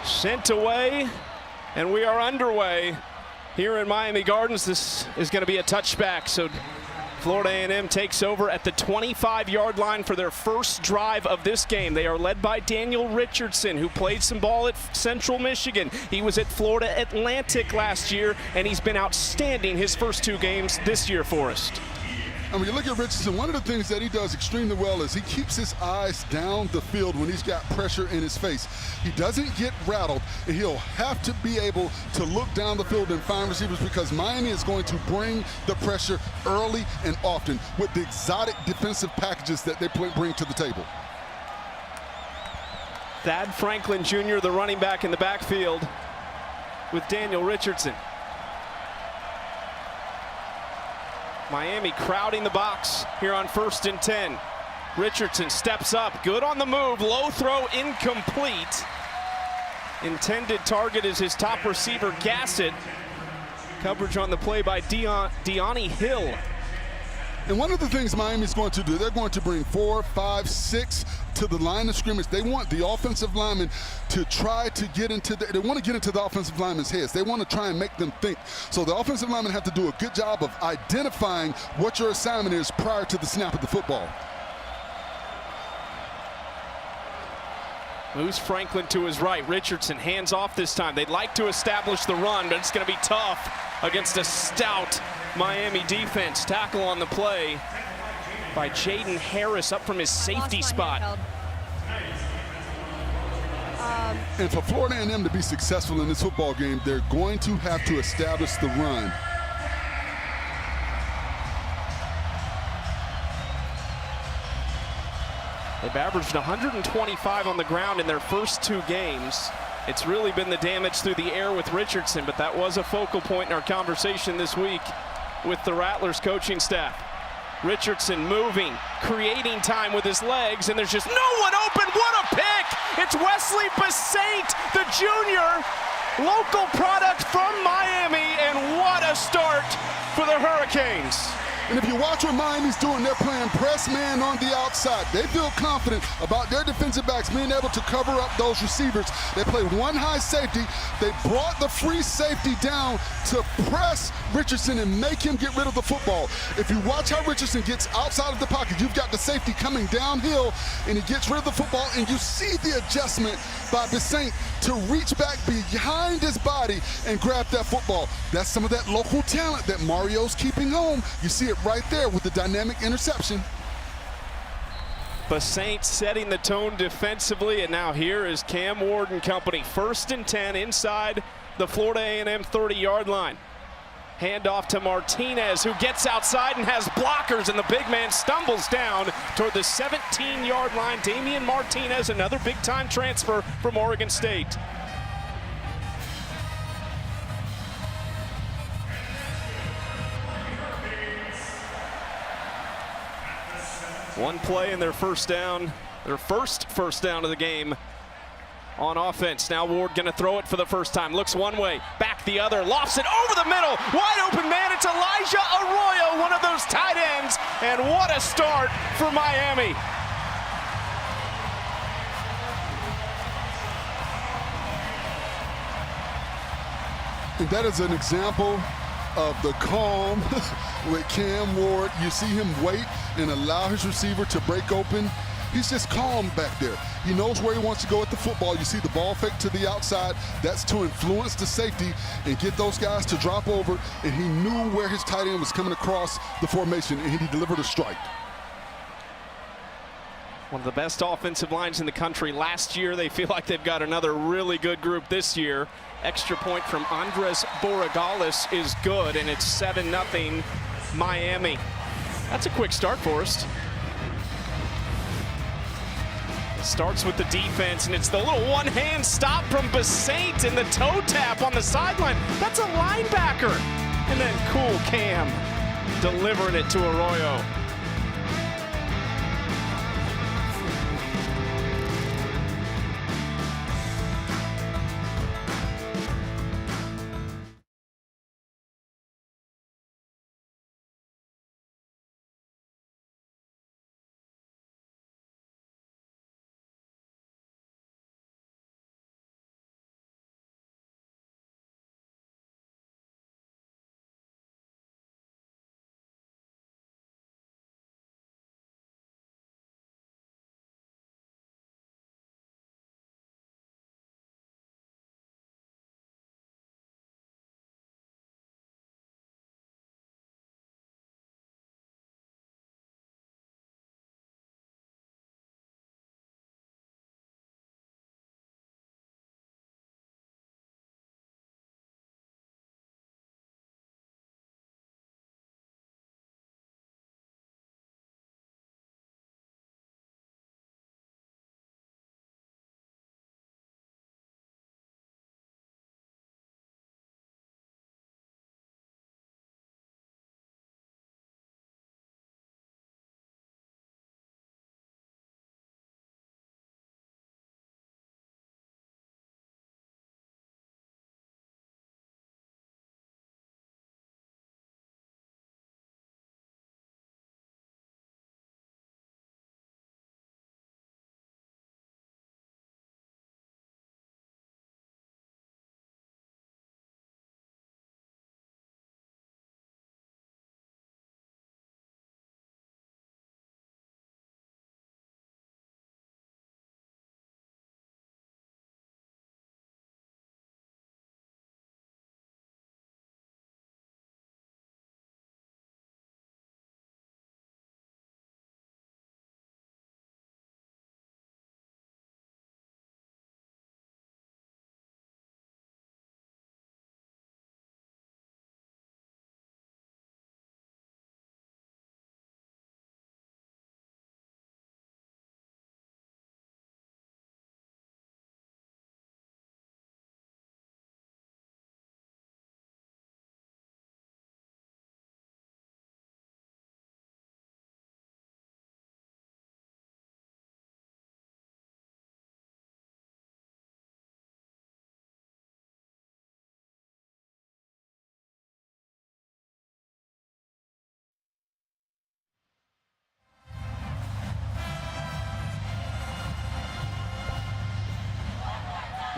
Sent away, and we are underway here in Miami Gardens. This is going to be a touchback, so Florida A&M takes over at the 25-yard line for their first drive of this game. They are led by Daniel Richardson, who played some ball at Central Michigan. He was at Florida Atlantic last year, and he's been outstanding his first two games this year, Forrest. And when you look at Richardson, one of the things that he does extremely well is he keeps his eyes down the field when he's got pressure in his face. He doesn't get rattled, and he'll have to be able to look down the field and find receivers because Miami is going to bring the pressure early and often with the exotic defensive packages that they bring to the table. Thad Franklin Jr., the running back in the backfield with Daniel Richardson. Miami crowding the box here on 1st and 10. Richardson steps up, good on the move, low throw incomplete. Intended target is his top receiver, Gassett. Coverage on the play by Deani Hill. And one of the things Miami's going to do, they're going to bring 4, 5, 6 to the line of scrimmage. They want the offensive linemen to try to get into they want to get into the offensive linemen's heads. They want to try and make them think. So the offensive linemen have to do a good job of identifying what your assignment is prior to the snap of the football. Moves Franklin to his right. Richardson hands off this time. They'd like to establish the run, but it's going to be tough against a stout Miami defense. Tackle on the play by Jaden Harris up from his safety spot. And for Florida A&M to be successful in this football game, they're going to have to establish the run. They've averaged 125 on the ground in their first two games. It's really been the damage through the air with Richardson, but that was a focal point in our conversation this week with the Rattlers coaching staff. Richardson moving, creating time with his legs, and there's just no one open. What a pick! It's Wesley Besaint, the junior, local product from Miami, and what a start for the Hurricanes. And if you watch what Miami's doing, they're playing press man on the outside. They feel confident about their defensive backs being able to cover up those receivers. They play one high safety. They brought the free safety down to press Richardson and make him get rid of the football. If you watch how Richardson gets outside of the pocket, you've got the safety coming downhill, and he gets rid of the football, and you see the adjustment by Besaint to reach back behind his body and grab that football. That's some of that local talent that Mario's keeping home. You see it right there with the dynamic interception. Besaint setting the tone defensively, and now here is Cam Ward and company. 1st and 10 inside the Florida A&M 30-yard line. Handoff to Martinez, who gets outside and has blockers, and the big man stumbles down toward the 17-yard line. Damian Martinez, another big-time transfer from Oregon State. One play in their first down, their first down of the game on offense. Now Ward gonna throw it for the first time. Looks one way, back the other, lofts it over the middle. Wide open man, it's Elijah Arroyo, one of those tight ends. And what a start for Miami. And that is an example of the calm with Cam Ward. You see him wait and allow his receiver to break open. He's just calm back there. He knows where he wants to go with the football. You see the ball fake to the outside. That's to influence the safety and get those guys to drop over. And he knew where his tight end was coming across the formation, and he delivered a strike. One of the best offensive lines in the country last year. They feel like they've got another really good group this year. Extra point from Andres Borregales is good, and it's 7-0 Miami. That's a quick start for us. It starts with the defense, and it's the little one-hand stop from Besaint and the toe tap on the sideline. That's a linebacker. And then cool Cam delivering it to Arroyo.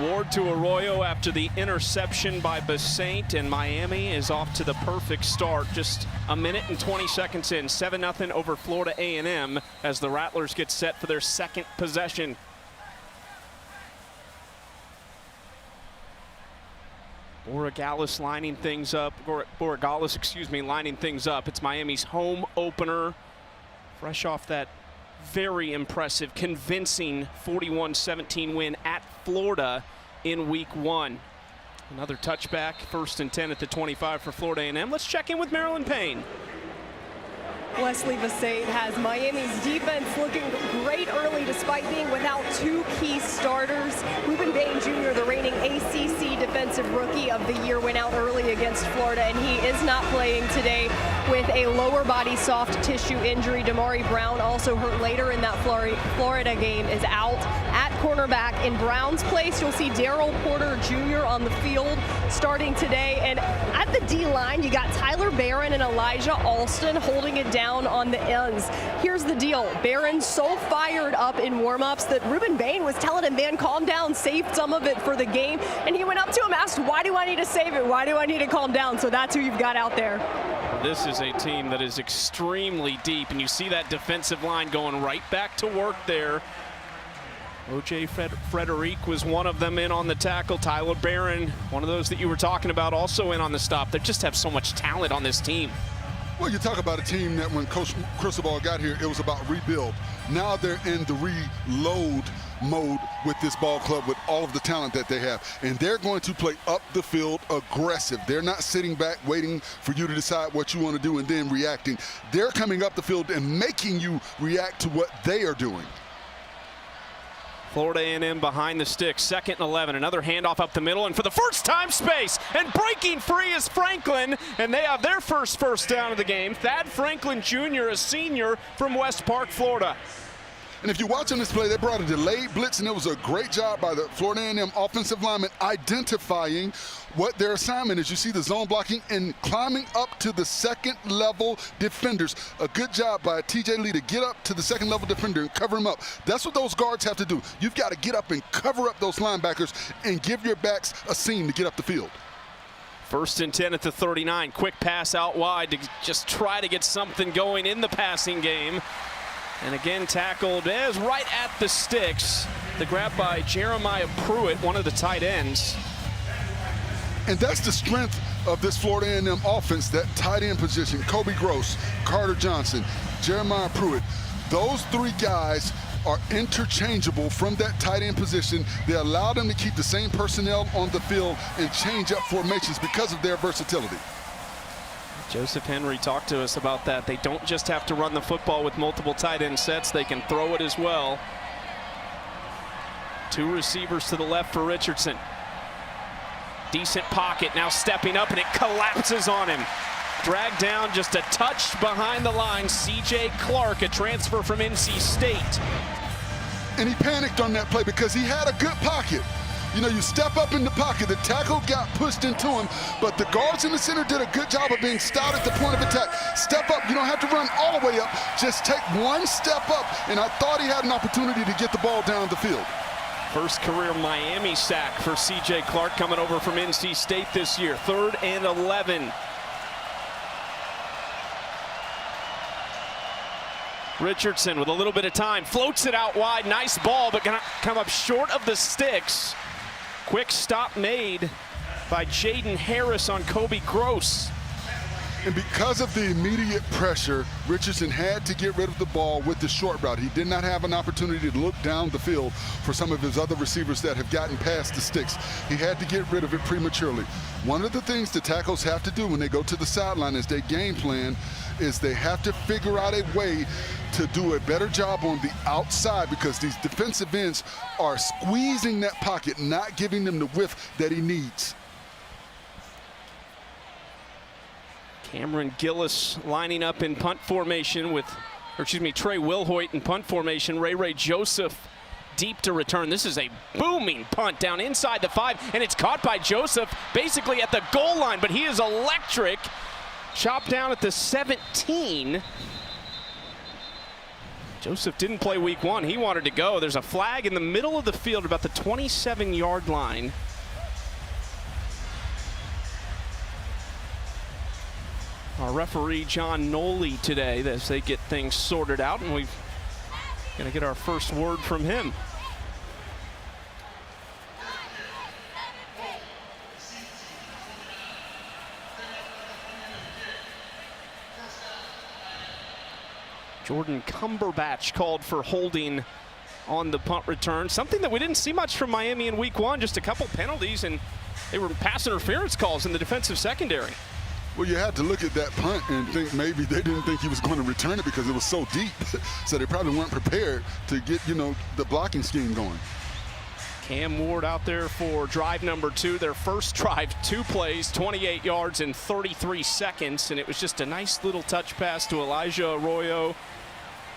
Ward to Arroyo after the interception by Basaint, and Miami is off to the perfect start. Just a minute and 20 seconds in, 7-0 over Florida A&M as the Rattlers get set for their second possession. Borregales lining things up. Lining things up. It's Miami's home opener, fresh off that very impressive, convincing 41-17 win at Florida in week 1. Another touchback, 1st and 10 at the 25 for Florida A&M. Let's check in with Marilyn Payne. Wesley Basaint has Miami's defense looking great early despite being without 2 key starters. Ruben Bain Jr., the reigning ACC Defensive Rookie of the Year, went out early against Florida, and he is not playing today with a lower body soft tissue injury. Damari Brown, also hurt later in that Florida game, is out. At cornerback in Brown's place, you'll see Darryl Porter Jr. on the field starting today. And at the D-line, you got Tyler Barron and Elijah Alston holding it down on the ends. Here's the deal. Barron's so fired up in warmups that Ruben Bain was telling him, man, calm down, save some of it for the game. And he went up to him, asked, why do I need to save it? Why do I need to calm down? So that's who you've got out there. This is a team that is extremely deep, and you see that defensive line going right back to work there. O.J. Frederic was one of them in on the tackle. Tyler Barron, one of those that you were talking about, also in on the stop. They just have so much talent on this team. Well, you talk about a team that when Coach Cristobal got here, it was about rebuild. Now they're in the reload mode with this ball club with all of the talent that they have. And they're going to play up the field aggressive. They're not sitting back waiting for you to decide what you want to do and then reacting. They're coming up the field and making you react to what they are doing. Florida A&M behind the sticks, 2nd and 11. Another handoff up the middle, and for the first time, space. And breaking free is Franklin, and they have their first down of the game. Thad Franklin Jr., a senior from West Park, Florida. And if you watch on this play, they brought a delayed blitz, and it was a great job by the Florida A&M offensive lineman identifying what their assignment is. You see the zone blocking and climbing up to the second-level defenders. A good job by TJ Lee to get up to the second-level defender and cover him up. That's what those guards have to do. You've got to get up and cover up those linebackers and give your backs a seam to get up the field. 1st and 10 at the 39. Quick pass out wide to just try to get something going in the passing game. And again, tackled as right at the sticks. The grab by Jeremiah Pruitt, one of the tight ends. And that's the strength of this Florida A&M offense, that tight end position. Kobe Gross, Carter Johnson, Jeremiah Pruitt. Those 3 guys are interchangeable from that tight end position. They allow them to keep the same personnel on the field and change up formations because of their versatility. Joseph Henry talked to us about that. They don't just have to run the football with multiple tight end sets. They can throw it as well. 2 receivers to the left for Richardson. Decent pocket, now stepping up, and it collapses on him. Dragged down just a touch behind the line. C.J. Clark, a transfer from NC State. And he panicked on that play because he had a good pocket. You know, you step up in the pocket, the tackle got pushed into him, but the guards in the center did a good job of being stout at the point of attack. Step up, you don't have to run all the way up, just take one step up, and I thought he had an opportunity to get the ball down the field. First career Miami sack for C.J. Clark coming over from NC State this year. 3rd and 11. Richardson with a little bit of time, floats it out wide, nice ball, but gonna come up short of the sticks. Quick stop made by Jaden Harris on Kobe Gross. And because of the immediate pressure, Richardson had to get rid of the ball with the short route. He did not have an opportunity to look down the field for some of his other receivers that have gotten past the sticks. He had to get rid of it prematurely. One of the things the tackles have to do when they go to the sideline as they game plan is they have to figure out a way to do a better job on the outside because these defensive ends are squeezing that pocket, not giving him the width that he needs. Cameron Gillis lining up in punt formation with, Trey Wilhoit in punt formation. Ray Joseph deep to return. This is a booming punt down inside the 5, and it's caught by Joseph basically at the goal line, but he is electric. Chopped down at the 17. Joseph didn't play week 1. He wanted to go. There's a flag in the middle of the field about the 27-yard line. Our referee, John Noley, today, as they get things sorted out, and we're going to get our first word from him. Jordan Cumberbatch called for holding on the punt return. Something that we didn't see much from Miami in week 1, just a couple penalties, and they were pass interference calls in the defensive secondary. Well, you had to look at that punt and think maybe they didn't think he was going to return it because it was so deep. So they probably weren't prepared to get, the blocking scheme going. Cam Ward out there for drive number 2. Their first drive, 2 plays, 28 yards in 33 seconds. And it was just a nice little touch pass to Elijah Arroyo.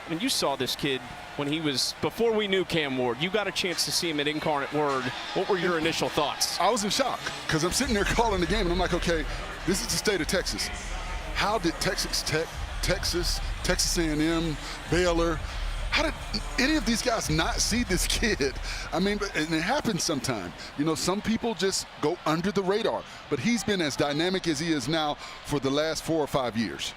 I mean, you saw this kid when he was, before we knew Cam Ward. You got a chance to see him at Incarnate Word. What were your initial thoughts? I was in shock because I'm sitting there calling the game and I'm like, okay, this is the state of Texas. How did Texas Tech, Texas A&M, Baylor, how did any of these guys not see this kid? I mean, and it happens sometimes. Some people just go under the radar, but he's been as dynamic as he is now for the last 4 or 5 years.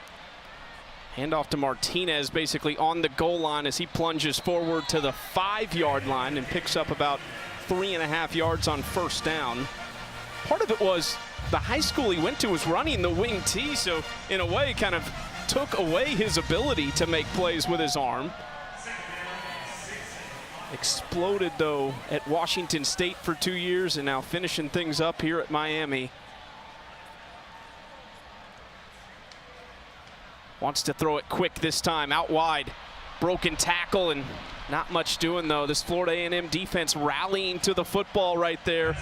Handoff to Martinez, basically on the goal line as he plunges forward to the 5-yard line and picks up about 3.5 yards on first down. Part of it was the high school he went to was running the wing T, so in a way kind of took away his ability to make plays with his arm. Exploded, though, at Washington State for 2 years and now finishing things up here at Miami. Wants to throw it quick this time, out wide. Broken tackle and not much doing, though. This Florida A&M defense rallying to the football right there.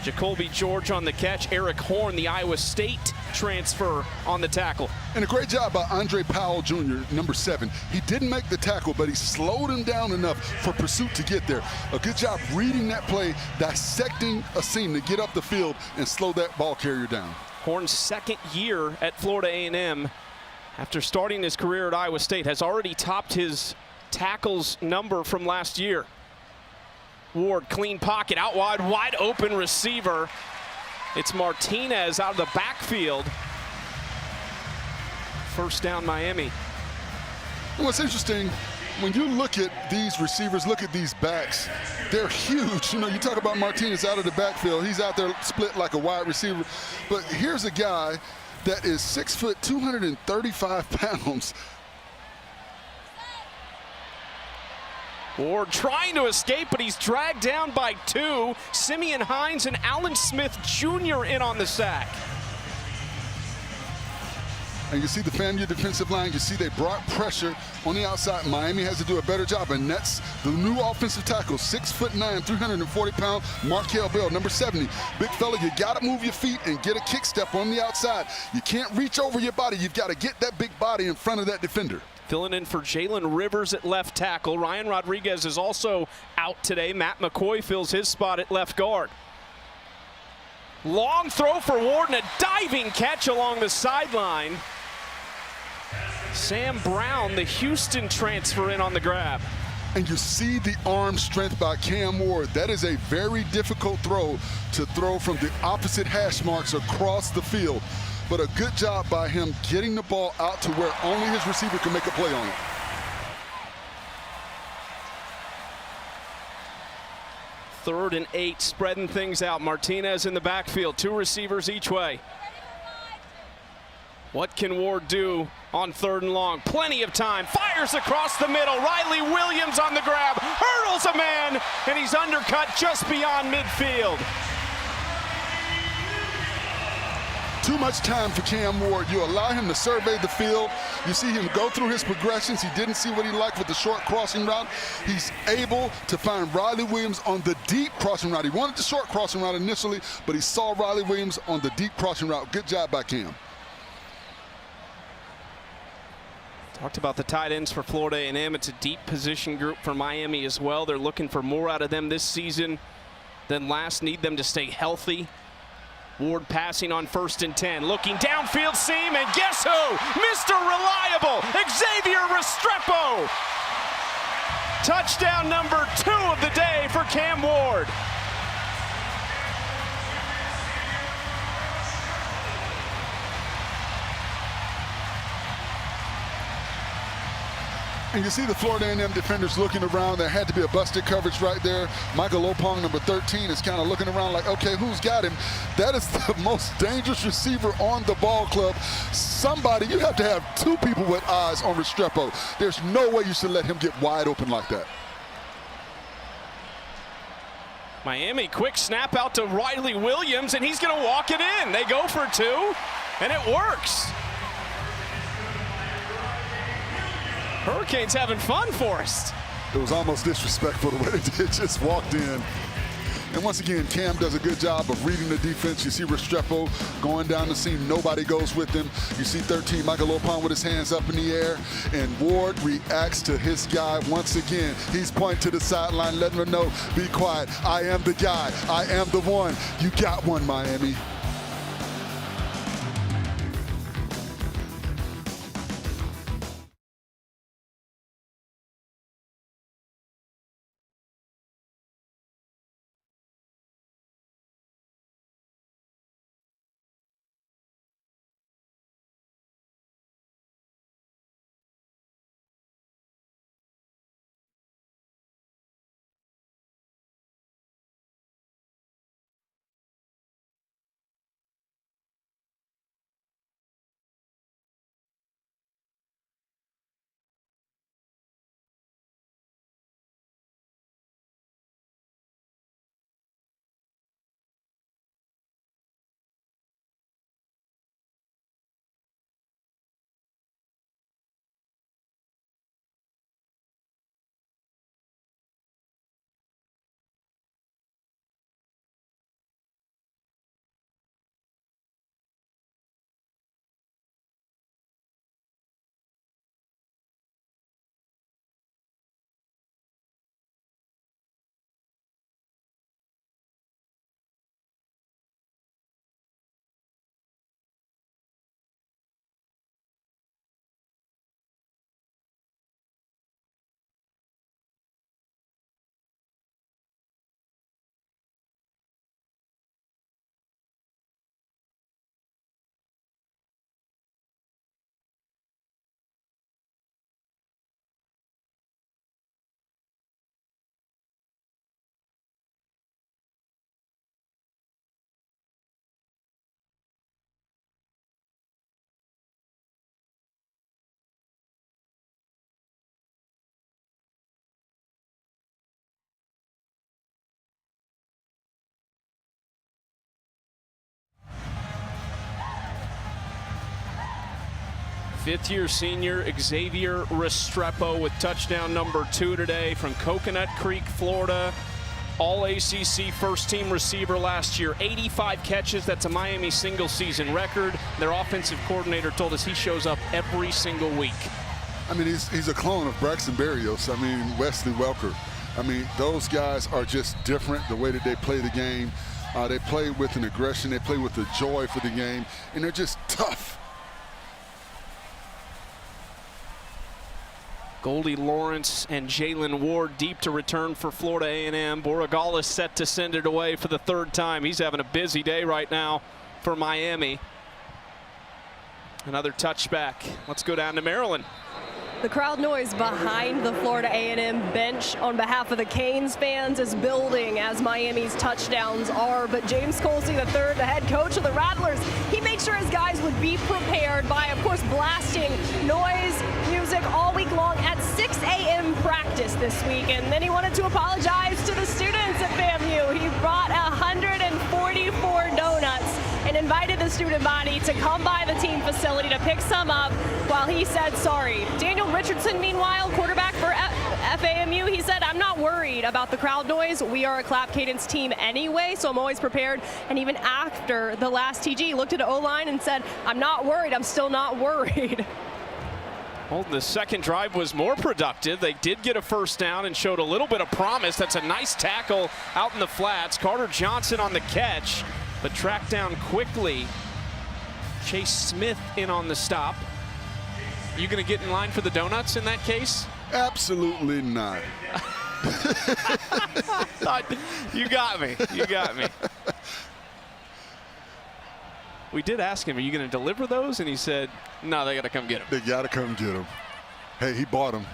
Jacoby George on the catch. Eric Horn, the Iowa State transfer, on the tackle. And a great job by Andre Powell Jr., number 7. He didn't make the tackle, but he slowed him down enough for Pursuit to get there. A good job reading that play, dissecting a seam to get up the field and slow that ball carrier down. Horn's second year at Florida A&M, after starting his career at Iowa State, has already topped his tackles number from last year. Ward, clean pocket, out wide open receiver. It's Martinez out of the backfield. First down, Miami. What's interesting, when you look at these receivers, look at these backs, they're huge. You talk about Martinez out of the backfield. He's out there split like a wide receiver. But here's a guy that is 6 foot, 235 pounds. Ward trying to escape, but he's dragged down by 2. Simeon Hines and Alan Smith Jr. in on the sack. And you see the FAMU defensive line. You see they brought pressure on the outside. Miami has to do a better job, and that's the new offensive tackle, 6'9", 340 pound Markel Bell, number 70. Big fella, you got to move your feet and get a kick step on the outside. You can't reach over your body. You've got to get that big body in front of that defender. Filling in for Jalen Rivers at left tackle. Ryan Rodriguez is also out today. Matt McCoy fills his spot at left guard. Long throw for Ward and a diving catch along the sideline. Sam Brown, the Houston transfer, in on the grab. And you see the arm strength by Cam Ward. That is a very difficult throw to throw from the opposite hash marks across the field. But a good job by him getting the ball out to where only his receiver can make a play on it. Third and 8, spreading things out. Martinez in the backfield, 2 receivers each way. What can Ward do on 3rd and long? Plenty of time. Fires across the middle. Riley Williams on the grab. Hurdles a man, and he's undercut just beyond midfield. Too much time for Cam Ward. You allow him to survey the field. You see him go through his progressions. He didn't see what he liked with the short crossing route. He's able to find Riley Williams on the deep crossing route. He wanted the short crossing route initially, but he saw Riley Williams on the deep crossing route. Good job by Cam. Talked about the tight ends for Florida A&M. It's a deep position group for Miami as well. They're looking for more out of them this season than last. Need them to stay healthy. Ward passing on 1st and 10. Looking downfield seam, and guess who? Mr. Reliable, Xavier Restrepo. Touchdown number 2 of the day for Cam Ward. And you see the Florida A&M defenders looking around. There had to be a busted coverage right there. Michael Opong, number 13, is kind of looking around like, okay, who's got him? That is the most dangerous receiver on the ball club. Somebody, you have to have 2 people with eyes on Restrepo. There's no way you should let him get wide open like that. Miami, quick snap out to Riley Williams, and he's going to walk it in. They go for 2, and it works. Hurricanes having fun, Forrest. It was almost disrespectful the way they did, just walked in. And once again, Cam does a good job of reading the defense. You see Restrepo going down the seam. Nobody goes with him. You see 13, Michael Opong with his hands up in the air. And Ward reacts to his guy once again. He's pointing to the sideline, letting him know, be quiet. I am the guy. I am the one. You got one, Miami. Fifth-year senior Xavier Restrepo with touchdown number 2 today from Coconut Creek, Florida. All ACC first-team receiver last year, 85 catches. That's a Miami single-season record. Their offensive coordinator told us he shows up every single week. I mean, he's a clone of Braxton Berrios. I mean, Wesley Welker. I mean, those guys are just different, the way that they play the game. They play with an aggression. They play with a joy for the game, and they're just tough. Goldie Lawrence and Jalen Ward deep to return for Florida A&M. Borregales set to send it away for the 3rd time. He's having a busy day right now for Miami. Another touchback. Let's go down to Maryland. The crowd noise behind the Florida A&M bench on behalf of the Canes fans is building as Miami's touchdowns are. But James Colsey III, the head coach of the Rattlers, he made sure his guys would be prepared by, of course, blasting noise, music all week long at 6 a.m. practice this week. And then he wanted to apologize to the students at FAMU. He brought 144 donuts and invited the student body to come by the team facility to pick some up while he said sorry. Daniel Richardson, meanwhile, quarterback for FAMU, he said, I'm not worried about the crowd noise. We are a clap cadence team anyway, so I'm always prepared. And even after the last TG, he looked at the O-line and said, I'm not worried. I'm still not worried. Well, the second drive was more productive. They did get a first down and showed a little bit of promise. That's a nice tackle out in the flats. Carter Johnson on the catch, but tracked down quickly. Chase Smith in on the stop. You going to get in line for the donuts in that case? Absolutely not. You got me. You got me. We did ask him, are you going to deliver those? And he said, no, they got to come get them. They got to come get them. Hey, he bought them.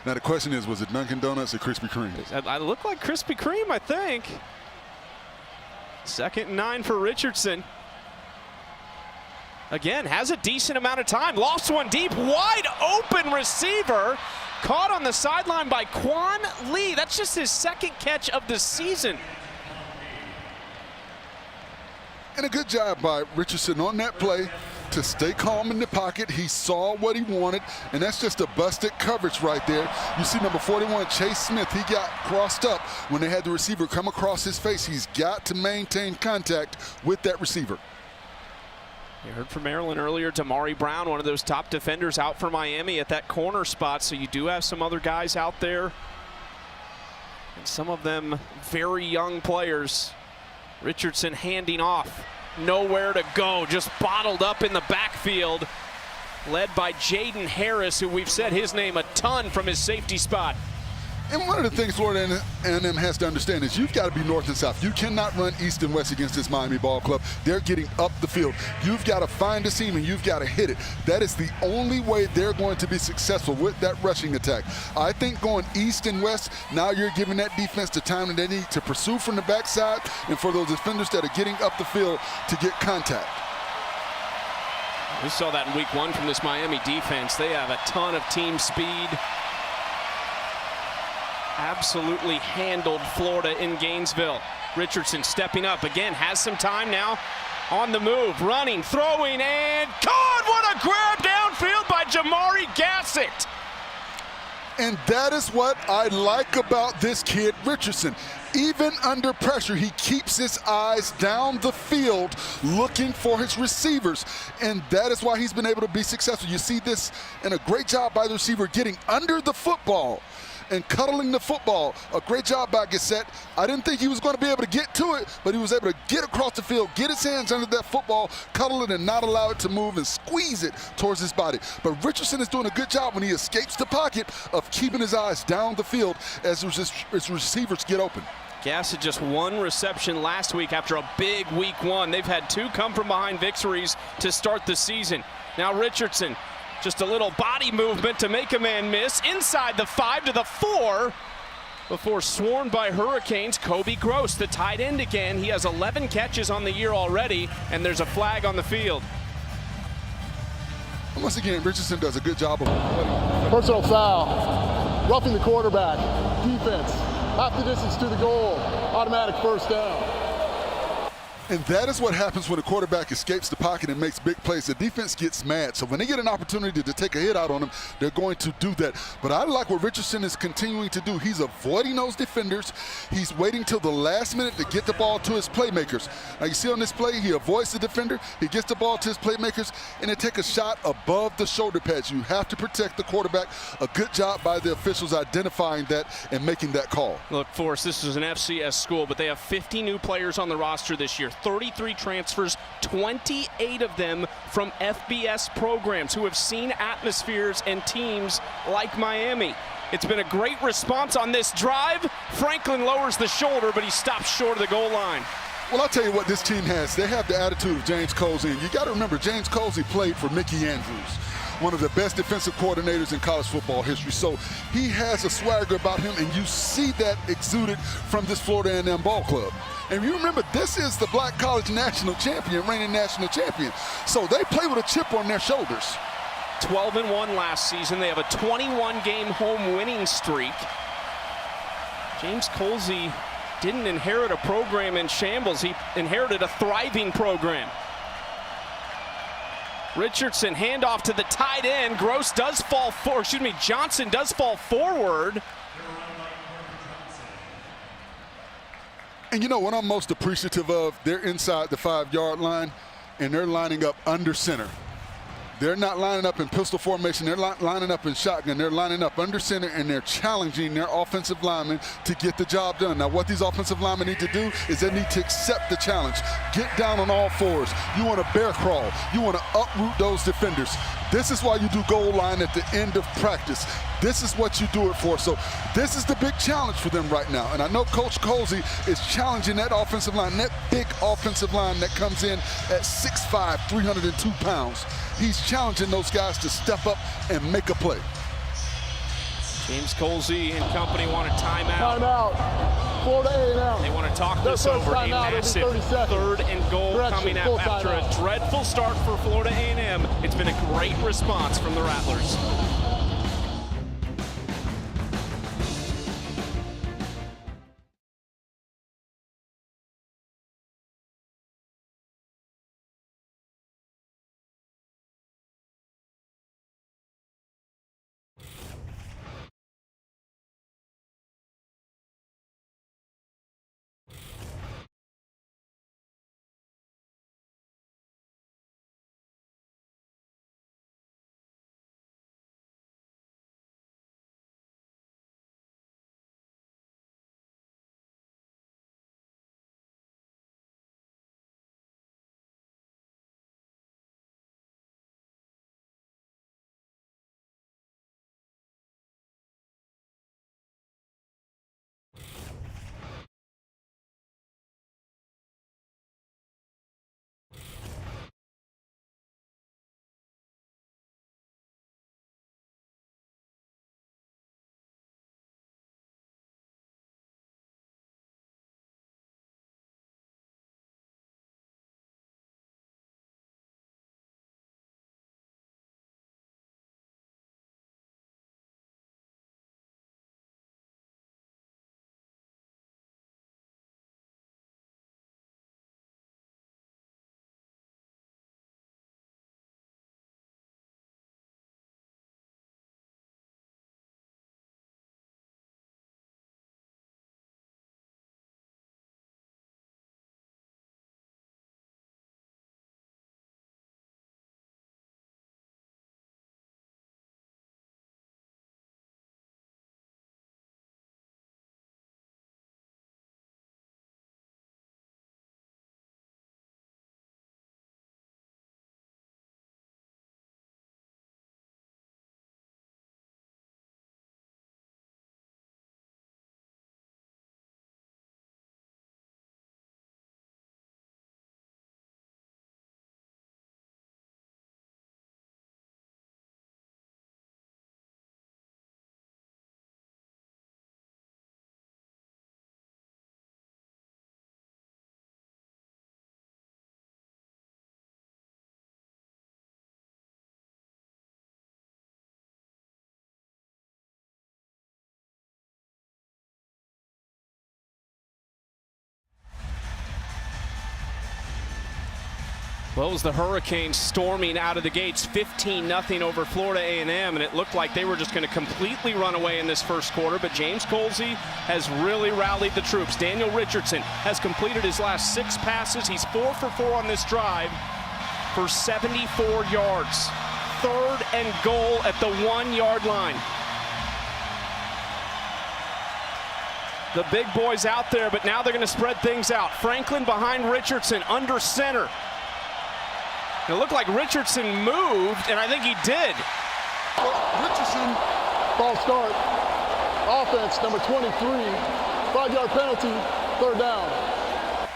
Now the question is, was it Dunkin' Donuts or Krispy Kreme? I look like Krispy Kreme, I think. 2nd and 9 for Richardson. Again, has a decent amount of time. Lost one deep, wide open receiver. Caught on the sideline by Quan Lee. That's just his 2nd catch of the season. And a good job by Richardson on that play to stay calm in the pocket. He saw what he wanted, and that's just a busted coverage right there. You see number 41, Chase Smith, he got crossed up when they had the receiver come across his face. He's got to maintain contact with that receiver. You heard from Maryland earlier, Damari Brown, one of those top defenders out for Miami at that corner spot, so you do have some other guys out there, and some of them very young players. Richardson handing off, nowhere to go, just bottled up in the backfield, led by Jaden Harris, who we've said his name a ton from his safety spot. And one of the things Florida A&M has to understand is you've got to be north and south. You cannot run east and west against this Miami ball club. They're getting up the field. You've got to find a seam and you've got to hit it. That is the only way they're going to be successful with that rushing attack. I think going east and west, now you're giving that defense the time that they need to pursue from the backside and for those defenders that are getting up the field to get contact. We saw that in week 1 from this Miami defense. They have a ton of team speed. Absolutely handled Florida in Gainesville. Richardson stepping up again, has some time now on the move, running, throwing, and caught! What a grab downfield by Jamari Gassett. And that is what I like about this kid, Richardson. Even under pressure, he keeps his eyes down the field looking for his receivers, and that is why he's been able to be successful. You see this in a great job by the receiver getting under the football and cuddling the football. A great job by Gassett. I didn't think he was going to be able to get to it, but he was able to get across the field, get his hands under that football, cuddle it and not allow it to move and squeeze it towards his body. But Richardson is doing a good job when he escapes the pocket of keeping his eyes down the field as his receivers get open. Gassett just 1 reception last week after a big week 1. They've had 2 come from behind victories to start the season. Now Richardson, just a little body movement to make a man miss. Inside the 5 to the 4 before swarmed by Hurricanes. Kobe Gross, the tight end again. He has 11 catches on the year already, and there's a flag on the field. Once again, Richardson does a good job of personal foul, roughing the quarterback, defense, half the distance to the goal, automatic first down. And that is what happens when a quarterback escapes the pocket and makes big plays. The defense gets mad. So when they get an opportunity to take a hit out on them, they're going to do that. But I like what Richardson is continuing to do. He's avoiding those defenders. He's waiting till the last minute to get the ball to his playmakers. Now you see on this play, he avoids the defender. He gets the ball to his playmakers, and they take a shot above the shoulder pads. You have to protect the quarterback. A good job by the officials identifying that and making that call. Look, Forrest, this is an FCS school, but they have 50 new players on the roster this year. 33 transfers, 28 of them from FBS programs who have seen atmospheres and teams like Miami. It's been a great response on this drive. Franklin lowers the shoulder, but he stops short of the goal line. Well, I'll tell you what this team has. They have the attitude of James Colsey. And you got to remember, James Colsey played for Mickey Andrews, one of the best defensive coordinators in college football history. So he has a swagger about him, and you see that exuded from this Florida A&M ball club. And you remember, this is the Black College national champion, reigning national champion. So they play with a chip on their shoulders. 12-1 last season. They have a 21-game home winning streak. James Colsey didn't inherit a program in shambles. He inherited a thriving program. Richardson, handoff to the tight end. Gross does fall forward. Excuse me, Johnson does fall forward. And you know what I'm most appreciative of? They're inside the 5-yard line, and they're lining up under center. They're not lining up in pistol formation. They're lining up in shotgun. They're lining up under center, and they're challenging their offensive linemen to get the job done. Now, what these offensive linemen need to do is they need to accept the challenge. Get down on all fours. You want to bear crawl. You want to uproot those defenders. This is why you do goal line at the end of practice. This is what you do it for. So this is the big challenge for them right now. And I know Coach Colsey is challenging that offensive line, that big offensive line that comes in at 6'5", 302 pounds. He's challenging those guys to step up and make a play. James Colsey and company want a timeout. Timeout. Florida A&M. They want to talk this over. A massive 3rd and goal Correction, coming up after a dreadful start for Florida A&M. It's been a great response from the Rattlers. Well, it was the Hurricanes storming out of the gates, 15-0 over Florida A&M, and it looked like they were just going to completely run away in this first quarter, but James Colsey has really rallied the troops. Daniel Richardson has completed his last 6 passes. He's 4 for 4 on this drive for 74 yards. 3rd and goal at the 1-yard line. The big boys out there, but now they're going to spread things out. Franklin behind Richardson, under center. It looked like Richardson moved, and I think he did. Richardson, False start. Offense, number 23. 5-yard penalty, 3rd down.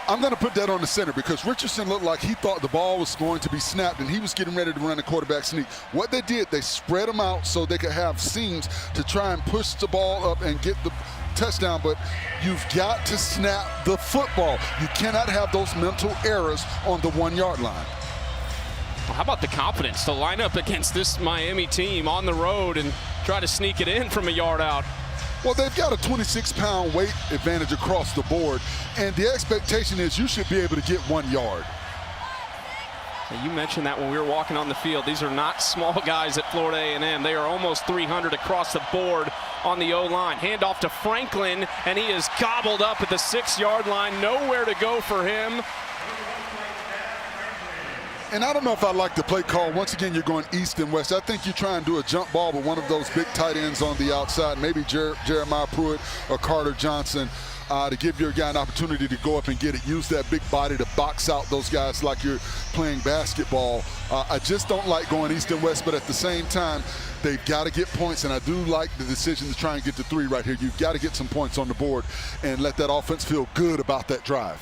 I'm going to put that on the center because Richardson looked like he thought the ball was going to be snapped and he was getting ready to run the quarterback sneak. What they did, they spread them out so they could have seams to try and push the ball up and get the touchdown, but you've got to snap the football. You cannot have those mental errors on the 1-yard line. Well, how about the confidence to line up against this Miami team on the road and try to sneak it in from a yard out? Well, they've got a 26-pound weight advantage across the board, and the expectation is you should be able to get 1 yard. You mentioned that when we were walking on the field. These are not small guys at Florida A&M. They are almost 300 across the board on the O-line. Handoff to Franklin, and he is gobbled up at the 6-yard line. Nowhere to go for him. And I don't know if I like the play call. Once again, you're going east and west. I think you try and do a jump ball with one of those big tight ends on the outside, maybe Jeremiah Pruitt or Carter Johnson, to give your guy an opportunity to go up and get it. Use that big body to box out those guys like you're playing basketball. I just don't like going east and west, but at the same time, they've got to get points, and I do like the decision to try and get to 3 right here. You've got to get some points on the board and let that offense feel good about that drive.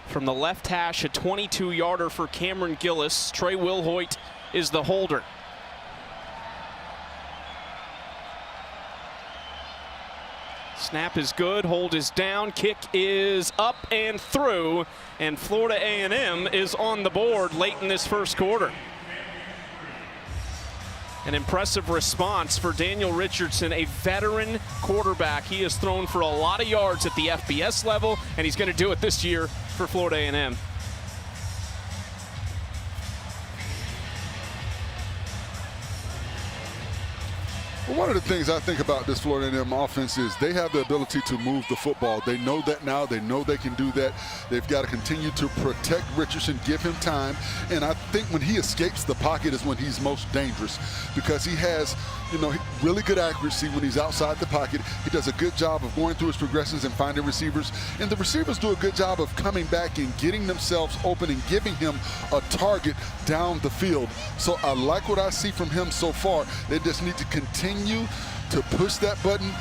From the left hash, a 22-yarder for Cameron Gillis. Trey Wilhoit is the holder. Snap is good, hold is down, kick is up and through, and Florida A&M is on the board late in this first quarter. An impressive response for Daniel Richardson, a veteran quarterback. He has thrown for a lot of yards at the FBS level, and he's going to do it this year for Florida A&M. Well, one of the things I think about this Florida A&M offense is they have the ability to move the football. They know that now. They know they can do that. They've got to continue to protect Richardson, give him time. And I think when he escapes the pocket is when he's most dangerous, because he has, really good accuracy when he's outside the pocket. He does a good job of going through his progressions and finding receivers. And the receivers do a good job of coming back and getting themselves open and giving him a target down the field. So I like what I see from him so far. They just need to continue to push that button.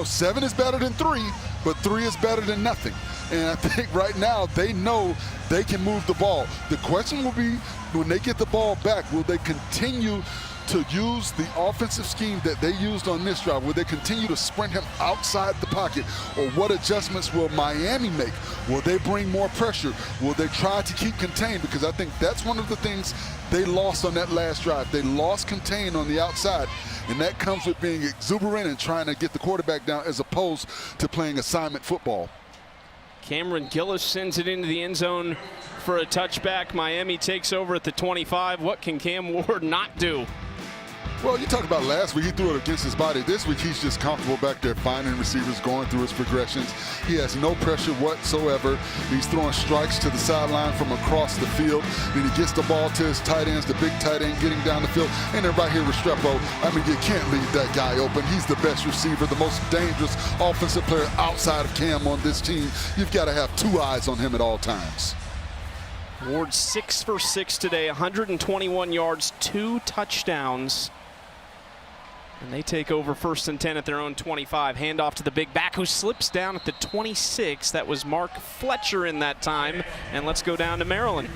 7 is better than 3, but 3 is better than nothing. And I think right now they know they can move the ball. The question will be, when they get the ball back, will they continue to use the offensive scheme that they used on this drive? Will they continue to sprint him outside the pocket? Or what adjustments will Miami make? Will they bring more pressure? Will they try to keep contained? Because I think that's one of the things they lost on that last drive. They lost contain on the outside, and that comes with being exuberant and trying to get the quarterback down as opposed to playing assignment football. Cameron Gillis sends it into the end zone for a touchback. Miami takes over at the 25. What can Cam Ward not do? Well, you talked about last week, he threw it against his body. This week, he's just comfortable back there finding receivers, going through his progressions. He has no pressure whatsoever. He's throwing strikes to the sideline from across the field. Then he gets the ball to his tight ends, the big tight end getting down the field. And then right here, Restrepo, you can't leave that guy open. He's the best receiver, the most dangerous offensive player outside of Cam on this team. You've got to have 2 eyes on him at all times. Ward 6 for 6 today, 121 yards, 2 touchdowns. And they take over 1st and 10 at their own 25. Handoff to the big back, who slips down at the 26. That was Mark Fletcher in that time. And let's go down to Maryland.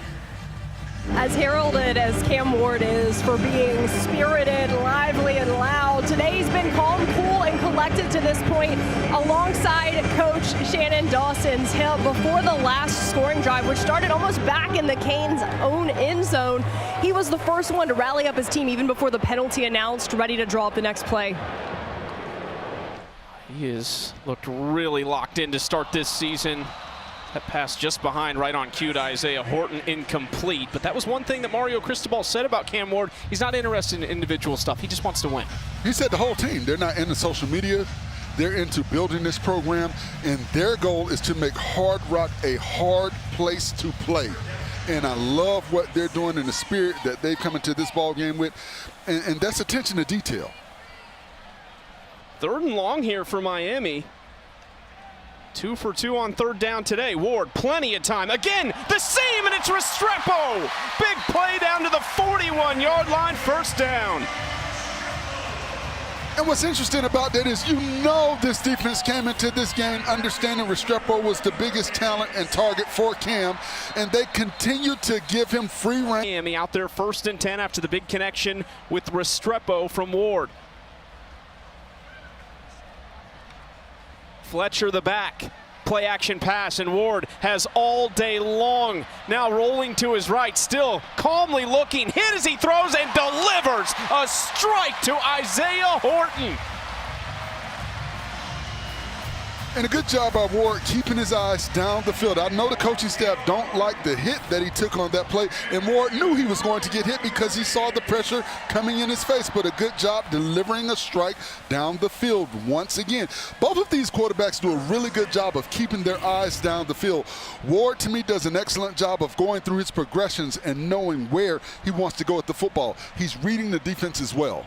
As heralded as Cam Ward is for being spirited, lively, and loud, today he's been calm, cool, and collected to this point alongside Coach Shannon Dawson's help before the last scoring drive, which started almost back in the Canes' own end zone. He was the first one to rally up his team even before the penalty announced, ready to draw up the next play. He has looked really locked in to start this season. That pass just behind, right on cue to Isaiah Horton, incomplete. But that was one thing that Mario Cristobal said about Cam Ward. He's not interested in individual stuff. He just wants to win. He said the whole team, they're not into social media. They're into building this program, and their goal is to make Hard Rock a hard place to play. And I love what they're doing in the spirit that they've come into this ball game with, and that's attention to detail. 3rd and long here for Miami. 2 for 2 on 3rd down today. Ward, plenty of time. Again, the seam, and it's Restrepo. Big play down to the 41-yard line, 1st down. And what's interesting about that is this defense came into this game understanding Restrepo was the biggest talent and target for Cam, and they continue to give him free rein. Miami out there 1st and 10 after the big connection with Restrepo from Ward. Fletcher the back, play action pass, and Ward has all day long. Now rolling to his right, still calmly looking, hit as he throws and delivers a strike to Isaiah Horton. And a good job by Ward keeping his eyes down the field. I know the coaching staff don't like the hit that he took on that play, and Ward knew he was going to get hit because he saw the pressure coming in his face, but a good job delivering a strike down the field once again. Both of these quarterbacks do a really good job of keeping their eyes down the field. Ward, to me, does an excellent job of going through his progressions and knowing where he wants to go with the football. He's reading the defense as well.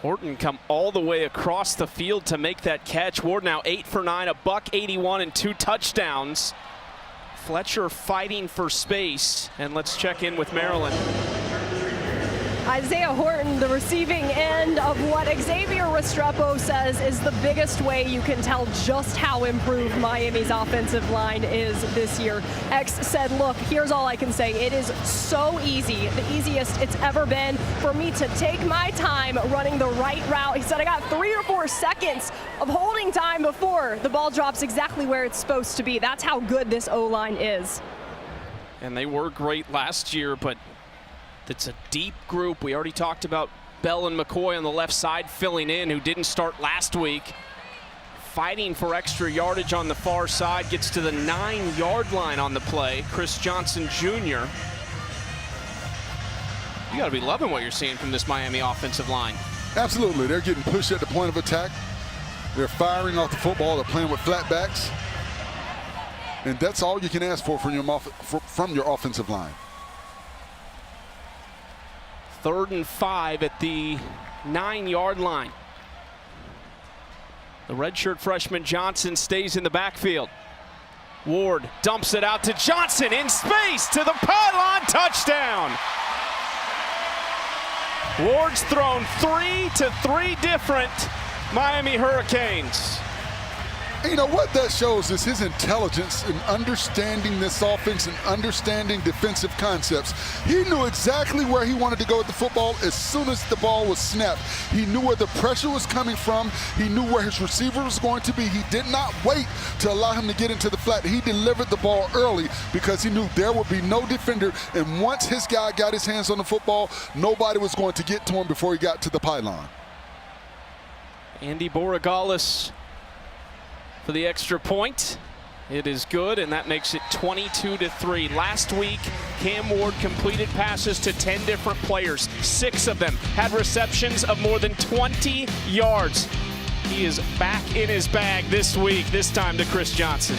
Horton come all the way across the field to make that catch. Ward now 8 for 9, $181 and 2 touchdowns. Fletcher fighting for space, and let's check in with Maryland. Isaiah Horton, the receiving end of what Xavier Restrepo says is the biggest way you can tell just how improved Miami's offensive line is this year. X said, look, here's all I can say. It is so easy, the easiest it's ever been for me to take my time running the right route. He said, I got 3 or 4 seconds of holding time before the ball drops exactly where it's supposed to be. That's how good this O-line is. And they were great last year, but it's a deep group. We already talked about Bell and McCoy on the left side filling in, who didn't start last week. Fighting for extra yardage on the far side, gets to the 9-yard line on the play. Chris Johnson Jr. You got to be loving what you're seeing from this Miami offensive line. Absolutely. They're getting pushed at the point of attack. They're firing off the football. They're playing with flat backs. And that's all you can ask for from your offensive line. 3rd and 5 at the 9-yard line. The redshirt freshman Johnson stays in the backfield. Ward dumps it out to Johnson in space to the pylon, touchdown. Ward's thrown 3 to 3 different Miami Hurricanes. And you know what that shows is his intelligence in understanding this offense and understanding defensive concepts. He knew exactly where he wanted to go with the football as soon as the ball was snapped. He knew where the pressure was coming from. He knew where his receiver was going to be. He did not wait to allow him to get into the flat. He delivered the ball early because he knew there would be no defender. And once his guy got his hands on the football, nobody was going to get to him before he got to the pylon. Andy Borregales for the extra point. It is good, and that makes it 22 to 3. Last week, Cam Ward completed passes to 10 different players. 6 of them had receptions of more than 20 yards. He is back in his bag this week, this time to Chris Johnson.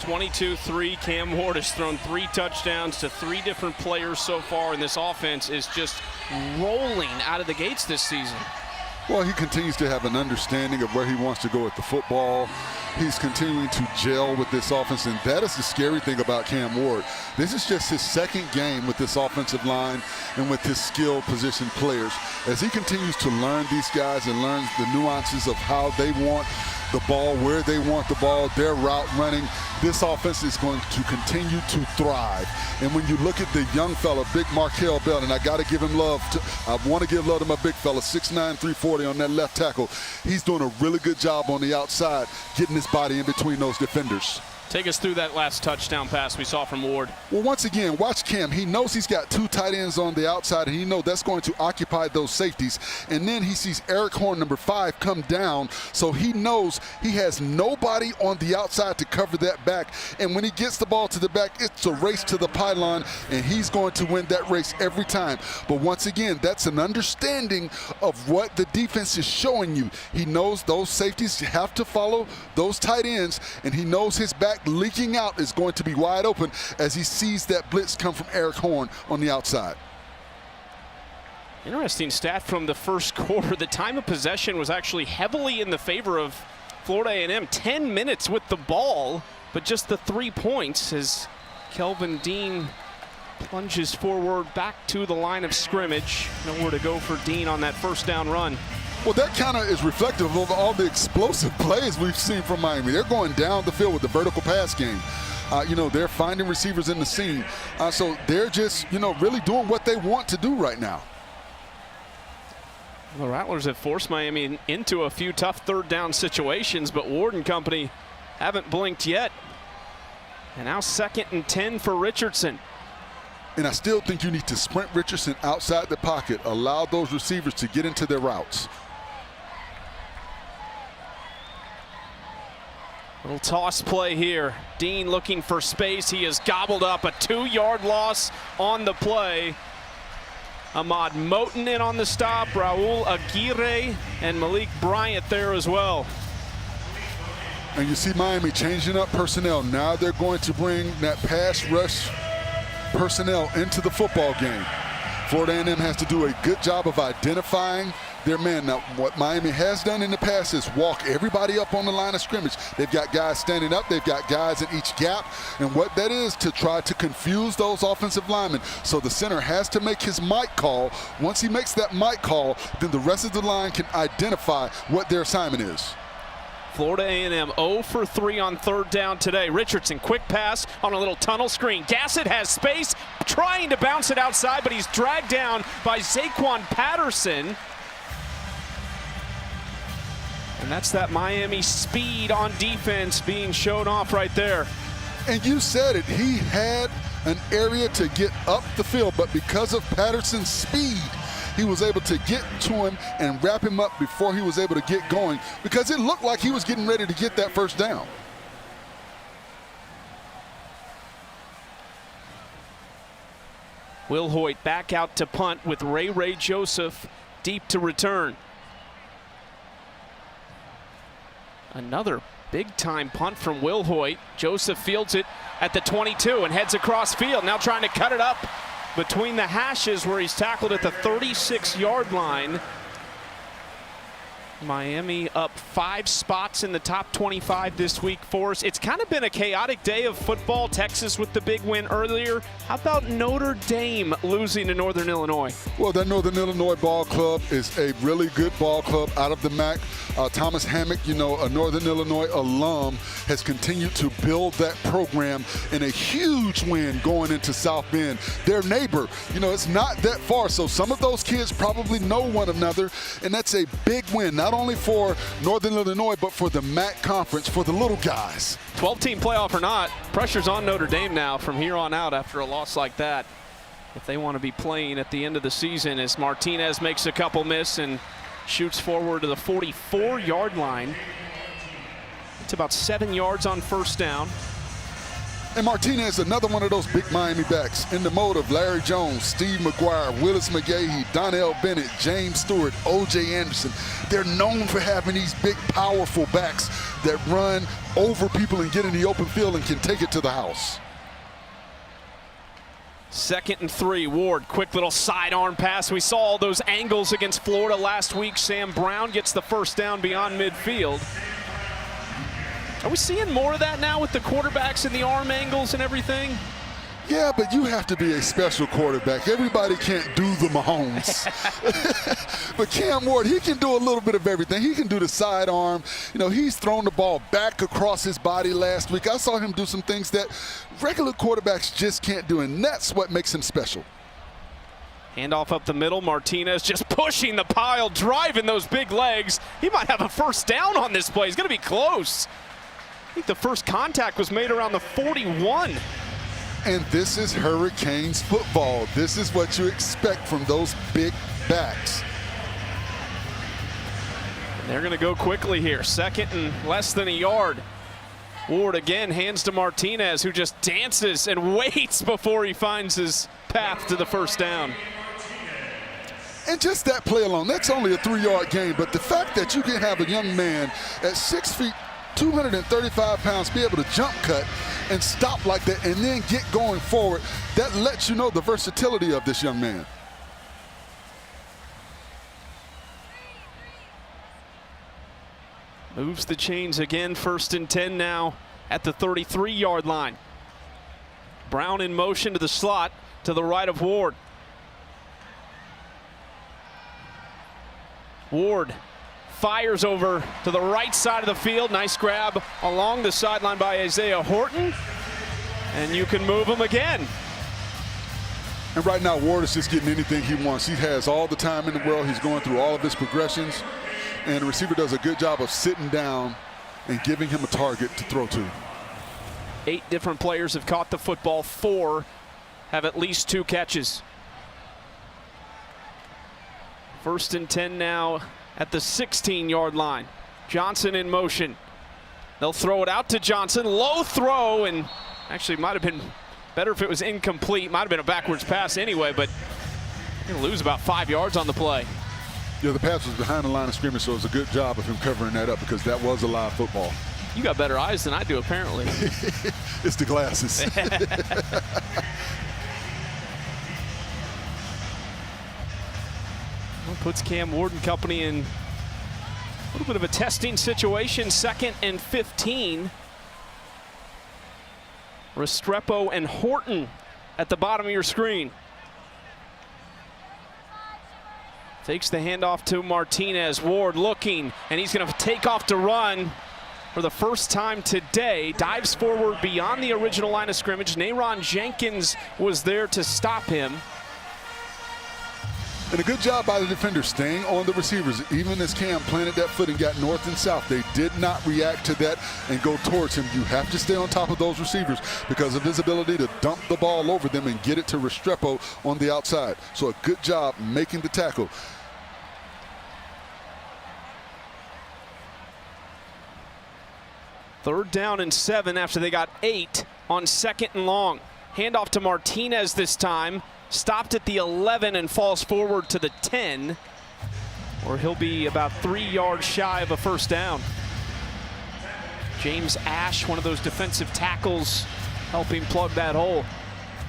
22-3. Cam Ward has thrown 3 touchdowns to 3 different players so far, and this offense is just rolling out of the gates this season. Well, he continues to have an understanding of where he wants to go with the football. He's continuing to gel with this offense, and that is the scary thing about Cam Ward. This is just his second game with this offensive line and with his skilled position players. As he continues to learn these guys and learns the nuances of how they want the ball, where they want the ball, their route running, this offense is going to continue to thrive. And when you look at the young fella, big Markel Bell, and I got to give him love. I want to give love to my big fella, 6'9", 340 on that left tackle. He's doing a really good job on the outside, getting his body in between those defenders. Take us through that last touchdown pass we saw from Ward. Well, once again, watch Cam. He knows he's got 2 tight ends on the outside, and he knows that's going to occupy those safeties. And then he sees Eric Horn, number 5, come down, so he knows he has nobody on the outside to cover that back. And when he gets the ball to the back, it's a race to the pylon, and he's going to win that race every time. But once again, that's an understanding of what the defense is showing you. He knows those safeties have to follow those tight ends, and he knows his back leaking out is going to be wide open as he sees that blitz come from Eric Horn on the outside. Interesting stat from the first quarter. The time of possession was actually heavily in the favor of Florida A&M. 10 minutes with the ball, but just the 3 points as Kelvin Dean plunges forward back to the line of scrimmage. Nowhere to go for Dean on that first down run. Well, that kind of is reflective of all the explosive plays we've seen from Miami. They're going down the field with the vertical pass game. They're finding receivers in the seam. So they're just, really doing what they want to do right now. The Rattlers have forced Miami into a few tough third down situations, but Ward and company haven't blinked yet. And now 2nd and 10 for Richardson. And I still think you need to sprint Richardson outside the pocket, allow those receivers to get into their routes. Little toss play here. Dean looking for space. He has gobbled up a 2-yard loss on the play. Ahmad Moten in on the stop. Raul Aguirre and Malik Bryant there as well. And you see Miami changing up personnel. Now they're going to bring that pass rush personnel into the football game. Florida A&M has to do a good job of identifying their man. Now, what Miami has done in the past is walk everybody up on the line of scrimmage. They've got guys standing up. They've got guys in each gap. And what that is to try to confuse those offensive linemen. So the center has to make his mic call. Once he makes that mic call, then the rest of the line can identify what their assignment is. Florida A&M 0 for 3 on 3rd down today. Richardson, quick pass on a little tunnel screen. Gassett has space, trying to bounce it outside, but he's dragged down by Zaquan Patterson. And that's that Miami speed on defense being shown off right there. And you said it, he had an area to get up the field, but because of Patterson's speed, he was able to get to him and wrap him up before he was able to get going, because it looked like he was getting ready to get that first down. Will Hoyt back out to punt with Ray Joseph deep to return. Another big-time punt from Will Hoyt. Joseph fields it at the 22 and heads across field. Now trying to cut it up between the hashes where he's tackled at the 36-yard line. Miami up 5 spots in the top 25 this week for us. It's kind of been a chaotic day of football. Texas with the big win earlier. How about Notre Dame losing to Northern Illinois? Well, that Northern Illinois ball club is a really good ball club out of the MAC. Thomas Hammock, a Northern Illinois alum, has continued to build that program in a huge win going into South Bend. Their neighbor, it's not that far, so some of those kids probably know one another, and that's a big win, not only for Northern Illinois, but for the MAC conference, for the little guys. 12-team playoff or not, pressure's on Notre Dame now from here on out after a loss like that. If they want to be playing at the end of the season, as Martinez makes a couple miss and shoots forward to the 44-yard line. It's about 7 yards on first down. And Martinez, another one of those big Miami backs in the mode of Larry Jones, Steve McGuire, Willis McGahee, Donnell Bennett, James Stewart, O.J. Anderson. They're known for having these big, powerful backs that run over people and get in the open field and can take it to the house. 2nd and 3, Ward, quick little sidearm pass. We saw all those angles against Florida last week. Sam Brown gets the first down beyond midfield. Are we seeing more of that now with the quarterbacks and the arm angles and everything? Yeah, but you have to be a special quarterback. Everybody can't do the Mahomes. But Cam Ward, he can do a little bit of everything. He can do the sidearm. You know, he's thrown the ball back across his body last week. I saw him do some things that regular quarterbacks just can't do, and that's what makes him special. Handoff up the middle. Martinez just pushing the pile, driving those big legs. He might have a first down on this play. He's going to be close. I think the first contact was made around the 41. And this is Hurricanes football. This is what you expect from those big backs. And they're going to go quickly here. 2nd and less than a yard. Ward again hands to Martinez, who just dances and waits before he finds his path to the first down. And just that play alone, that's only a 3-yard gain. But the fact that you can have a young man at 6 feet, 235 pounds, be able to jump cut and stop like that and then get going forward, that lets you know the versatility of this young man. Moves the chains again. 1st and 10 now at the 33-yard line. Brown in motion to the slot to the right of Ward. Ward fires over to the right side of the field. Nice grab along the sideline by Isaiah Horton. And you can move him again. And right now, Ward is just getting anything he wants. He has all the time in the world. He's going through all of his progressions. And the receiver does a good job of sitting down and giving him a target to throw to. 8 different players have caught the football. 4 have at least 2 catches. 1st and 10 now at the 16-yard line. Johnson in motion. They'll throw it out to Johnson. Low throw, and actually might have been better if it was incomplete. Might have been a backwards pass anyway, but you're gonna lose about 5 yards on the play. Yeah, the pass was behind the line of scrimmage, so it was a good job of him covering that up because that was a live football. You got better eyes than I do, apparently. It's the glasses. Well, puts Cam Ward and company in a little bit of a testing situation. 2nd and 15. Restrepo and Horton at the bottom of your screen. Takes the handoff to Martinez. Ward looking, and he's going to take off to run for the first time today. Dives forward beyond the original line of scrimmage. Nayron Jenkins was there to stop him. And a good job by the defender staying on the receivers. Even as Cam planted that foot and got north and south, they did not react to that and go towards him. You have to stay on top of those receivers because of his ability to dump the ball over them and get it to Restrepo on the outside. So a good job making the tackle. Third down and 7 after they got 8 on 2nd and long. Handoff to Martinez this time. Stopped at the 11 and falls forward to the 10, or he'll be about 3 yards shy of a first down. James Ash, one of those defensive tackles, helping plug that hole.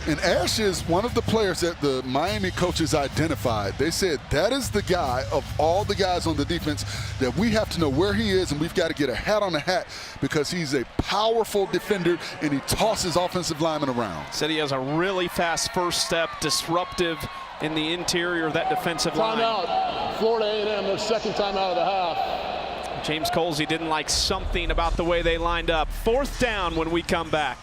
And Ash is one of the players that the Miami coaches identified. They said that is the guy of all the guys on the defense that we have to know where he is, and we've got to get a hat on the hat because he's a powerful defender and he tosses offensive linemen around. Said he has a really fast first step, disruptive in the interior of that defensive line. Timeout. Florida A&M, their 2nd timeout of the half. James Colsey didn't like something about the way they lined up. 4th down when we come back.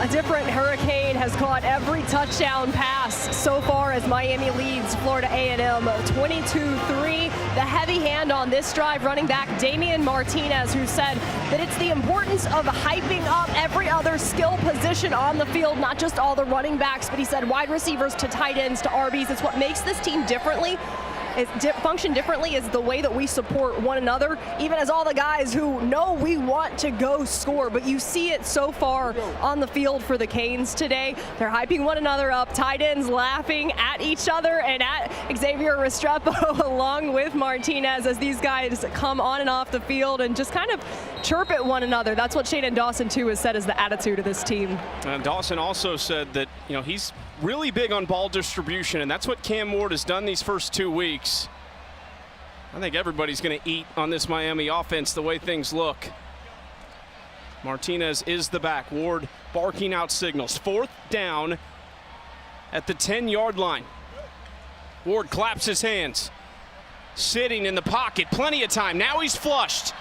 A different Hurricane has caught every touchdown pass so far as Miami leads Florida A&M 22-3. The heavy hand on this drive, running back Damian Martinez, who said that it's the importance of hyping up every other skill position on the field, not just all the running backs, but he said wide receivers to tight ends to RBs. It's what makes this team differently. Function differently is the way that we support one another, even as all the guys who know we want to go score. But you see it so far on the field for the Canes today. They're hyping one another up, tight ends laughing at each other and at Xavier Restrepo along with Martinez as these guys come on and off the field and just kind of chirp at one another. That's what Shannon Dawson, too, has said is the attitude of this team. And Dawson also said that, he's really big on ball distribution, and that's what Cam Ward has done these first 2 weeks. I think everybody's going to eat on this Miami offense the way things look. Martinez is the back. Ward barking out signals. 4th down at the 10-yard line. Ward claps his hands. Sitting in the pocket. Plenty of time. Now he's flushed.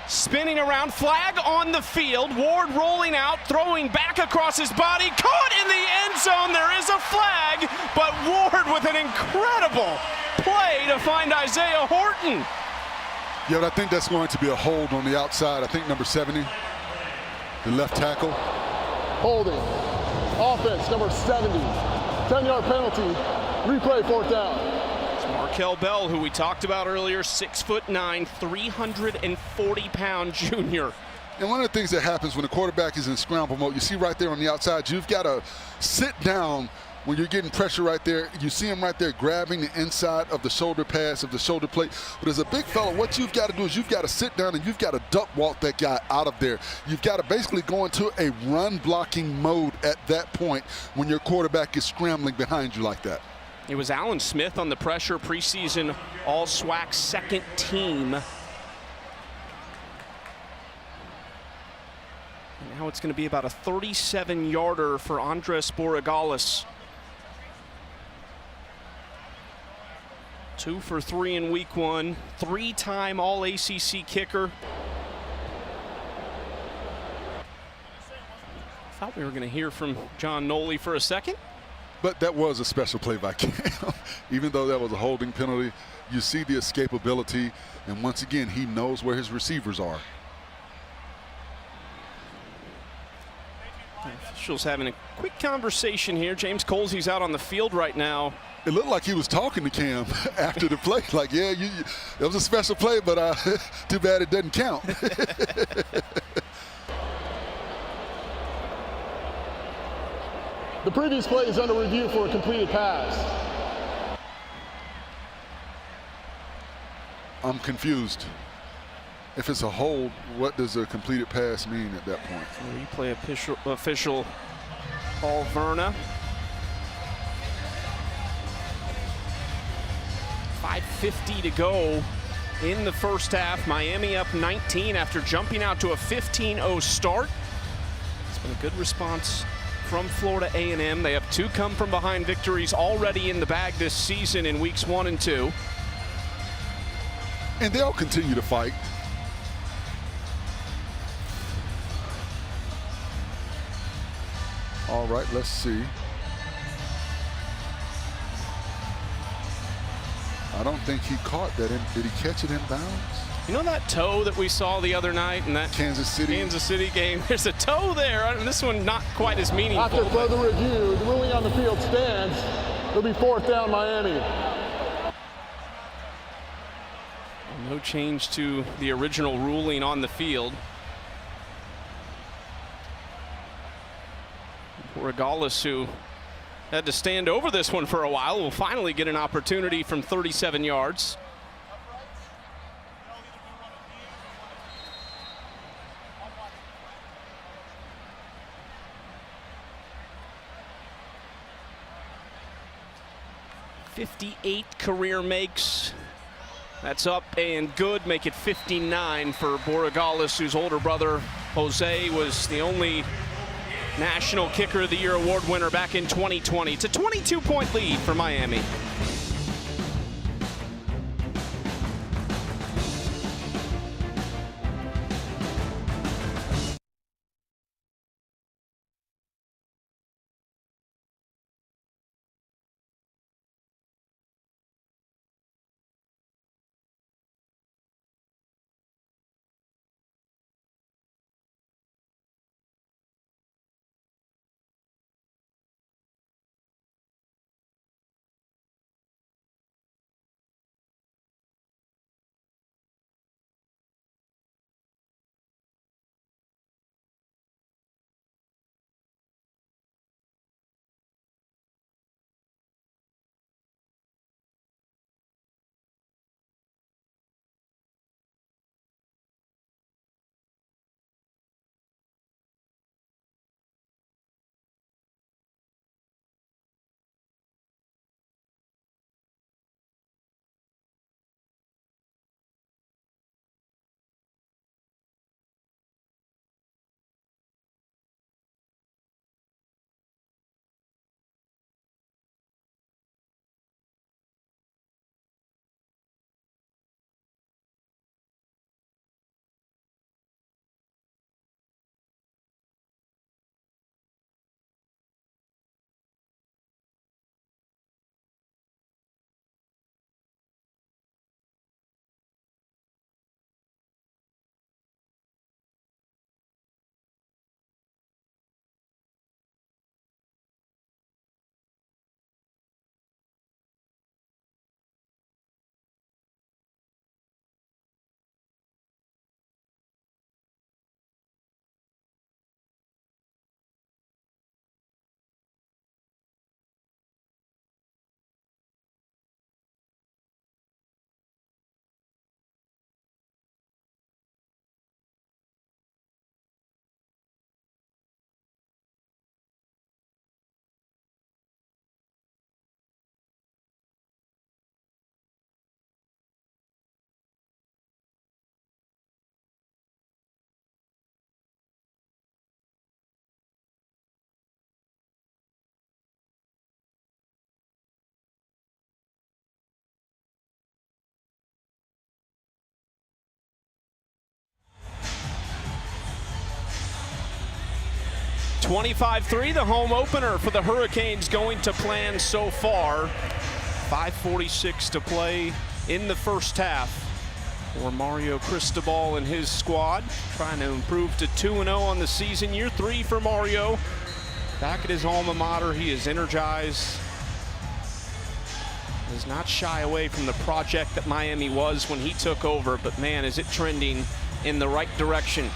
Spinning around, flag on the field. Ward rolling out, throwing back across his body, caught in the end zone. There is a flag, but Ward with an incredible play to find Isaiah Horton. Yeah, but I think that's going to be a hold on the outside. I think number 70, the left tackle. Holding. Offense, number 70. 10-yard penalty. Replay, 4th down. Markel Bell, who we talked about earlier, 6'9", 340-pound junior. And one of the things that happens when the quarterback is in scramble mode, you see right there on the outside, you've got to sit down when you're getting pressure right there. You see him right there grabbing the inside of the shoulder pads, of the shoulder plate. But as a big fella, what you've got to do is you've got to sit down and you've got to duck walk that guy out of there. You've got to basically go into a run blocking mode at that point when your quarterback is scrambling behind you like that. It was Alan Smith on the pressure, preseason all-SWAC second team. And now it's going to be about a 37-yarder for Andres Borregales. 2 for 3 in week 1, 3-time All-ACC kicker. Thought we were going to hear from John Noley for a second. But that was a special play by Cam. Even though that was a holding penalty, you see the escapability, and once again, he knows where his receivers are. Officials having a quick conversation here. James Colsey's out on the field right now. It looked like he was talking to Cam after the play. Like, yeah, it was a special play, but too bad it doesn't count. The previous play is under review for a completed pass. I'm confused. If it's a hold, what does a completed pass mean at that point? Replay official Paul Verna. 5:50 to go in the first half. Miami up 19 after jumping out to a 15-0 start. It's been a good response from Florida A&M. They have 2 come-from-behind victories already in the bag this season in weeks 1 and 2. And they'll continue to fight. All right, let's see. I don't think he caught that. Did he catch it in bounds? You know that toe that we saw the other night in that Kansas City game? There's a toe there, and this one not quite as meaningful. After further review, the ruling on the field stands. It'll be 4th down, Miami. No change to the original ruling on the field. Borregales, who had to stand over this one for a while, will finally get an opportunity from 37 yards. .58 career makes. That's up and good. Make it 59 for Borregales, whose older brother Jose was the only National Kicker of the Year award winner back in 2020. It's a 22-point lead for Miami. 25-3, the home opener for the Hurricanes, going to plan so far. 5:46 to play in the first half for Mario Cristobal and his squad, trying to improve to 2-0 on the season. Year 3 for Mario. Back at his alma mater, he is energized. Does not shy away from the project that Miami was when he took over, but man, is it trending in the right direction.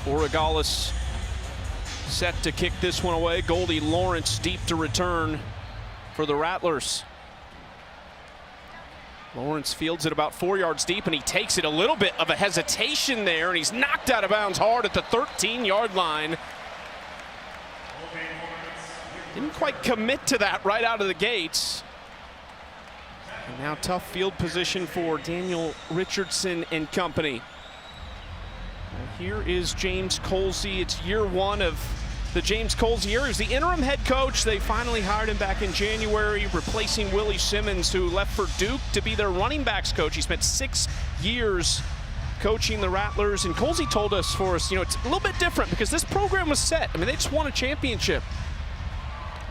Origales set to kick this one away. Goldie Lawrence deep to return for the Rattlers. Lawrence fields it about 4 yards deep, and he takes it. A little bit of a hesitation there, and he's knocked out of bounds hard at the 13-yard line. Didn't quite commit to that right out of the gates. And now tough field position for Daniel Richardson and company. Here is James Colsey. It's year 1 of the James Colsey year. He was the interim head coach. They finally hired him back in January, replacing Willie Simmons, who left for Duke to be their running backs coach. He spent 6 years coaching the Rattlers, and Colsey told us, you know, it's a little bit different because this program was set. I mean, they just won a championship.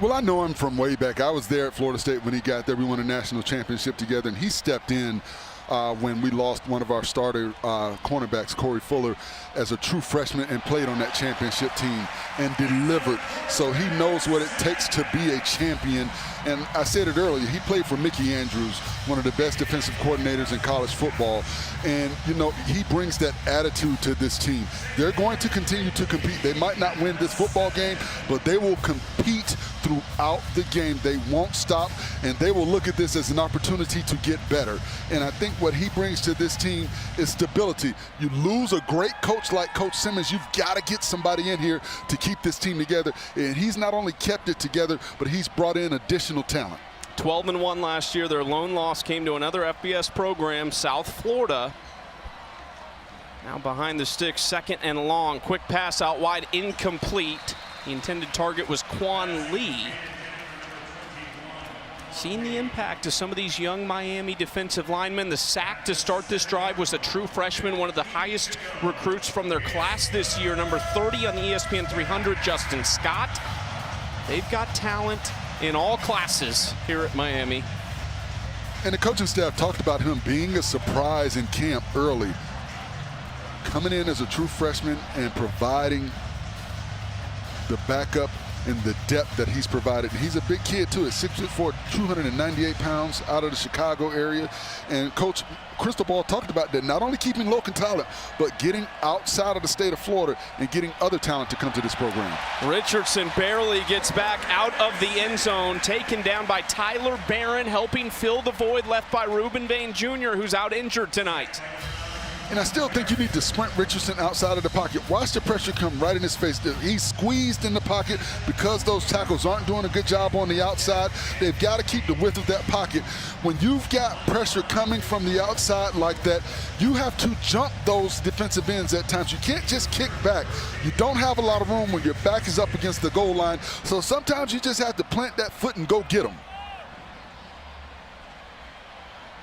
Well, I know him from way back. I was there at Florida State when he got there. We won a national championship together, and he stepped in when we lost one of our starter cornerbacks, Corey Fuller, as a true freshman, and played on that championship team and delivered. So he knows what it takes to be a champion. And I said it earlier, he played for Mickey Andrews, one of the best defensive coordinators in college football. And, you know, he brings that attitude to this team. They're going to continue to compete. They might not win this football game, but they will compete throughout the game. They won't stop, and they will look at this as an opportunity to get better. And I think what he brings to this team is stability. You lose a great coach like Coach Simmons, you've got to get somebody in here to keep this team together. And he's not only kept it together, but he's brought in additional talent. 12-1 last year. Their lone loss came to another FBS program, South Florida. Now behind the sticks, 2nd and long. Quick pass out wide, incomplete. The intended target was Quan Lee. Seeing the impact of some of these young Miami defensive linemen. The sack to start this drive was a true freshman, one of the highest recruits from their class this year, number 30 on the ESPN 300, Justin Scott. They've got talent in all classes here at Miami. And the coaching staff talked about him being a surprise in camp early, coming in as a true freshman and providing the backup and the depth that he's provided. He's a big kid too, at 6'4", 298 pounds, out of the Chicago area. And Coach Cristobal talked about that, not only keeping local talent, but getting outside of the state of Florida and getting other talent to come to this program. Richardson barely gets back out of the end zone, taken down by Tyler Barron, helping fill the void left by Reuben Bain Jr., who's out injured tonight. And I still think you need to sprint Richardson outside of the pocket. Watch the pressure come right in his face. He's squeezed in the pocket because those tackles aren't doing a good job on the outside. They've got to keep the width of that pocket. When you've got pressure coming from the outside like that, you have to jump those defensive ends at times. You can't just kick back. You don't have a lot of room when your back is up against the goal line. So sometimes you just have to plant that foot and go get them.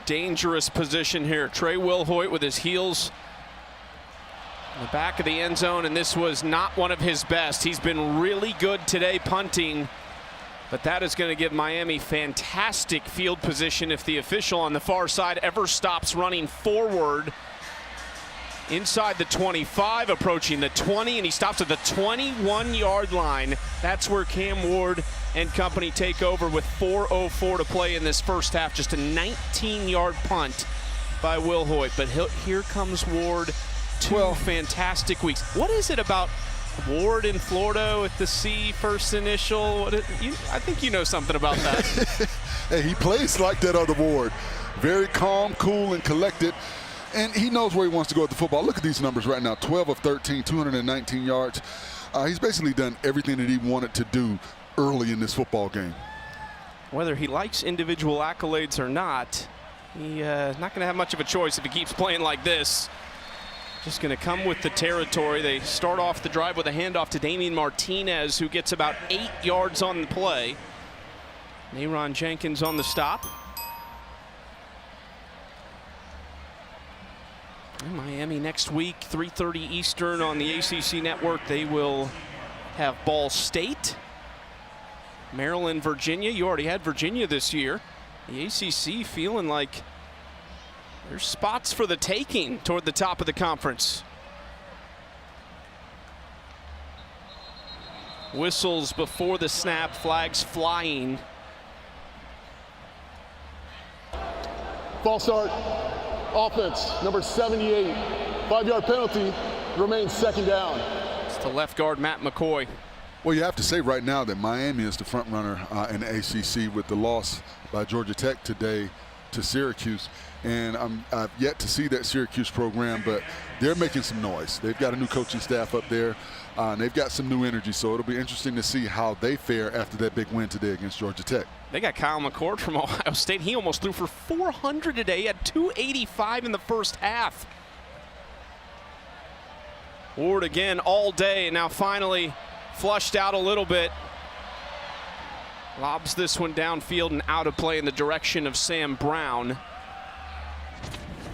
Dangerous position here. Trey Wilhoit with his heels in the back of the end zone, and this was not one of his best. He's been really good today punting, but that is going to give Miami fantastic field position if the official on the far side ever stops running forward. Inside the 25, approaching the 20, and he stops at the 21-yard line. That's where Cam Ward and company take over with 4:04 to play in this first half. Just a 19-yard punt by Wilhoit. But here comes Ward. Two fantastic weeks. What is it about Ward in Florida with the C first initial? I think you know something about that. Hey, he plays like that other Ward. Very calm, cool, and collected. And he knows where he wants to go with the football. Look at these numbers right now. 12 of 13, 219 yards. He's basically done everything that he wanted to do early in this football game. Whether he likes individual accolades or not, he's not going to have much of a choice if he keeps playing like this. Just going to come with the territory. They start off the drive with a handoff to Damian Martinez, who gets about 8 yards on the play. Nayron Jenkins on the stop. And Miami next week, 3:30 Eastern on the ACC network. They will have Ball State, Maryland, Virginia. You already had Virginia this year. The ACC feeling like there's spots for the taking toward the top of the conference. Whistles before the snap, flags flying. False start, offense, number 78. 5-yard penalty, remains second down. It's the left guard, Matt McCoy. Well, you have to say right now that Miami is the front runner in the ACC with the loss by Georgia Tech today to Syracuse. And I've yet to see that Syracuse program, but they're making some noise. They've got a new coaching staff up there, and they've got some new energy. So it'll be interesting to see how they fare after that big win today against Georgia Tech. They got Kyle McCord from Ohio State. He almost threw for 400 today. He had 285 in the first half. Ward again all day, now finally flushed out a little bit. Lobs this one downfield and out of play in the direction of Sam Brown.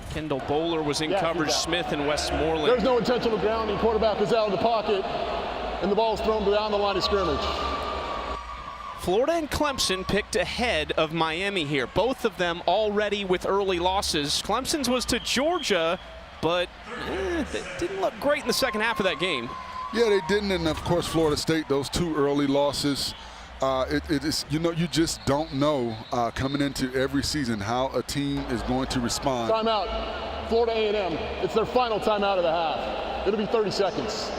Kendall Bowler was in coverage, Smith and Westmoreland. There's no intentional grounding. Quarterback is out of the pocket, and the ball is thrown beyond the line of scrimmage. Florida and Clemson picked ahead of Miami here. Both of them already with early losses. Clemson's was to Georgia, but it didn't look great in the second half of that game. Yeah, they didn't, and of course Florida State, those two early losses. It is, you know, you just don't know coming into every season how a team is going to respond. Timeout, Florida A&M. It's their final timeout of the half. It'll be 30 seconds.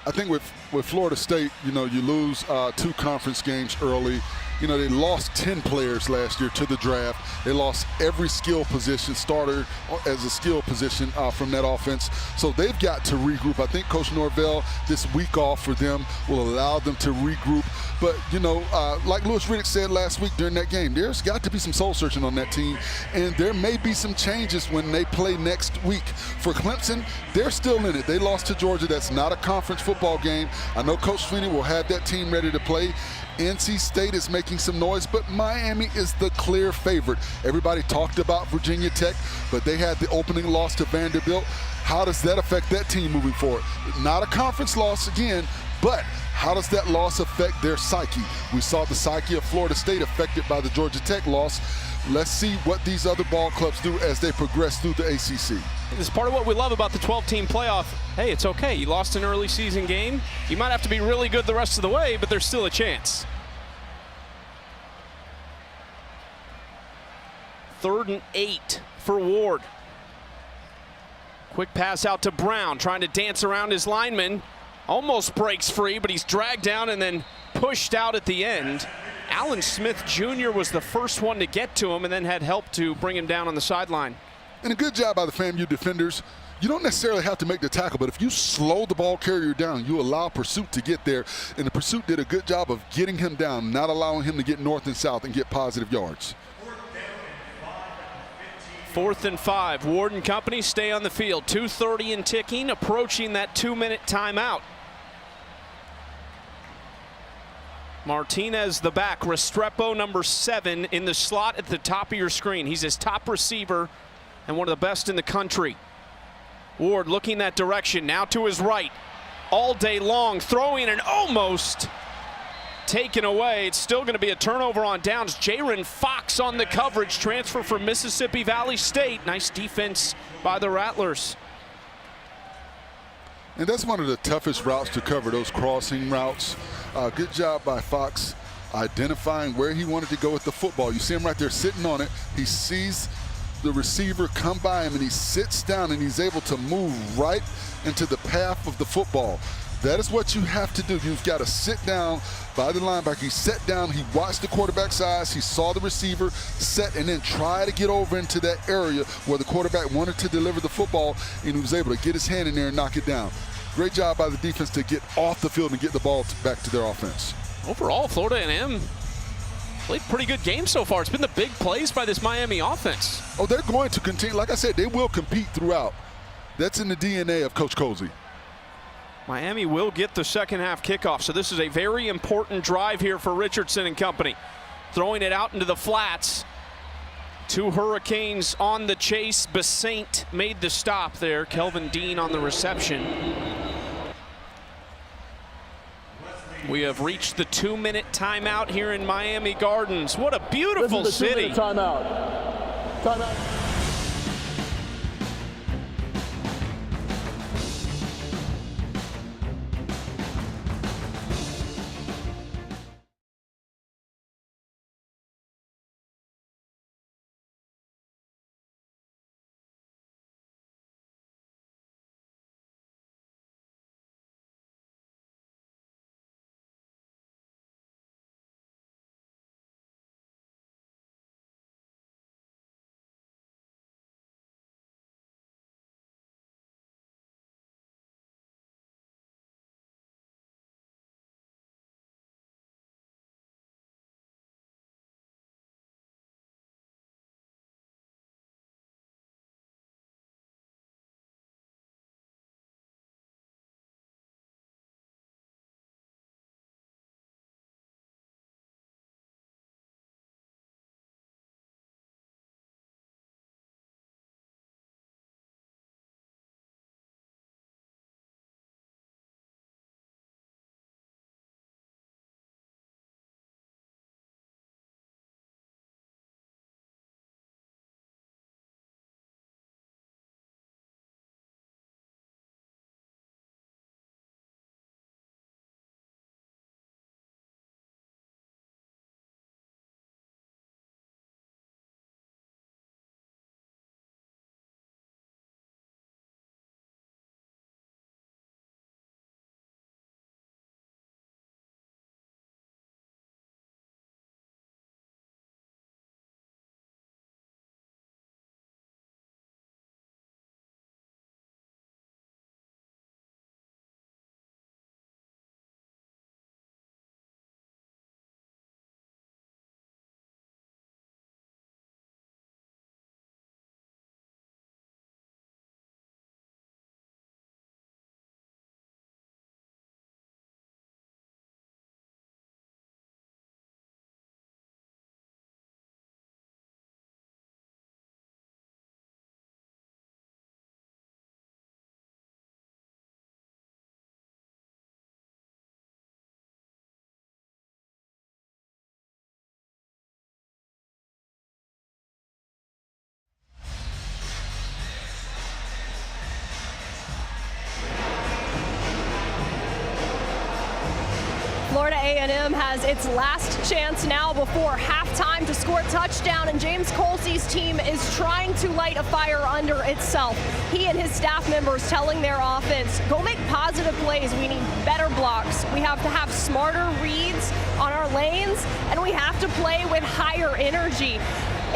I think with Florida State, you know, you lose 2 conference games early. You know, they lost 10 players last year to the draft. They lost every skill position, starter as a skill position from that offense. So they've got to regroup. I think Coach Norvell, this week off for them will allow them to regroup. But, you know, like Louis Riddick said last week during that game, there's got to be some soul searching on that team. And there may be some changes when they play next week. For Clemson, they're still in it. They lost to Georgia. That's not a conference football game. I know Coach Sweeney will have that team ready to play. NC State is making some noise, but Miami is the clear favorite. Everybody talked about Virginia Tech, but they had the opening loss to Vanderbilt. How does that affect that team moving forward? Not a conference loss again, but how does that loss affect their psyche? We saw the psyche of Florida State affected by the Georgia Tech loss. Let's see what these other ball clubs do as they progress through the ACC. It's part of what we love about the 12-team playoff. Hey, it's okay. You lost an early season game. You might have to be really good the rest of the way, but there's still a chance. 3rd and 8 for Ward. Quick pass out to Brown, trying to dance around his lineman. Almost breaks free, but he's dragged down and then pushed out at the end. Alan Smith Jr. was the first one to get to him and then had help to bring him down on the sideline. And a good job by the FAMU defenders. You don't necessarily have to make the tackle, but if you slow the ball carrier down, you allow pursuit to get there. And the pursuit did a good job of getting him down, not allowing him to get north and south and get positive yards. 4th and 5. Ward and company stay on the field. 2:30 and ticking, approaching that 2-minute timeout. Martinez the back. Restrepo number 7 in the slot at the top of your screen. He's his top receiver and one of the best in the country. Ward looking that direction, now to his right. All day long, throwing and almost taken away. It's still going to be a turnover on downs. Jaron Fox on the coverage, transfer from Mississippi Valley State. Nice defense by the Rattlers. And that's one of the toughest routes to cover, those crossing routes. Good job by Fox identifying where he wanted to go with the football. You see him right there sitting on it. He sees the receiver come by him and he sits down and he's able to move right into the path of the football. That is what you have to do. You've got to sit down by the linebacker. He sat down, he watched the quarterback's eyes, he saw the receiver set, and then try to get over into that area where the quarterback wanted to deliver the football, and he was able to get his hand in there and knock it down. Great job by the defense to get off the field and get the ball back to their offense. Overall, Florida A&M played a pretty good game so far. It's been the big plays by this Miami offense. Oh, they're going to continue. Like I said, they will compete throughout. That's in the DNA of Coach Colsey. Miami will get the second half kickoff, so this is a very important drive here for Richardson and company. Throwing it out into the flats. 2 Hurricanes on the chase. Besaint made the stop there. Kelvin Dean on the reception. We have reached the 2-minute timeout here in Miami Gardens. What a beautiful city. This is the 2-minute timeout. Timeout. Florida A&M has its last chance now before halftime to score a touchdown, and James Colsey's team is trying to light a fire under itself. He and his staff members telling their offense, go make positive plays. We need better blocks. We have to have smarter reads on our lanes, and we have to play with higher energy.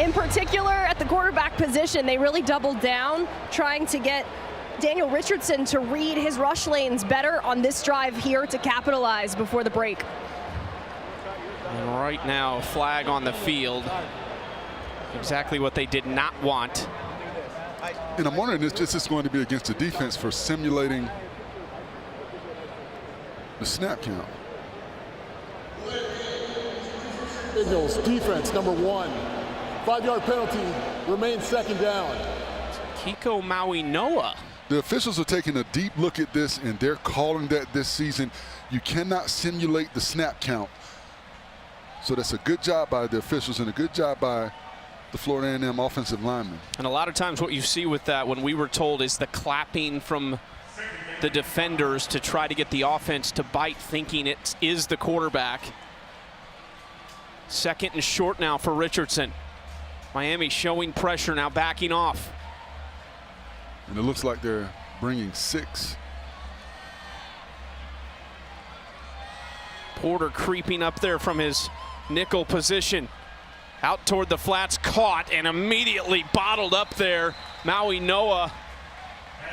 In particular, at the quarterback position, they really doubled down, trying to get Daniel Richardson to read his rush lanes better on this drive here to capitalize before the break. And right now, a flag on the field. Exactly what they did not want. And I'm wondering if this is going to be against the defense for simulating the snap count. Signals, defense, number 1. 5-yard penalty, remains second down. Kiko Maui-Noa. The officials are taking a deep look at this, and they're calling that this season. You cannot simulate the snap count. So that's a good job by the officials and a good job by the Florida A&M offensive linemen. And a lot of times what you see with that, when we were told, is the clapping from the defenders to try to get the offense to bite, thinking it is the quarterback. Second and short now for Richardson. Miami showing pressure, now backing off. And it looks like they're bringing 6. Porter creeping up there from his nickel position. Out toward the flats, caught and immediately bottled up there. Maui-Noa.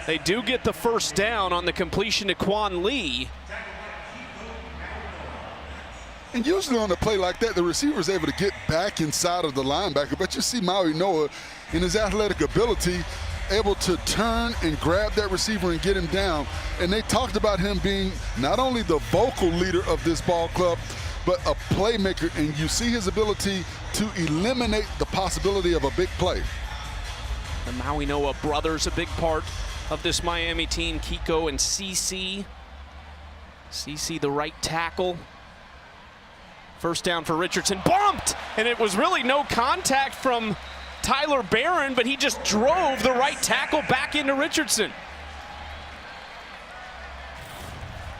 They do get the first down on the completion to Quan Lee. And usually on a play like that, the receiver is able to get back inside of the linebacker. But you see Maui-Noa in his athletic ability able to turn and grab that receiver and get him down. And they talked about him being not only the vocal leader of this ball club, but a playmaker. And you see his ability to eliminate the possibility of a big play. The Maui-Noa brothers, a big part of this Miami team, Kiko and CC. ACC the right tackle. First down for Richardson, bumped, and it was really no contact from Tyler Barron, but he just drove the right tackle back into Richardson.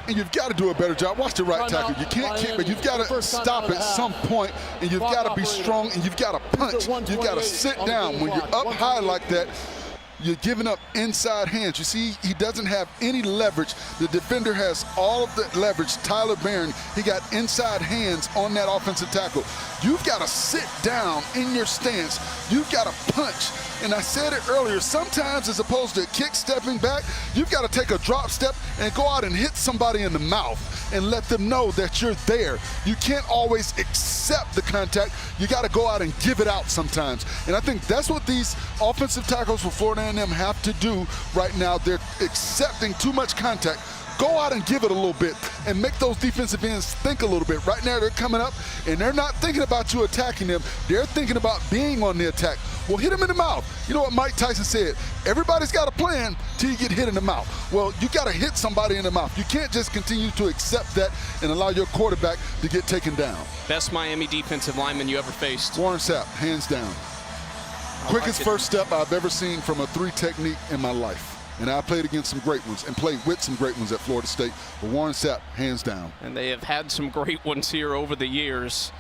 And you've got to do a better job. Watch the right tackle. You can't kick, but you've got to stop at some point, and you've got to be strong, and you've got to punch. You've got to sit down. When you're up high like that, you're giving up inside hands. You see, he doesn't have any leverage. The defender has all of the leverage. Tyler Barron, he got inside hands on that offensive tackle. You've got to sit down in your stance. You've got to punch. And I said it earlier, sometimes as opposed to kick stepping back, you've got to take a drop step and go out and hit somebody in the mouth and let them know that you're there. You can't always accept the contact. You got to go out and give it out sometimes. And I think that's what these offensive tackles for Florida A&M have to do right now. They're accepting too much contact. Go out and give it a little bit and make those defensive ends think a little bit. Right now they're coming up and they're not thinking about you attacking them. They're thinking about being on the attack. Well, hit them in the mouth. You know what Mike Tyson said? Everybody's got a plan till you get hit in the mouth. Well, you got to hit somebody in the mouth. You can't just continue to accept that and allow your quarterback to get taken down. Best Miami defensive lineman you ever faced? Warren Sapp, hands down. Quickest first step I've ever seen from a 3 technique in my life. And I played against some great ones and played with some great ones at Florida State. But Warren Sapp, hands down. And they have had some great ones here over the years.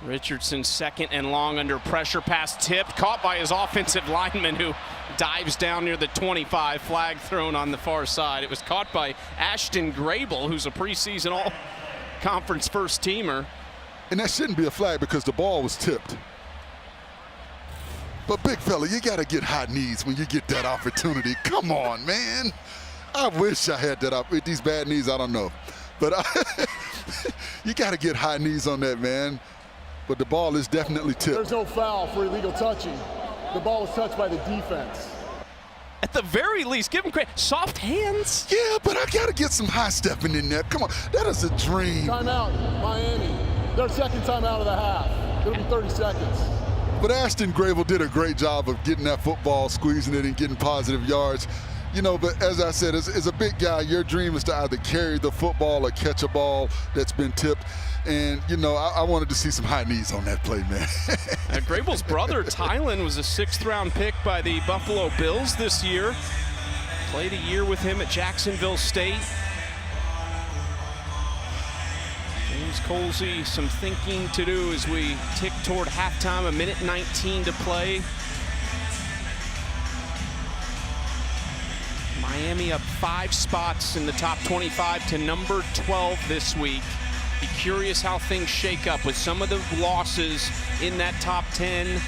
Richardson second and long under pressure, pass tipped, caught by his offensive lineman who dives down near the 25, flag thrown on the far side. It was caught by Ashton Grable, who's a preseason all-conference first-teamer. And that shouldn't be a flag because the ball was tipped. But big fella, you got to get high knees when you get that opportunity. Come on, man. I wish I had that with these bad knees, I don't know. But you got to get high knees on that, man. But the ball is definitely tipped. There's no foul for illegal touching. The ball was touched by the defense. At the very least, give him credit. Soft hands. Yeah, but I got to get some high stepping in there. Come on, that is a dream. Timeout, Miami. Their second timeout of the half. It'll be 30 seconds. But Ashton Grable did a great job of getting that football, squeezing it, and getting positive yards. You know, but as I said, as a big guy, your dream is to either carry the football or catch a ball that's been tipped. And, you know, I wanted to see some high knees on that play, man. Grable's brother, Tylen, was a 6th-round pick by the Buffalo Bills this year. Played a year with him at Jacksonville State. James Colsey, some thinking to do as we tick toward halftime, 1:19 to play. Miami up 5 spots in the top 25 to number 12 this week. Be curious how things shake up with some of the losses in that top 10,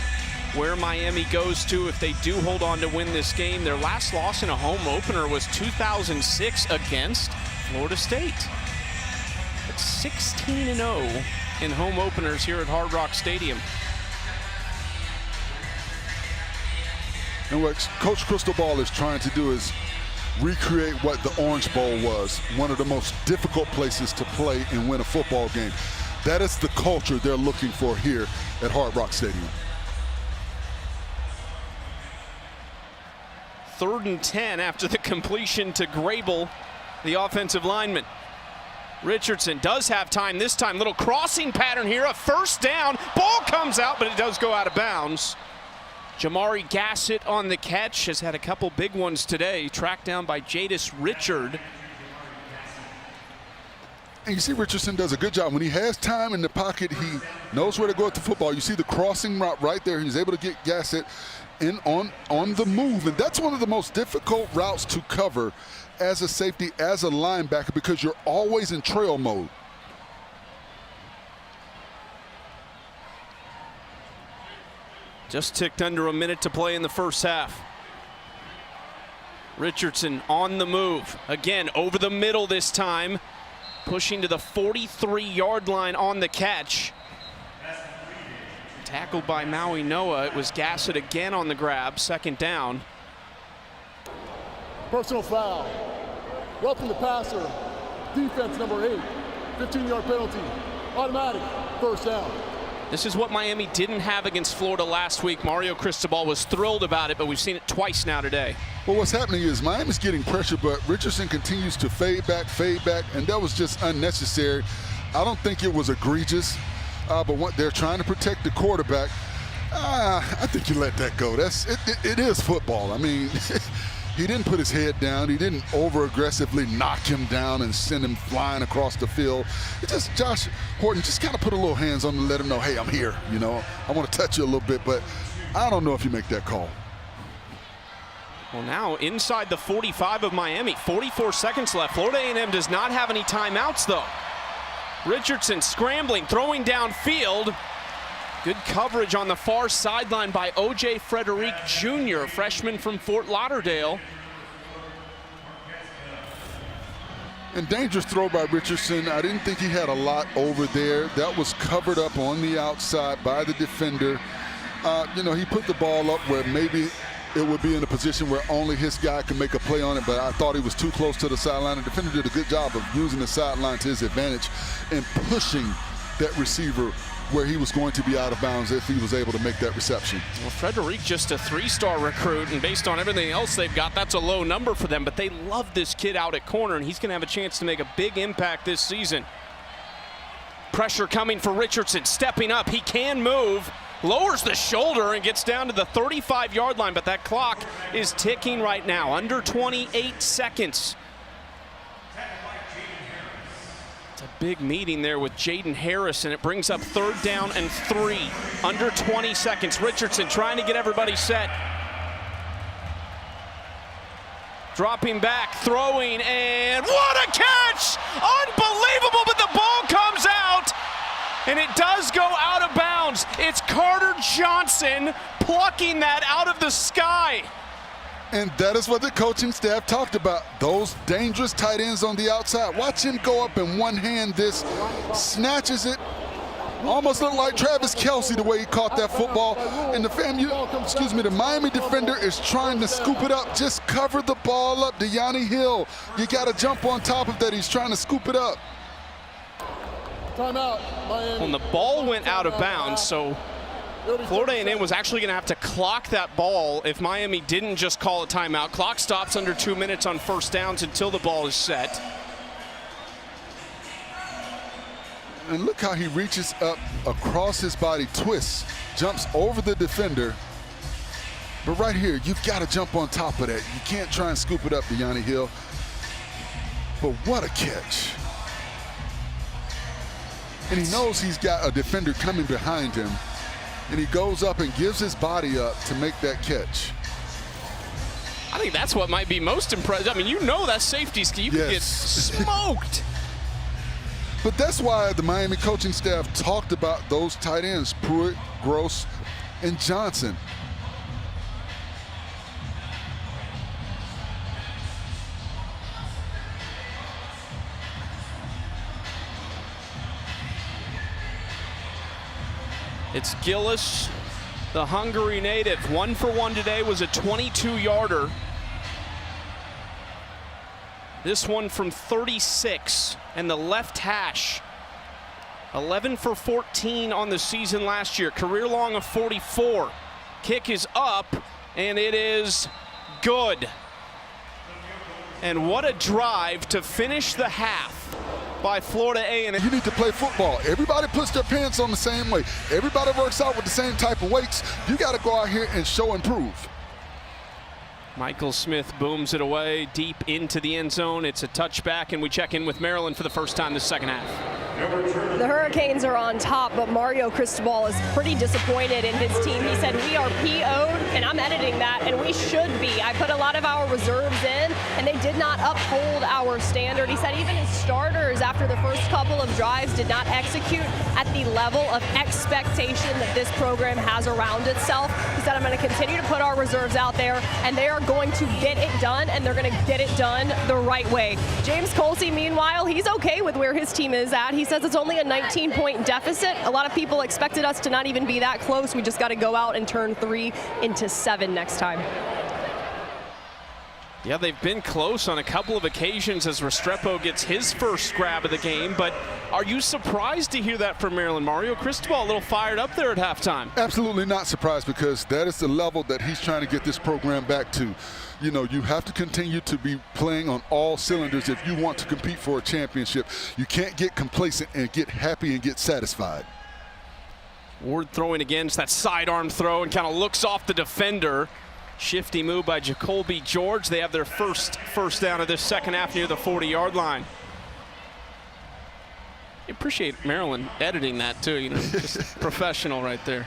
where Miami goes to if they do hold on to win this game. Their last loss in a home opener was 2006 against Florida State. It's 16-0 in home openers here at Hard Rock Stadium. And what Coach Cristobal is trying to do is recreate what the Orange Bowl was, one of the most difficult places to play and win a football game. That is the culture they're looking for here at Hard Rock Stadium. 3rd and 10 after the completion to Grable, the offensive lineman. Richardson does have time this time. Little crossing pattern here, a first down. Ball comes out, but it does go out of bounds. Jamari Gassett on the catch, has had a couple big ones today, tracked down by Jadis Richard. And you see Richardson does a good job. When he has time in the pocket, he knows where to go with the football. You see the crossing route right there. He's able to get Gassett in on the move. And that's one of the most difficult routes to cover as a safety, as a linebacker, because you're always in trail mode. Just ticked under a minute to play in the first half. Richardson on the move. Again, over the middle this time. Pushing to the 43-yard line on the catch. Tackled by Maui Noah. It was Gassett again on the grab. 2nd down. Personal foul. Roughing the passer. Defense number 8. 15-yard penalty. Automatic. First down. This is what Miami didn't have against Florida last week. Mario Cristobal was thrilled about it, but we've seen it twice now today. Well, what's happening is Miami's getting pressure, but Richardson continues to fade back, and that was just unnecessary. I don't think it was egregious, but what they're trying to protect the quarterback. I think you let that go. It is football. I mean, he didn't put his head down. He didn't over-aggressively knock him down and send him flying across the field. It just, Josh Horton just kind of put a little hands on him and let him know, hey, I'm here. You know, I want to touch you a little bit, but I don't know if you make that call. Well, now inside the 45 of Miami, 44 seconds left. Florida A&M does not have any timeouts, though. Richardson scrambling, throwing downfield. Good coverage on the far sideline by O.J. Frederic Jr., a freshman from Fort Lauderdale. And dangerous throw by Richardson. I didn't think he had a lot over there. That was covered up on the outside by the defender. You know, he put the ball up where maybe it would be in a position where only his guy can make a play on it, but I thought he was too close to the sideline. The defender did a good job of using the sideline to his advantage and pushing that receiver where he was going to be out of bounds if he was able to make that reception. Well, Frederic just a 3-star recruit, and based on everything else they've got, that's a low number for them, but they love this kid out at corner, and he's going to have a chance to make a big impact this season. Pressure coming for Richardson, stepping up. He can move, lowers the shoulder, and gets down to the 35-yard line, but that clock is ticking right now, under 28 seconds. A big meeting there with Jaden Harris, and it brings up 3rd down and 3. Under 20 seconds. Richardson trying to get everybody set. Dropping back, throwing, and what a catch! Unbelievable, but the ball comes out, and it does go out of bounds. It's Carter Johnson plucking that out of the sky. And that is what the coaching staff talked about, those dangerous tight ends on the outside. Watch him go up in one hand, this snatches it. Almost looked like Travis Kelce the way he caught that football. And the Miami defender is trying to scoop it up. Just cover the ball up, De'Yani Hill. You got to jump on top of that. He's trying to scoop it up. Timeout, Miami. When the ball went out of bounds, so Florida A&M was actually going to have to clock that ball if Miami didn't just call a timeout. Clock stops under 2 minutes on 1st downs until the ball is set. And look how he reaches up across his body, twists, jumps over the defender. But right here, you've got to jump on top of that. You can't try and scoop it up, De'Yani Hill. But what a catch. And he knows he's got a defender coming behind him. And he goes up and gives his body up to make that catch. I think that's what might be most impressive. I mean, you know that safety ski. You can get smoked. But that's why the Miami coaching staff talked about those tight ends, Pruitt, Gross, and Johnson. It's Gillis, the Hungary native. 1 for 1 today was a 22-yarder. This one from 36, and the left hash. 11 for 14 on the season last year. Career long of 44. Kick is up, and it is good. And what a drive to finish the half by Florida A&M. You need to play football. Everybody puts their pants on the same way. Everybody works out with the same type of weights. You got to go out here and show and prove. Michael Smith booms it away deep into the end zone. It's a touchback, and we check in with Maryland for the first time this second half. The Hurricanes are on top, but Mario Cristobal is pretty disappointed in his team. He said, we are PO'd, and I'm editing that, and we should be. I put a lot of our reserves in, and they did not uphold our standard. He said even his starters, after the first couple of drives, did not execute at the level of expectation that this program has around itself. He said, I'm going to continue to put our reserves out there, and they are going to get it done, and they're going to get it done the right way. James Colsey, meanwhile, he's okay with where his team is at. He says it's only a 19-point deficit. A lot of people expected us to not even be that close. We just got to go out and turn 3 into 7 next time. Yeah, they've been close on a couple of occasions as Restrepo gets his first grab of the game, but are you surprised to hear that from Maryland? Mario Cristobal a little fired up there at halftime. Absolutely not surprised, because that is the level that he's trying to get this program back to. You know, you have to continue to be playing on all cylinders if you want to compete for a championship. You can't get complacent and get happy and get satisfied. Ward throwing against that sidearm throw and kind of looks off the defender. Shifty move by Jacoby George. They have their first down of this second half near the 40-yard line. I appreciate Maryland editing that too, you know, just professional right there.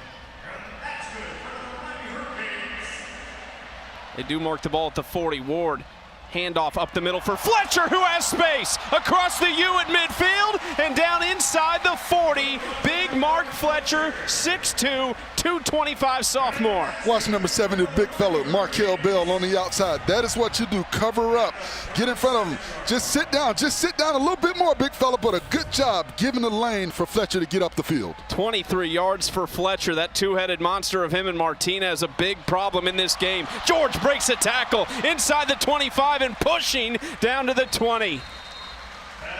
They do mark the ball at the 40. Ward, handoff up the middle for Fletcher, who has space across the U at midfield and down inside the 40. Big Mark Fletcher, 6'2", 225 sophomore. Watch number 7, the big fella, Markel Bell on the outside. That is what you do. Cover up. Get in front of him. Just sit down. Just sit down a little bit more, big fella, but a good job giving the lane for Fletcher to get up the field. 23 yards for Fletcher. That two-headed monster of him and Martinez, a big problem in this game. George breaks a tackle inside the 25 and pushing down to the 20.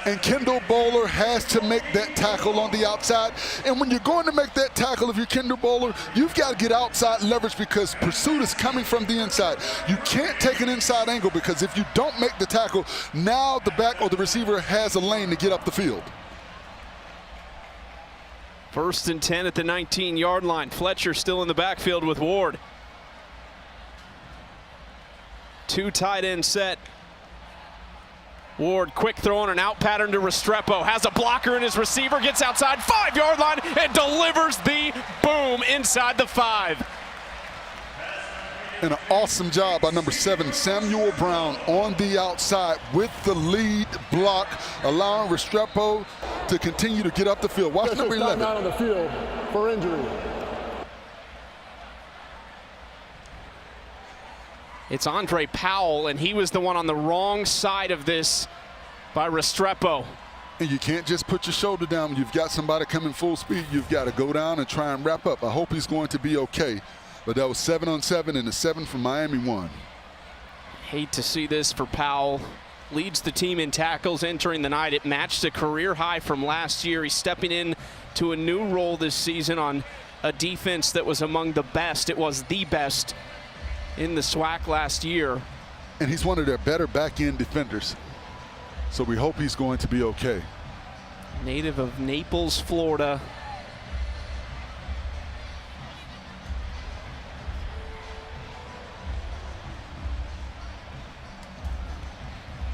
And Kendall Bowler has to make that tackle on the outside. And when you're going to make that tackle, if you're Kendall Bowler, you've got to get outside leverage, because pursuit is coming from the inside. You can't take an inside angle, because if you don't make the tackle, now the back or the receiver has a lane to get up the field. 1st and 10 at the 19-yard line. Fletcher still in the backfield with Ward. 2 tight end set. Ward, quick throw on an out pattern to Restrepo. Has a blocker in his receiver, gets outside 5-yard line and delivers the boom inside the 5. And an awesome job by number 7, Samuel Brown, on the outside with the lead block, allowing Restrepo to continue to get up the field. Watch number 11. Not on the field for injury. It's Andre Powell, and he was the one on the wrong side of this by Restrepo. And you can't just put your shoulder down when you've got somebody coming full speed. You've got to go down and try and wrap up. I hope he's going to be okay. But that was 7 on 7, and the 7 from Miami won. Hate to see this for Powell. Leads the team in tackles entering the night. It matched a career high from last year. He's stepping in to a new role this season on a defense that was among the best. It was the best in the SWAC last year. And he's one of their better back-end defenders. So we hope he's going to be okay. Native of Naples, Florida.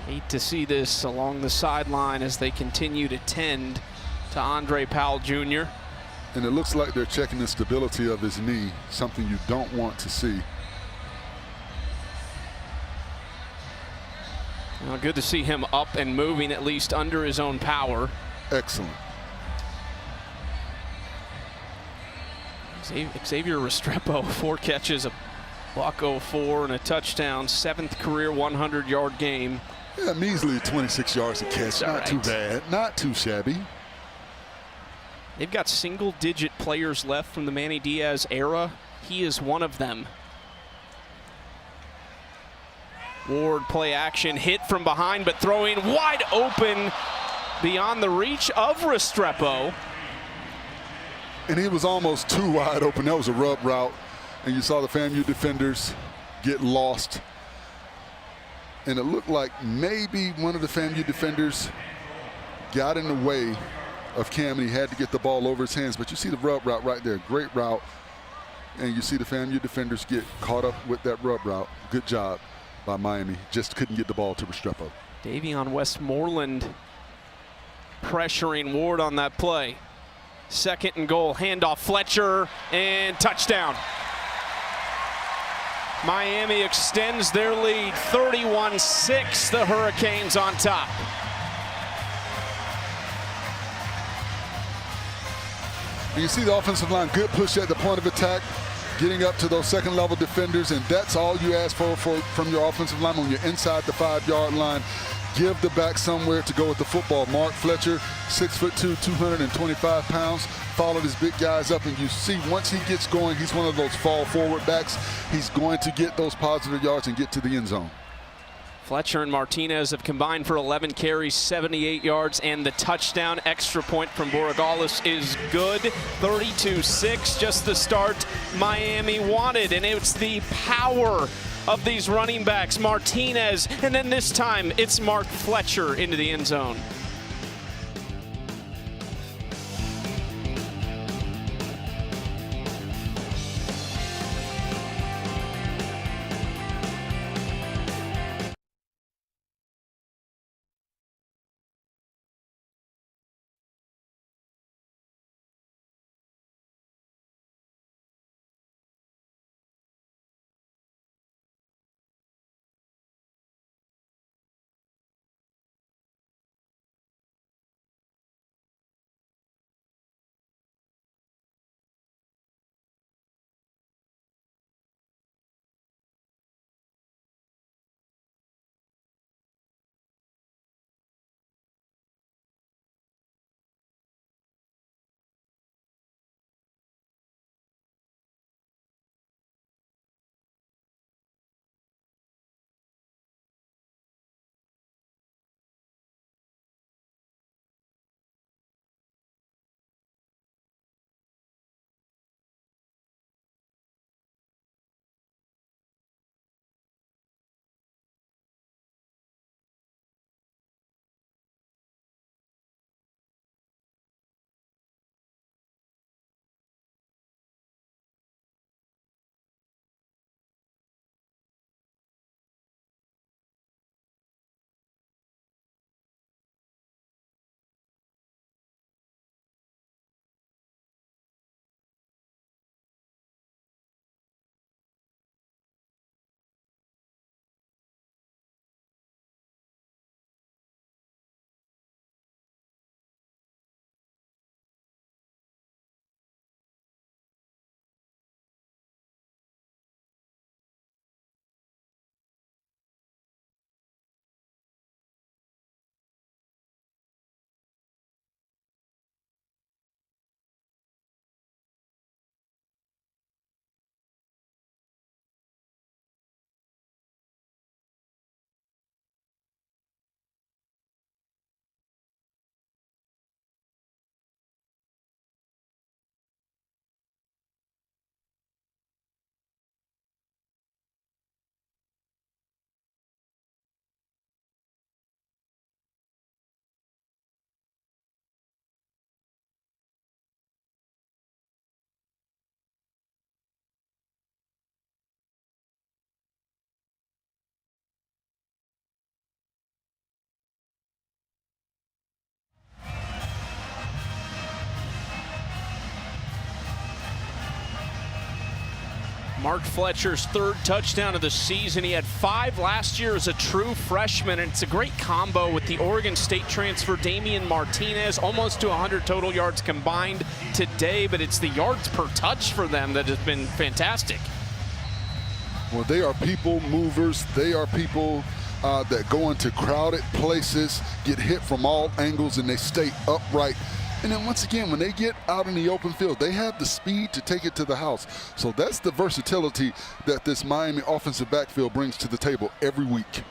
Hate to see this along the sideline as they continue to tend to Andre Powell Jr. And it looks like they're checking the stability of his knee, something you don't want to see. Well, good to see him up and moving, at least under his own power. Excellent. Xavier Restrepo, 4 catches, a $104 and a touchdown, 7th career 100-yard game. Yeah, measly 26 yards a catch. Not too bad. Not too shabby. They've got single-digit players left from the Manny Diaz era. He is one of them. Ward play action, hit from behind, but throwing wide open beyond the reach of Restrepo. And he was almost too wide open. That was a rub route. And you saw the FAMU defenders get lost. And it looked like maybe one of the FAMU defenders got in the way of Cam, and he had to get the ball over his hands. But you see the rub route right there. Great route. And you see the FAMU defenders get caught up with that rub route. Good job by Miami. Just couldn't get the ball to Restrepo. Davion Westmoreland pressuring Ward on that play. 2nd and goal, handoff Fletcher, and touchdown. Miami extends their lead, 31-6, the Hurricanes on top. And you see the offensive line, good push at the point of attack, getting up to those second-level defenders, and that's all you ask for from your offensive line when you're inside the 5-yard line. Give the back somewhere to go with the football. Mark Fletcher, 6'2", 225 pounds, followed his big guys up, and you see once he gets going, he's one of those fall forward backs. He's going to get those positive yards and get to the end zone. Fletcher and Martinez have combined for 11 carries, 78 yards, and the touchdown. Extra point from Borregales is good. 32-6, just the start Miami wanted, and it's the power of these running backs. Martinez, and then this time it's Mark Fletcher into the end zone. Mark Fletcher's third touchdown of the season. He had 5 last year as a true freshman, and it's a great combo with the Oregon State transfer Damian Martinez, almost to 100 total yards combined today, but it's the yards per touch for them that has been fantastic. Well, they are people movers. They are people that go into crowded places, get hit from all angles, and they stay upright. And then once again, when they get out in the open field, they have the speed to take it to the house. So that's the versatility that this Miami offensive backfield brings to the table every week.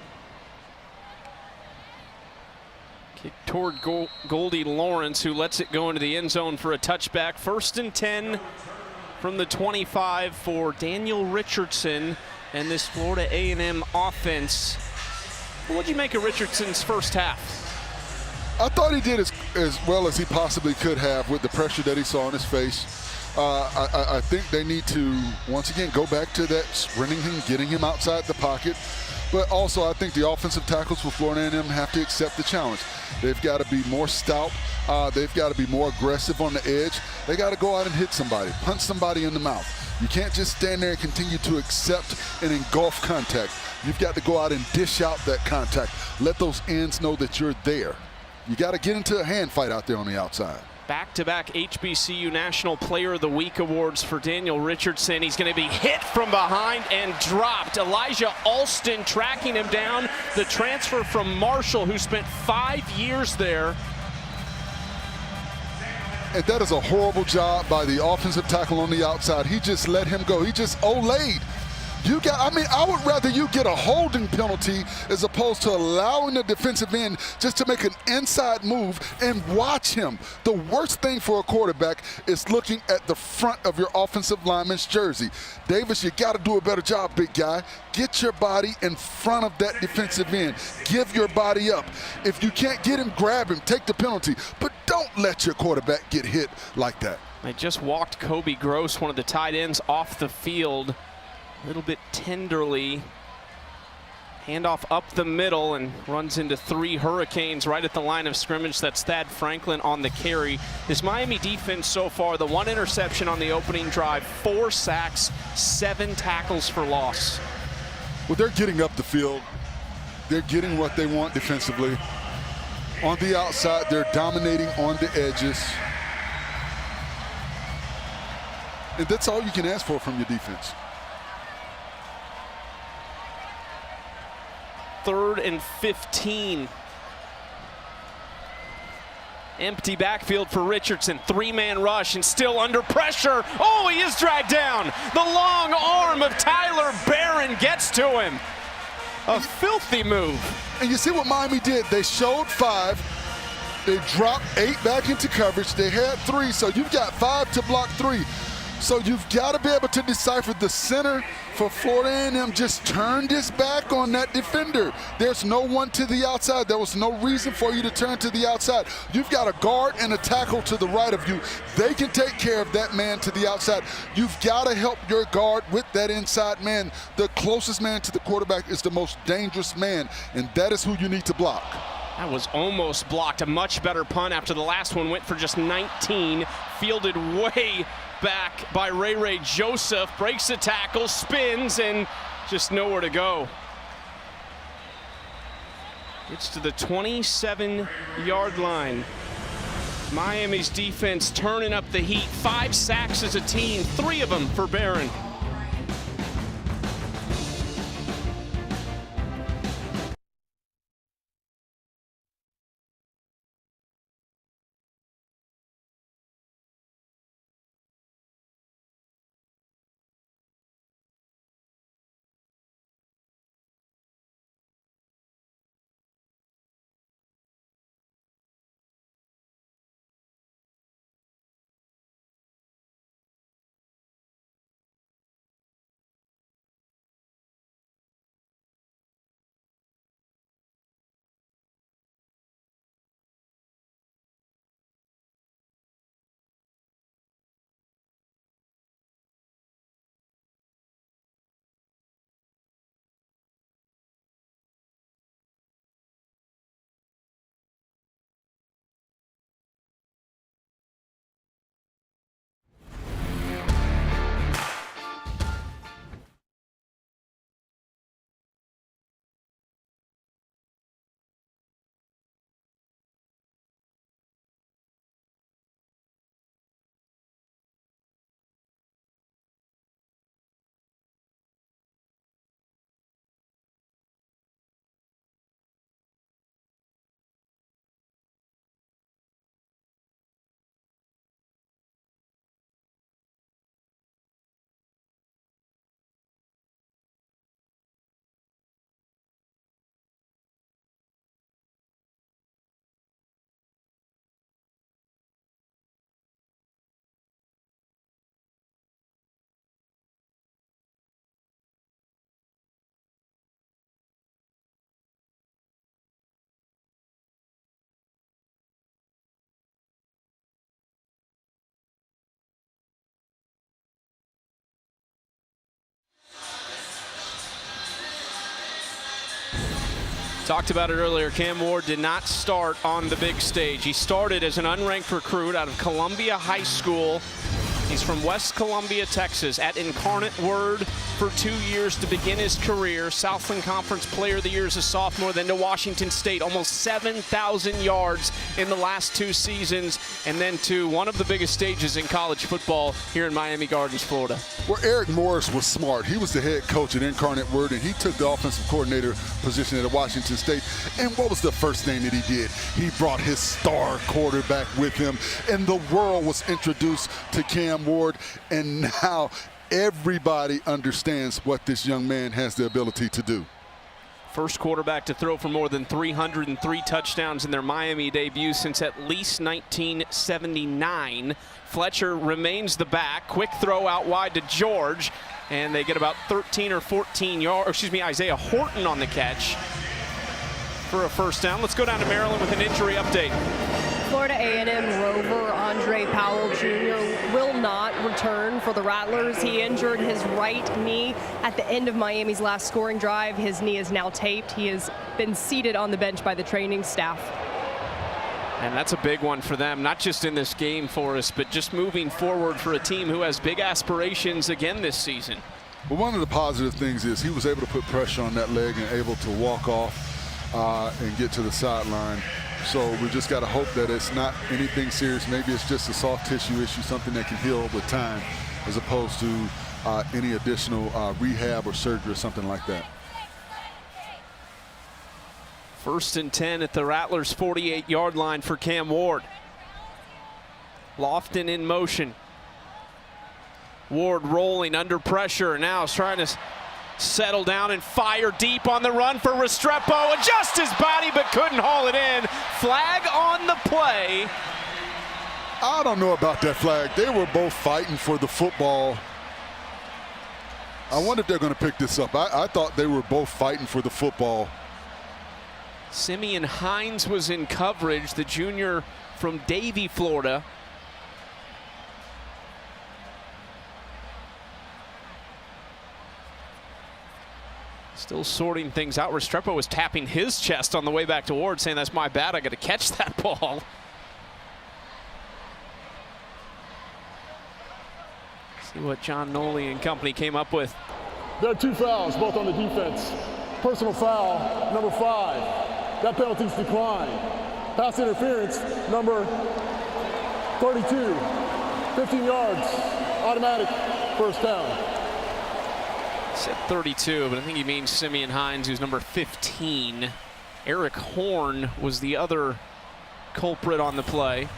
Kick toward Goldie Lawrence, who lets it go into the end zone for a touchback. 1st and 10 from the 25 for Daniel Richardson and this Florida A&M offense. What did you make of Richardson's first half? I thought he did as well as he possibly could have with the pressure that he saw on his face. I think they need to, once again, go back to that sprinting him, getting him outside the pocket. But also, I think the offensive tackles for Florida A&M have to accept the challenge. They've got to be more stout. They've got to be more aggressive on the edge. They got to go out and hit somebody, punch somebody in the mouth. You can't just stand there and continue to accept and engulf contact. You've got to go out and dish out that contact. Let those ends know that you're there. You got to get into a hand fight out there on the outside. Back-to-back HBCU National Player of the Week awards for Daniel Richardson. He's going to be hit from behind and dropped. Elijah Alston tracking him down, the transfer from Marshall, who spent 5 years there. And that is a horrible job by the offensive tackle on the outside. He just let him go. He just olayed I would rather you get a holding penalty as opposed to allowing the defensive end just to make an inside move and watch him. The worst thing for a quarterback is looking at the front of your offensive lineman's jersey. Davis, you got to do a better job, big guy. Get your body in front of that defensive end. Give your body up. If you can't get him, grab him, take the penalty. But don't let your quarterback get hit like that. They just walked Kobe Gross, one of the tight ends, off the field. A little bit tenderly. Handoff up the middle and runs into 3 Hurricanes right at the line of scrimmage. That's Thad Franklin on the carry. This Miami defense so far, the 1 interception on the opening drive, 4 sacks, 7 tackles for loss. Well, they're getting up the field. They're getting what they want defensively. On the outside, they're dominating on the edges. And that's all you can ask for from your defense. 3rd and 15. Empty backfield for Richardson. 3-man rush and still under pressure. Oh, he is dragged down. The long arm of Tyler Barron gets to him. A filthy move. And you see what Miami did. They showed 5. They dropped 8 back into coverage. They had 3, so you've got 5 to block 3. So you've got to be able to decipher. The center for Florida A&M just turned his back on that defender. There's no one to the outside. There was no reason for you to turn to the outside. You've got a guard and a tackle to the right of you. They can take care of that man to the outside. You've got to help your guard with that inside man. The closest man to the quarterback is the most dangerous man, and that is who you need to block. That was almost blocked. A much better punt after the last one went for just 19. Fielded way back by Ray Joseph. Breaks the tackle, spins, and just nowhere to go. Gets to the 27-yard line. Miami's defense turning up the heat. 5 sacks as a team, 3 of them for Barron. Talked about it earlier. Cam Ward did not start on the big stage. He started as an unranked recruit out of Columbia High School. He's from West Columbia, Texas, at Incarnate Word for 2 years to begin his career. Southland Conference Player of the Year as a sophomore, then to Washington State. Almost 7,000 yards in the last 2 seasons, and then to one of the biggest stages in college football here in Miami Gardens, Florida. Well, Eric Morris was smart. He was the head coach at Incarnate Word, and he took the offensive coordinator position at Washington State. And what was the first thing that he did? He brought his star quarterback with him, and the world was introduced to Cam Ward, and now everybody understands what this young man has the ability to do. First quarterback to throw for more than 303 touchdowns in their Miami debut since at least 1979. Fletcher remains the back. Quick throw out wide to George, and they get about 13 or 14 yards. Isaiah Horton on the catch for a first down. Let's go down to Maryland with an injury update. Florida A&M rover Andre Powell Jr. will not return for the Rattlers. He injured his right knee at the end of Miami's last scoring drive. His knee is now taped. He has been seated on the bench by the training staff. And that's a big one for them, not just in this game, Forrest, but just moving forward for a team who has big aspirations again this season. Well, one of the positive things is he was able to put pressure on that leg and able to walk off and get to the sideline. So we just got to hope that it's not anything serious. Maybe it's just a soft tissue issue, something that can heal with time, as opposed to any additional rehab or surgery or something like that. 1st and 10 at the Rattlers' 48-yard line for Cam Ward. Lofton in motion. Ward rolling under pressure. Now is trying to settle down and fire deep on the run for Restrepo. Adjust his body but couldn't haul it in. Flag on the play. I don't know about that flag. They were both fighting for the football. I wonder if they're going to pick this up. I thought they were both fighting for the football. Simeon Hines was in coverage, the junior from Davie, Florida. Still sorting things out. Restrepo was tapping his chest on the way back to Ward, saying, "That's my bad, I got to catch that ball." See what John Noli and company came up with. There are 2 fouls, both on the defense. Personal foul, number 5. That penalty's declined. Pass interference, number 32. 15 yards, automatic first down. Said 32, but I think he means Simeon Hines, who's number 15. Eric Horn was the other culprit on the play.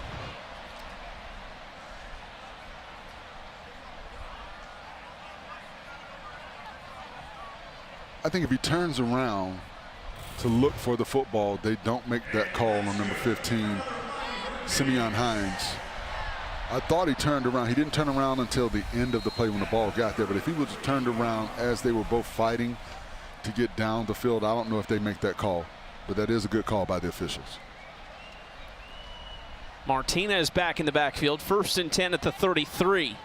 I think if he turns around to look for the football, they don't make that call on number 15, Simeon Hines. I thought he turned around. He didn't turn around until the end of the play when the ball got there. But if he was turned around as they were both fighting to get down the field, I don't know if they make that call. But that is a good call by the officials. Martinez back in the backfield. 1st and 10 at the 33.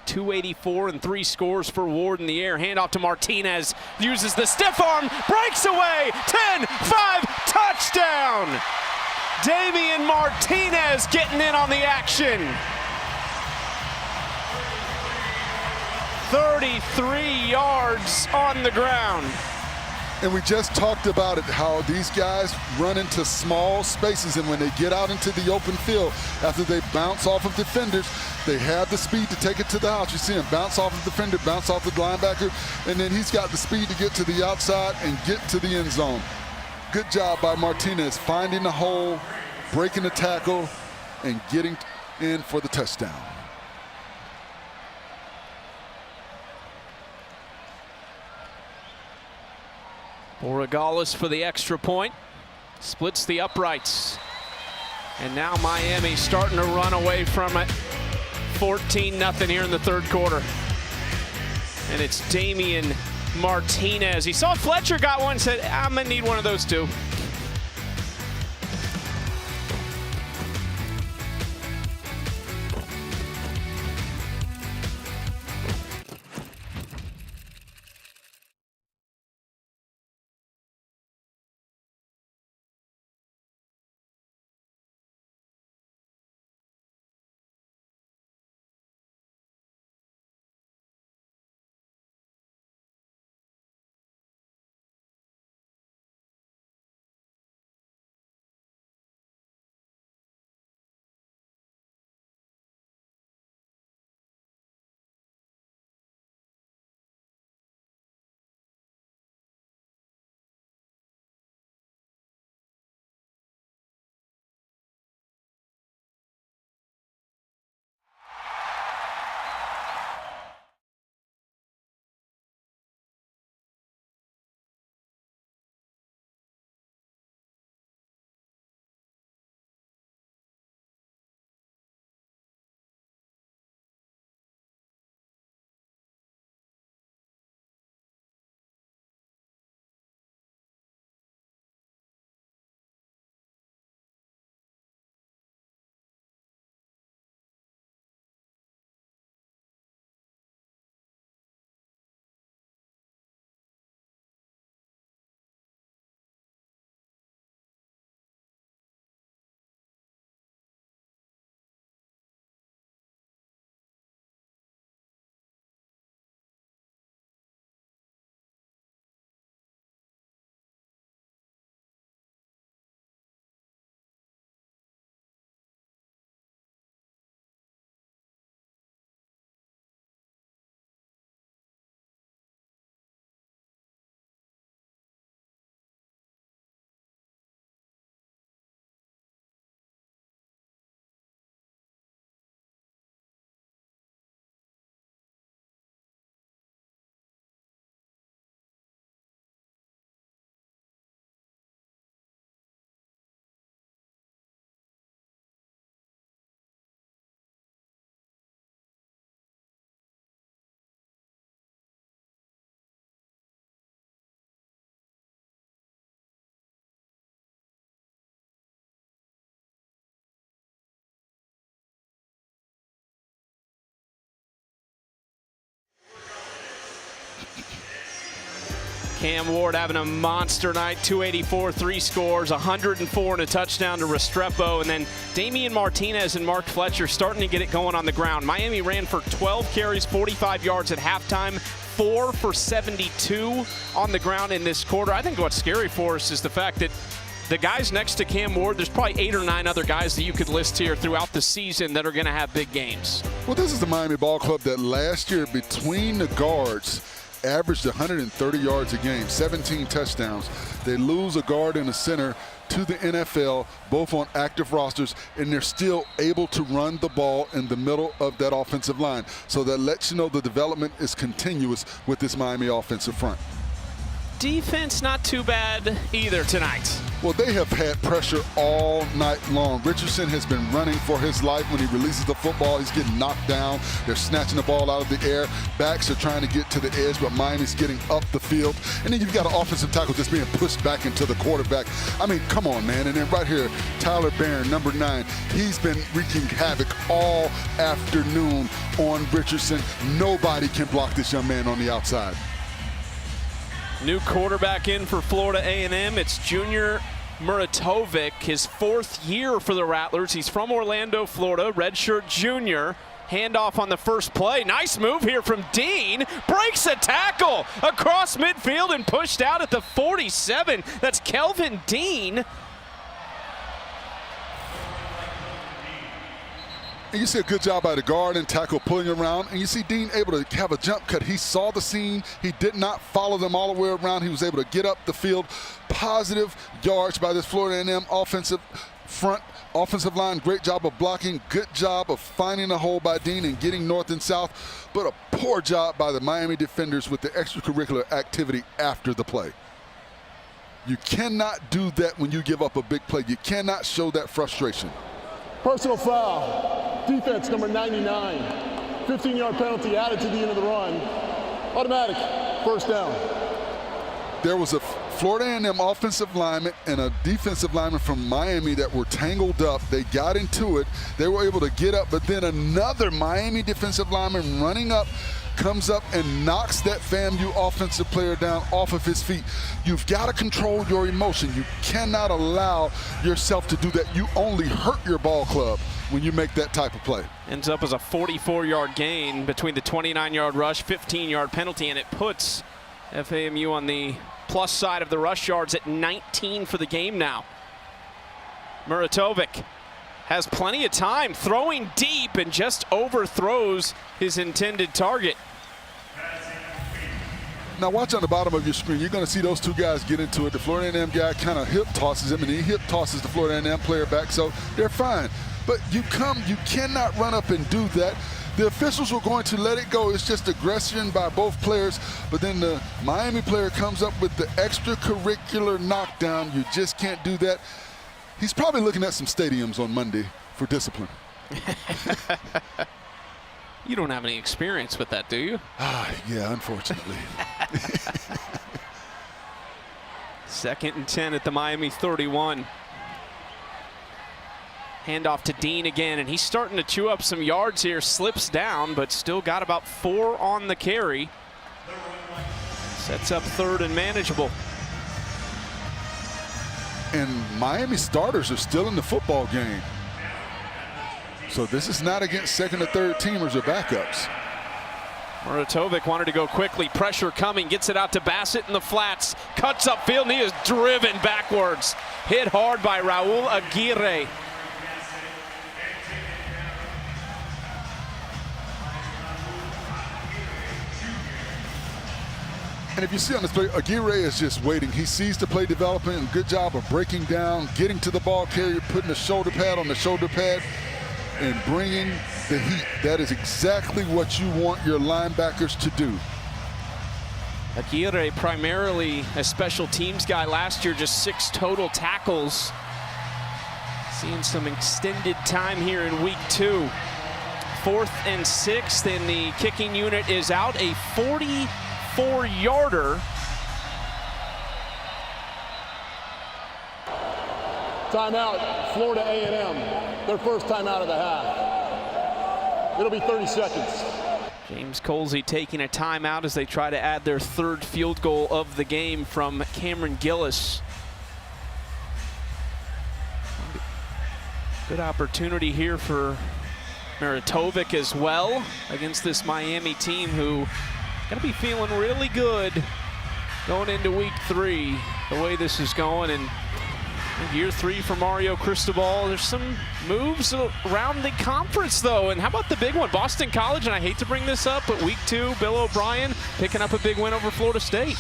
284 and 3 scores for Ward in the air. Handoff to Martinez. Uses the stiff arm. Breaks away. 10-5. Touchdown. Damian Martinez getting in on the action. 33 yards on the ground. And we just talked about it, how these guys run into small spaces, and when they get out into the open field, after they bounce off of defenders, they have the speed to take it to the house. You see him bounce off of the defender, bounce off the linebacker, and then he's got the speed to get to the outside and get to the end zone. Good job by Martinez, finding the hole, breaking the tackle, and getting in for the touchdown. Borregales for the extra point. Splits the uprights. And now Miami starting to run away from it. 14-0 here in the 3rd quarter. And it's Damian Martinez. He saw Fletcher got one, said, "I'm going to need one of those too." Cam Ward having a monster night, 284, 3 scores, 104 and a touchdown to Restrepo. And then Damian Martinez and Mark Fletcher starting to get it going on the ground. Miami ran for 12 carries, 45 yards at halftime, 4 for 72 on the ground in this quarter. I think what's scary for us is the fact that the guys next to Cam Ward, there's probably 8 or 9 other guys that you could list here throughout the season that are going to have big games. Well, this is the Miami ball club that last year between the guards averaged 130 yards a game, 17 touchdowns. They lose a guard and a center to the NFL, both on active rosters, and they're still able to run the ball in the middle of that offensive line. So that lets you know the development is continuous with this Miami offensive front. Defense not too bad either tonight. Well, they have had pressure all night long. Richardson has been running for his life. When he releases the football, he's getting knocked down. They're snatching the ball out of the air. Backs are trying to get to the edge, but Miami's getting up the field. And then you've got an offensive tackle just being pushed back into the quarterback. I mean, come on, man. And then right here, Tyler Barron, number 9. He's been wreaking havoc all afternoon on Richardson. Nobody can block this young man on the outside. New quarterback in for Florida A&M. It's Junior Muratovic, his 4th year for the Rattlers. He's from Orlando, Florida, redshirt junior. Handoff on the first play. Nice move here from Dean. Breaks a tackle across midfield and pushed out at the 47. That's Kelvin Dean. And you see a good job by the guard and tackle pulling around. And you see Dean able to have a jump cut. He saw the scene. He did not follow them all the way around. He was able to get up the field. Positive yards by this Florida A&M offensive front, offensive line. Great job of blocking. Good job of finding a hole by Dean and getting north and south. But a poor job by the Miami defenders with the extracurricular activity after the play. You cannot do that when you give up a big play. You cannot show that frustration. Personal foul, defense number 99. 15-yard penalty added to the end of the run. Automatic, first down. There was a Florida A&M offensive lineman and a defensive lineman from Miami that were tangled up. They got into it. They were able to get up, but then another Miami defensive lineman running up comes up and knocks that FAMU offensive player down off of his feet. You've got to control your emotion. You cannot allow yourself to do that. You only hurt your ball club when you make that type of play. Ends up as a 44-yard gain between the 29-yard rush, 15-yard penalty, and it puts FAMU on the plus side of the rush yards at 19 for the game now. Muratovic has plenty of time, throwing deep, and just overthrows his intended target. Now watch on the bottom of your screen. You're going to see those two guys get into it. The Florida A&M guy kind of hip tosses him, and he hip tosses the Florida A&M player back, so they're fine. But you cannot run up and do that. The officials were going to let it go. It's just aggression by both players. But then the Miami player comes up with the extracurricular knockdown. You just can't do that. He's probably looking at some stadiums on Monday for discipline. You don't have any experience with that, do you? Yeah, unfortunately. 2nd and 10 at the Miami 31. Handoff to Dean again, and he's starting to chew up some yards here. Slips down, but still got about 4 on the carry. Sets up 3rd and manageable. And Miami starters are still in the football game. So this is not against 2nd or 3rd teamers or backups. Muratovic wanted to go quickly. Pressure coming. Gets it out to Bassett in the flats. Cuts upfield, and he is driven backwards. Hit hard by Raul Aguirre. And if you see on this play, Aguirre is just waiting. He sees the play developing, and good job of breaking down, getting to the ball carrier, putting a shoulder pad on the shoulder pad, and bringing the heat. That is exactly what you want your linebackers to do. Aguirre, primarily a special teams guy last year, just 6 total tackles. Seeing some extended time here in week 2. 4th and 6th, and the kicking unit is out. A 44-yarder. Timeout, Florida A&M. Their first timeout of the half. It'll be 30 seconds. James Colsey taking a timeout as they try to add their third field goal of the game from Cameron Gillis. Good opportunity here for Maritovic as well against this Miami team who gonna be feeling really good going into week 3, the way this is going. And year 3 for Mario Cristobal. There's some moves around the conference though, and how about the big one? Boston College, and I hate to bring this up, but week 2, Bill O'Brien picking up a big win over Florida State.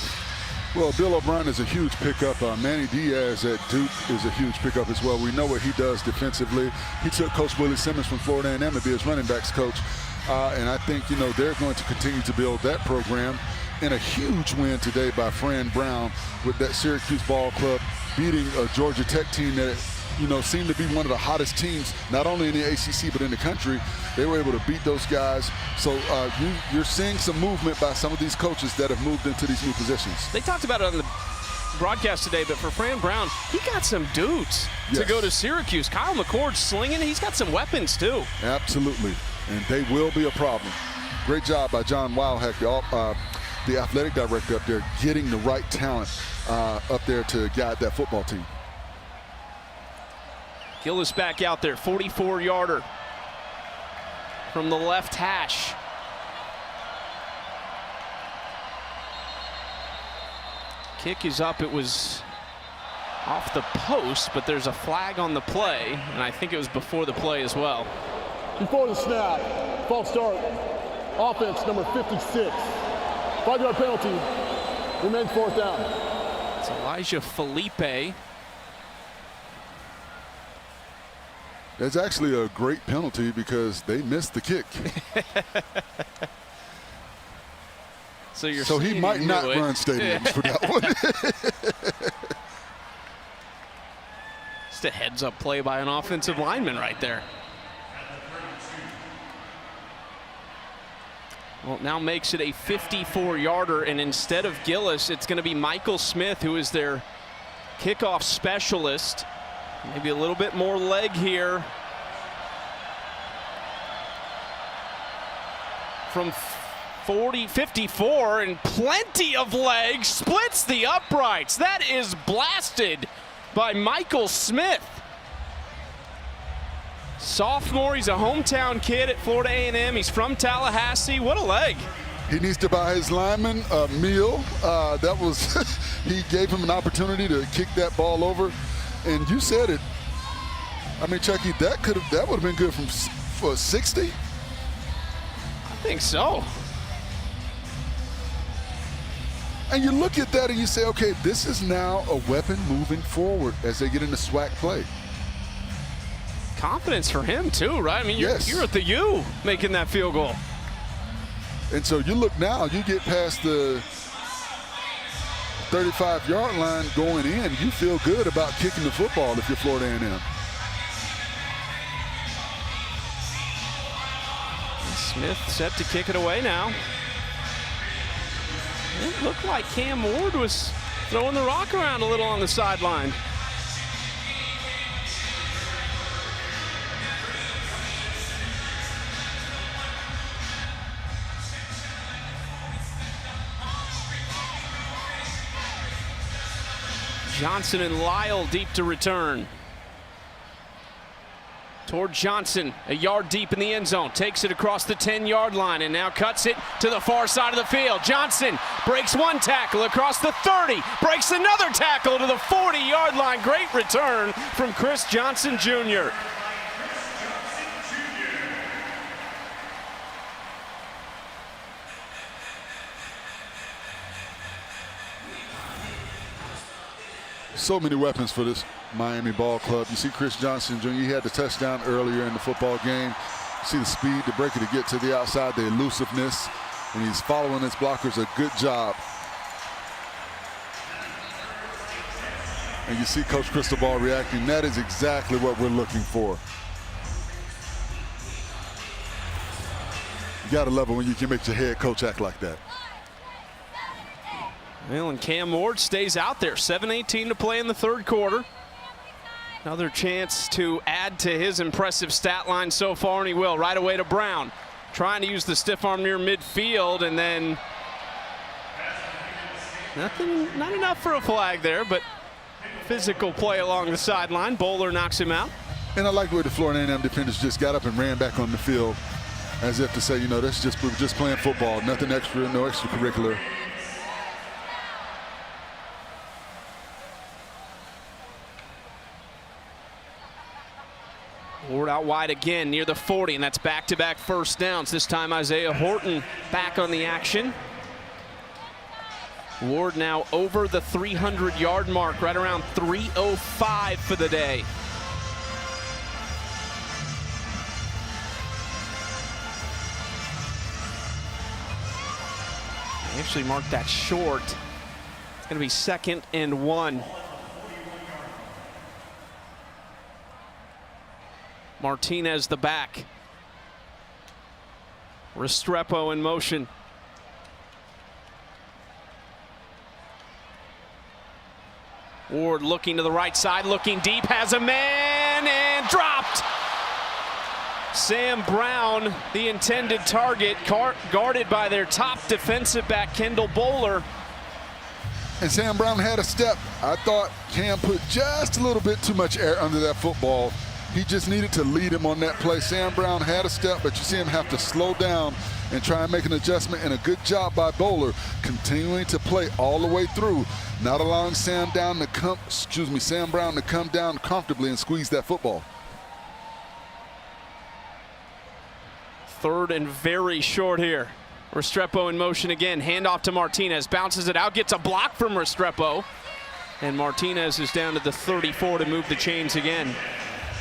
Well, Bill O'Brien is a huge pickup. Manny Diaz at Duke is a huge pickup as well. We know what he does defensively. He took Coach Willie Simmons from Florida A&M to be his running backs coach. And I think, they're going to continue to build that program. And a huge win today by Fran Brown with that Syracuse ball club beating a Georgia Tech team that, seemed to be one of the hottest teams, not only in the ACC, but in the country. They were able to beat those guys. So you're seeing some movement by some of these coaches that have moved into these new positions. They talked about it on the broadcast today, but for Fran Brown, he got some dudes to go to Syracuse. Kyle McCord's slinging. He's got some weapons, too. Absolutely. And they will be a problem. Great job by John Wildhack, the athletic director up there, getting the right talent up there to guide that football team. Gillis back out there, 44-yarder from the left hash. Kick is up. It was off the post, but there's a flag on the play, and I think it was before the play as well. Before the snap, false start, offense number 56. 5-yard penalty, remains 4th down. It's Elijah Felipe. That's actually a great penalty because they missed the kick. So he might not run stadiums for that one. Just a heads-up play by an offensive lineman right there. Well, now makes it a 54-yarder, and instead of Gillis, it's going to be Michael Smith, who is their kickoff specialist. Maybe a little bit more leg here from 54, and plenty of legs, splits the uprights. That is blasted by Michael Smith. Sophomore, he's a hometown kid at Florida A&M. He's from Tallahassee. What a leg. He needs to buy his lineman a meal. He gave him an opportunity to kick that ball over. And you said it. I mean, Chucky, that would have been good for 60. I think so. And you look at that and you say, okay, this is now a weapon moving forward as they get into SWAC play. Confidence for him too, right? I mean, you're at the U making that field goal. And so you look now, you get past the 35-yard line going in, you feel good about kicking the football if you're Florida A&M. Smith set to kick it away now. It looked like Cam Ward was throwing the rock around a little on the sideline. Johnson and Lyle deep to return. Toward Johnson, a yard deep in the end zone, takes it across the 10-yard line and now cuts it to the far side of the field. Johnson breaks one tackle across the 30, breaks another tackle to the 40-yard line. Great return from Chris Johnson Jr. So many weapons for this Miami ball club. You see Chris Johnson Jr., he had the touchdown earlier in the football game. You see the speed, the breaker to get to the outside, the elusiveness, and he's following his blockers a good job. And you see Coach Cristobal reacting. That is exactly what we're looking for. You gotta love it when you can make your head coach act like that. Well, and Cam Ward stays out there. 7:18 to play in the third quarter. Another chance to add to his impressive stat line so far, and he will. Right away to Brown. trying to use the stiff arm near midfield, and then not enough for a flag there, but physical play along the sideline. Bowler knocks him out. And I like the way the Florida A&M defenders just got up and ran back on the field as if to say, you know, we're just playing football, nothing extra, no extracurricular. Ward out wide again near the 40, and that's back-to-back first downs. This time Isaiah Horton back on the action. Ward now over the 300-yard mark, right around 3:05 for the day. They actually marked that short. It's going to be 2nd and 1. Martinez the back. Restrepo in motion. Ward looking to the right side, looking deep, has a man, and dropped. Sam Brown, the intended target, guarded by their top defensive back, Kendall Bowler. And Sam Brown had a step. I thought Cam put just a little bit too much air under that football. He just needed to lead him on that play. Sam Brown had a step, but you see him have to slow down and try and make an adjustment, and a good job by Bowler continuing to play all the way through, not allowing Sam Brown to come down comfortably and squeeze that football. 3rd and very short here. Restrepo in motion again, handoff to Martinez, bounces it out, gets a block from Restrepo, and Martinez is down to the 34 to move the chains again.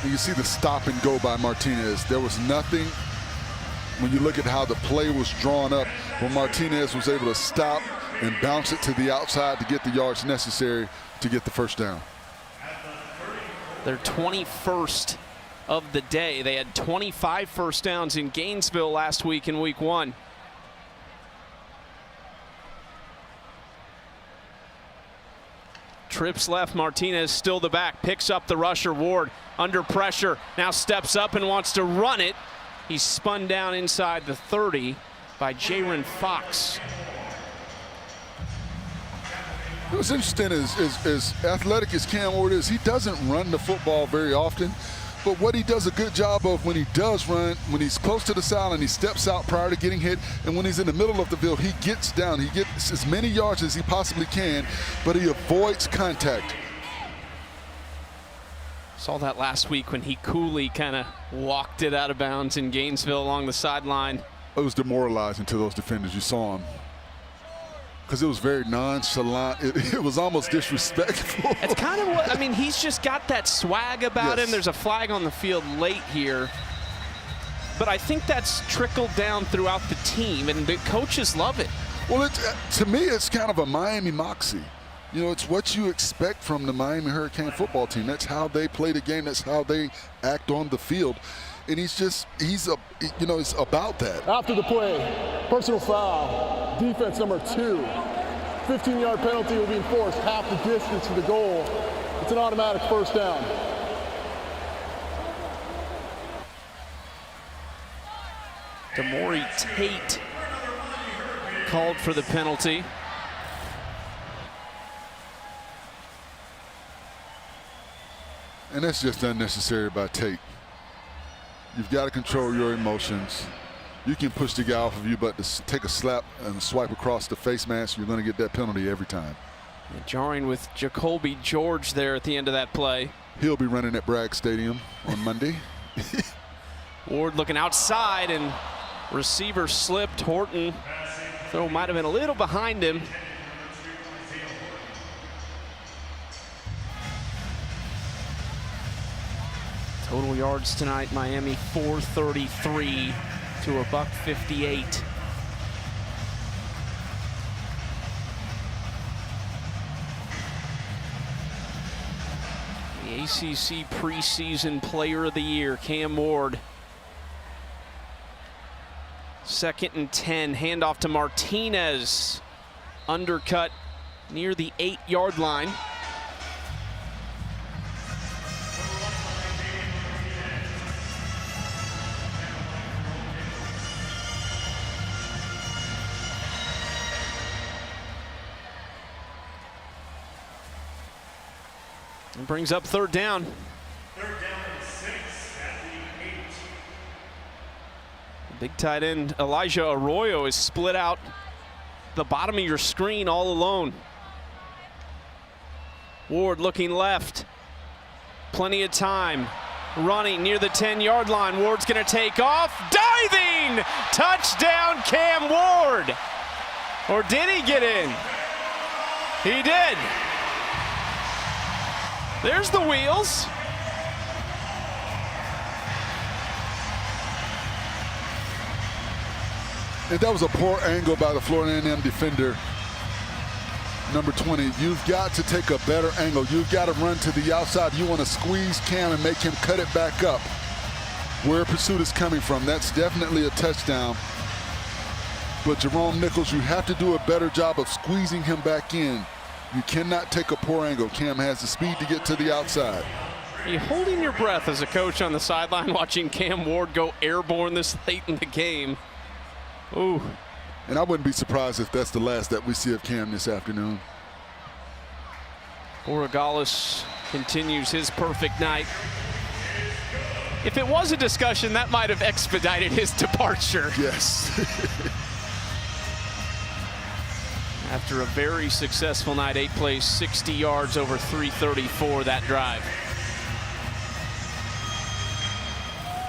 You see the stop and go by Martinez. There was nothing, when you look at how the play was drawn up, when Martinez was able to stop and bounce it to the outside to get the yards necessary to get the first down. Their 21st of the day. They had 25 first downs in Gainesville last week in week 1. Trips left, Martinez still the back, picks up the rusher. Ward under pressure, now steps up and wants to run it. He's spun down inside the 30 by Jaron Fox. What's interesting is as athletic as Cam Ward is, he doesn't run the football very often. But what he does a good job of when he does run, when he's close to the sideline, he steps out prior to getting hit, and when he's in the middle of the field, he gets down. He gets as many yards as he possibly can, but he avoids contact. Saw that last week when he coolly kind of walked it out of bounds in Gainesville along the sideline. It was demoralizing to those defenders. You saw him. Because it was very nonchalant. It was almost disrespectful. It's kind of what, I mean, he's just got that swag about him. There's a flag on the field late here. But I think that's trickled down throughout the team, and the coaches love it. Well, to me, it's kind of a Miami moxie. You know, it's what you expect from the Miami Hurricane football team. That's how they play the game. That's how they act on the field. And it's about that. After the play, personal foul, defense number 2. 15-yard penalty will be enforced half the distance to the goal. It's an automatic first down. Demore Tate called for the penalty. And that's just unnecessary by Tate. You've got to control your emotions. You can push the guy off of you, but to take a slap and swipe across the face mask, you're going to get that penalty every time. Jarring with Jacoby George there at the end of that play. He'll be running at Bragg Stadium on Monday. Ward looking outside, and receiver slipped. Horton, throw might have been a little behind him. Total yards tonight, Miami 433 to $158. The ACC preseason player of the year, Cam Ward. 2nd and 10, handoff to Martinez. Undercut near the 8-yard line. And brings up third down. Third down and 6 at the 8. Big tight end Elijah Arroyo is split out the bottom of your screen all alone. Ward looking left. Plenty of time. Running near the 10-yard line. Ward's going to take off. Diving! Touchdown, Cam Ward. Or did he get in? He did. There's the wheels. And that was a poor angle by the Florida A&M defender, number 20. You've got to take a better angle. You've got to run to the outside. You want to squeeze Cam and make him cut it back up where pursuit is coming from. That's definitely a touchdown. But Jerome Nichols, you have to do a better job of squeezing him back in. You cannot take a poor angle. Cam has the speed to get to the outside. Are you holding your breath as a coach on the sideline watching Cam Ward go airborne this late in the game? Ooh. And I wouldn't be surprised if that's the last that we see of Cam this afternoon. Oragalis continues his perfect night. If it was a discussion, that might have expedited his departure. Yes. After a very successful night, 8 plays, 60 yards, over 334 that drive.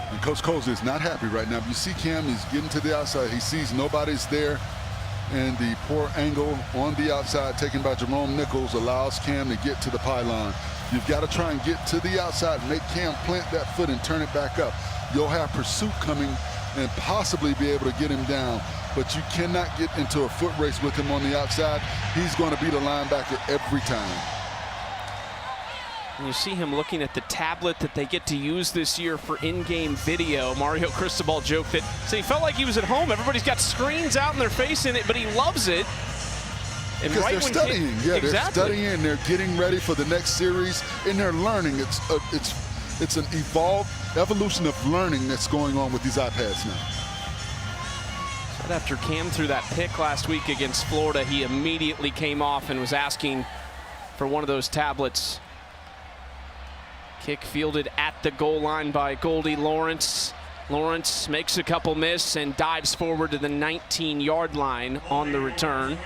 And Coach Colesy is not happy right now. You see Cam, he's getting to the outside. He sees nobody's there. And the poor angle on the outside taken by Jerome Nichols allows Cam to get to the pylon. You've got to try and get to the outside, make Cam plant that foot and turn it back up. You'll have pursuit coming and possibly be able to get him down. But you cannot get into a foot race with him on the outside. He's going to be the linebacker every time. And you see him looking at the tablet that they get to use this year for in-game video. Mario Cristobal joked that so he felt like he was at home. Everybody's got screens out in their face in it, but he loves it. And because right they're studying. Yeah, exactly. They're studying. They're getting ready for the next series, and they're learning. It's an evolution of learning that's going on with these iPads now. Right after Cam threw that pick last week against Florida, he immediately came off and was asking for one of those tablets. Kick fielded at the goal line by Goldie Lawrence. Lawrence makes a couple miss and dives forward to the 19-yard line on the return.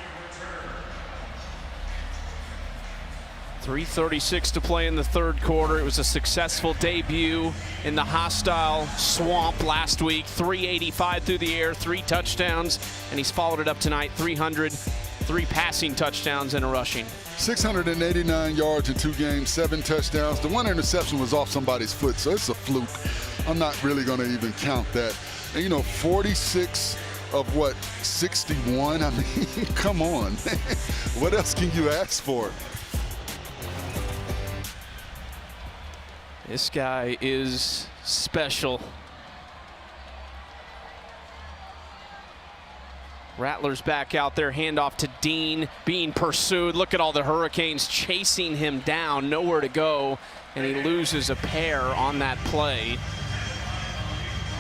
3:36 to play in the third quarter. It was a successful debut in the hostile swamp last week. 385 through the air, 3 touchdowns, and he's followed it up tonight. 303 passing touchdowns and a rushing. 689 yards in 2 games, 7 touchdowns. The one interception was off somebody's foot, so it's a fluke. I'm not really going to even count that. And, you know, 46 of what, 61? I mean, come on. What else can you ask for? This guy is special. Rattler's back out there, handoff to Dean, being pursued. Look at all the Hurricanes chasing him down, nowhere to go, and he loses a pair on that play.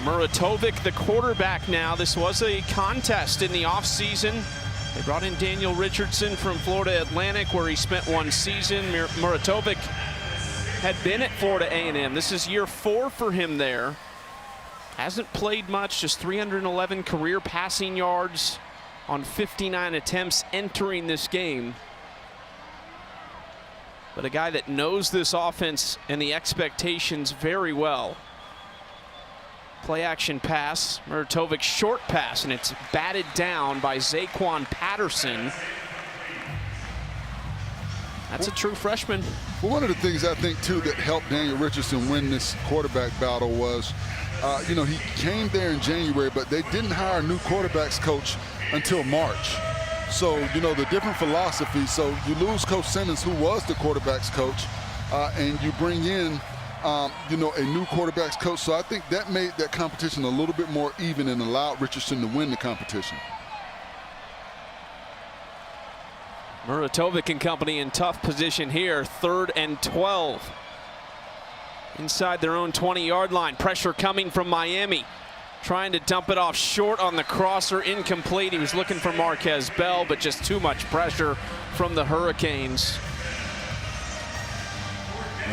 Muratovic, the quarterback now. This was a contest in the offseason. They brought in Daniel Richardson from Florida Atlantic, where he spent 1 season. Muratovic had been at Florida A&M. This is year 4 for him there. Hasn't played much, just 311 career passing yards on 59 attempts entering this game. But a guy that knows this offense and the expectations very well. Play action pass, Muratovic short pass, and it's batted down by Zaquan Patterson. That's a true freshman. Well, one of the things I think, too, that helped Daniel Richardson win this quarterback battle was, you know, he came there in January, but they didn't hire a new quarterbacks coach until March. So, you know, the different philosophy. So you lose Coach Simmons, who was the quarterbacks coach, and you bring in, you know, a new quarterbacks coach. So I think that made that competition a little bit more even and allowed Richardson to win the competition. Muratovic and company in tough position here. 3rd and 12. Inside their own 20-yard line. Pressure coming from Miami. Trying to dump it off short on the crosser. Incomplete. He was looking for Marquez Bell, but just too much pressure from the Hurricanes.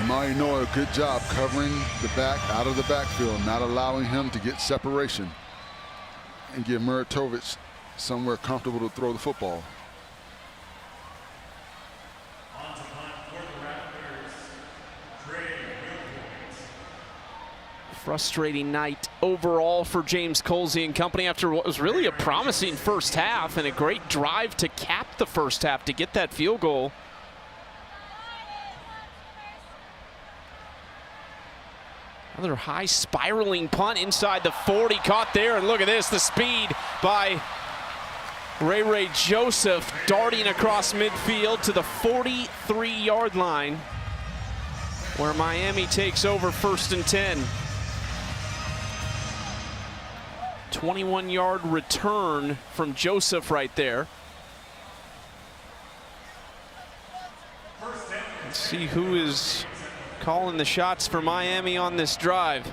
And Marinoa, a good job covering the back out of the backfield, not allowing him to get separation and give Muratovic somewhere comfortable to throw the football. On to punt for the Raptors, Trey Williams. Frustrating night overall for James Colsey and company after what was really a promising first half and a great drive to cap the first half to get that field goal. Another high spiraling punt inside the 40, caught there, and look at this, the speed by Ray Joseph darting across midfield to the 43-yard line where Miami takes over 1st and 10. 21-yard return from Joseph right there. Let's see who is calling the shots for Miami on this drive.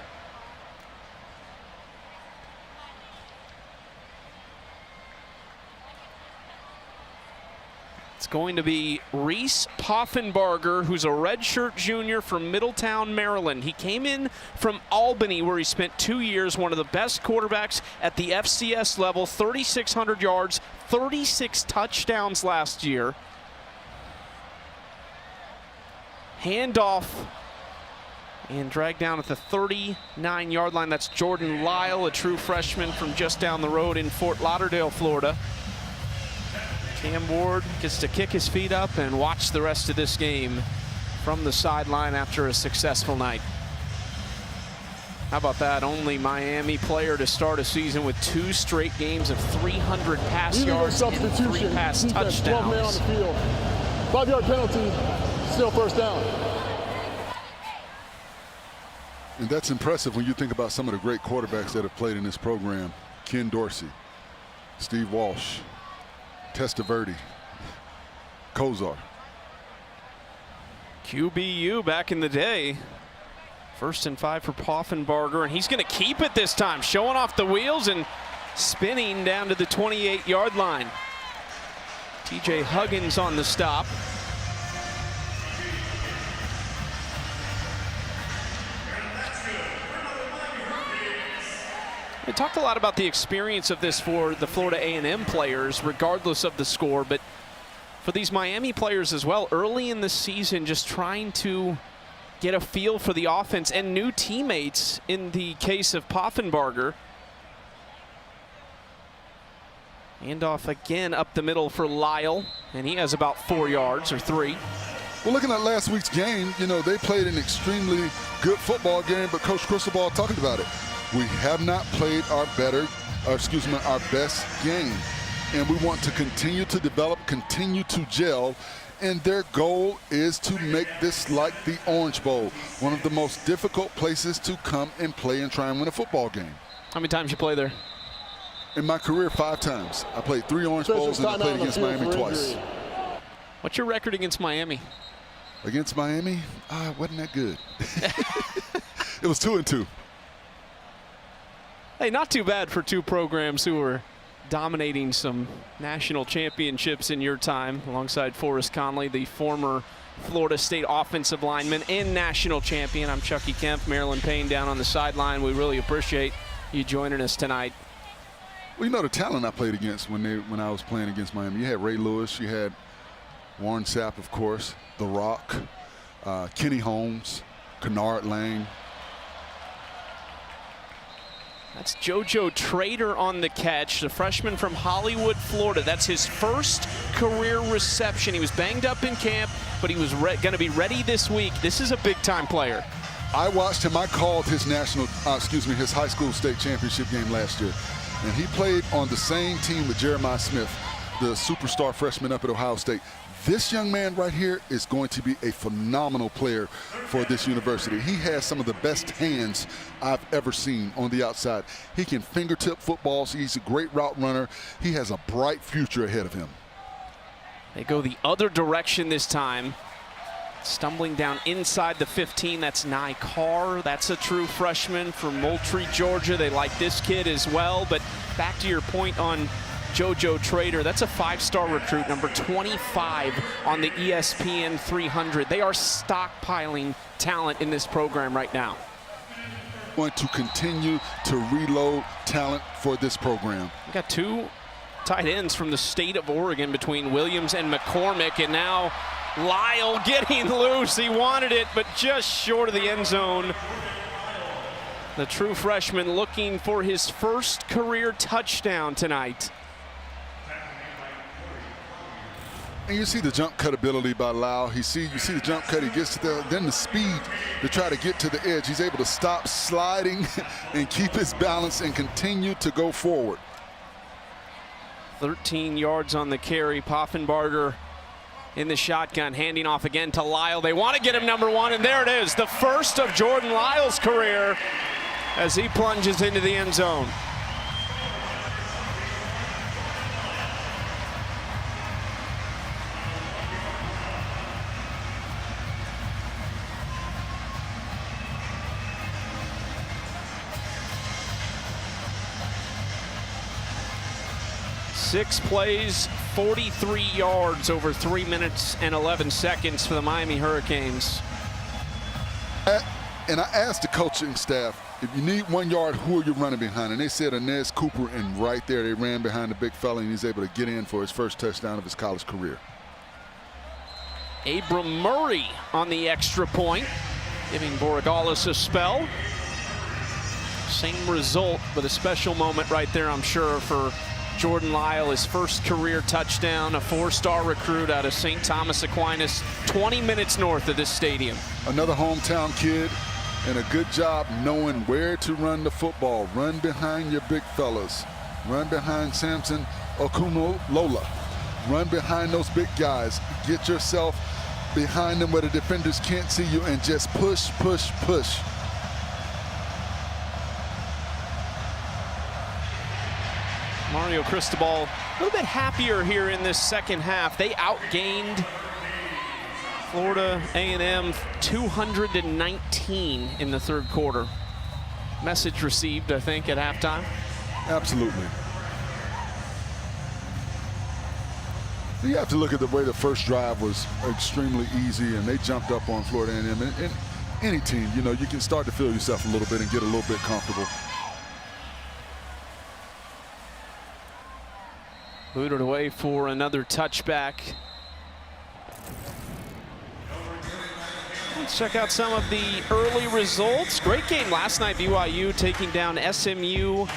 It's going to be Reese Poffenbarger, who's a redshirt junior from Middletown, Maryland. He came in from Albany, where he spent 2 years, one of the best quarterbacks at the FCS level, 3,600 yards, 36 touchdowns last year. Handoff and dragged down at the 39-yard line. That's Jordan Lyle, a true freshman from just down the road in Fort Lauderdale, Florida. Cam Ward gets to kick his feet up and watch the rest of this game from the sideline after a successful night. How about that? Only Miami player to start a season with 2 straight games of 300 pass yards and 3 pass touchdowns. 12 men on the field. 5-yard penalty, still first down. And that's impressive when you think about some of the great quarterbacks that have played in this program. Ken Dorsey, Steve Walsh, Testaverde, Kozar. QBU back in the day. 1st and 5 for Poffenbarger, and he's going to keep it this time, showing off the wheels and spinning down to the 28-yard line. TJ Huggins on the stop. We talked a lot about the experience of this for the Florida A&M players, regardless of the score, but for these Miami players as well, early in the season, just trying to get a feel for the offense and new teammates in the case of Poffenbarger. Handoff again up the middle for Lyle, and he has about 4 yards or 3. Well, looking at last week's game, you know, they played an extremely good football game, but Coach Cristobal talking about it. We have not played our best game. And we want to continue to develop, continue to gel. And their goal is to make this like the Orange Bowl, one of the most difficult places to come and play and try and win a football game. How many times you play there? In my career, 5 times. I played 3 Orange Bowls and I played against Miami twice. What's your record against Miami? Against Miami? Wasn't that good. It was 2-2. Hey, not too bad for 2 programs who were dominating some national championships in your time, alongside Forrest Conley, the former Florida State offensive lineman and national champion. I'm Chucky Kemp, Marilyn Payne down on the sideline. We really appreciate you joining us tonight. Well, you know the talent I played against when I was playing against Miami. You had Ray Lewis, you had Warren Sapp, of course, The Rock, Kenny Holmes, Kennard Lang. That's JoJo Trader on the catch, the freshman from Hollywood, Florida. That's his first career reception. He was banged up in camp, but he was going to be ready this week. This is a big-time player. I watched him. I called his his high school state championship game last year, and he played on the same team with Jeremiah Smith, the superstar freshman up at Ohio State. This young man right here is going to be a phenomenal player for this university. He has some of the best hands I've ever seen on the outside. He can fingertip footballs. He's a great route runner. He has a bright future ahead of him. They go the other direction this time. Stumbling down inside the 15, that's Nye Carr. That's a true freshman from Moultrie, Georgia. They like this kid as well. But back to your point on JoJo Trader. That's a 5-star recruit, number 25 on the ESPN 300. They are stockpiling talent in this program right now. Going to continue to reload talent for this program. We got 2 tight ends from the state of Oregon between Williams and McCormick, and now Lyle getting loose. He wanted it, but just short of the end zone. The true freshman looking for his first career touchdown tonight. And you see the jump cut ability by Lyle. You see the jump cut, he gets to then the speed to try to get to the edge. He's able to stop sliding and keep his balance and continue to go forward. 13 yards on the carry. Poffenbarger in the shotgun, handing off again to Lyle. They want to get him number 1, and there it is, the first of Jordan Lyle's career as he plunges into the end zone. Six plays, 43 yards over 3 minutes and 11 seconds for the Miami Hurricanes. And I asked the coaching staff, if you need 1 yard, who are you running behind? And they said Inez Cooper, and right there they ran behind the big fella, and he's able to get in for his first touchdown of his college career. Abram Murray on the extra point, giving Borregales a spell. Same result, but a special moment right there, I'm sure, for Jordan Lyle, his first career touchdown, a 4-star recruit out of St. Thomas Aquinas, 20 minutes north of this stadium. Another hometown kid, and a good job knowing where to run the football. Run behind your big fellas. Run behind Samson Okunlola. Run behind those big guys. Get yourself behind them where the defenders can't see you, and just push, push, push. Mario Cristobal a little bit happier here in this second half. They outgained Florida A&M 219 in the third quarter. Message received, I think, at halftime. Absolutely. You have to look at the way the first drive was extremely easy, and they jumped up on Florida A&M. And any team, you know, you can start to feel yourself a little bit and get a little bit comfortable. Booted away for another touchback. Let's check out some of the early results. Great game last night, BYU taking down SMU.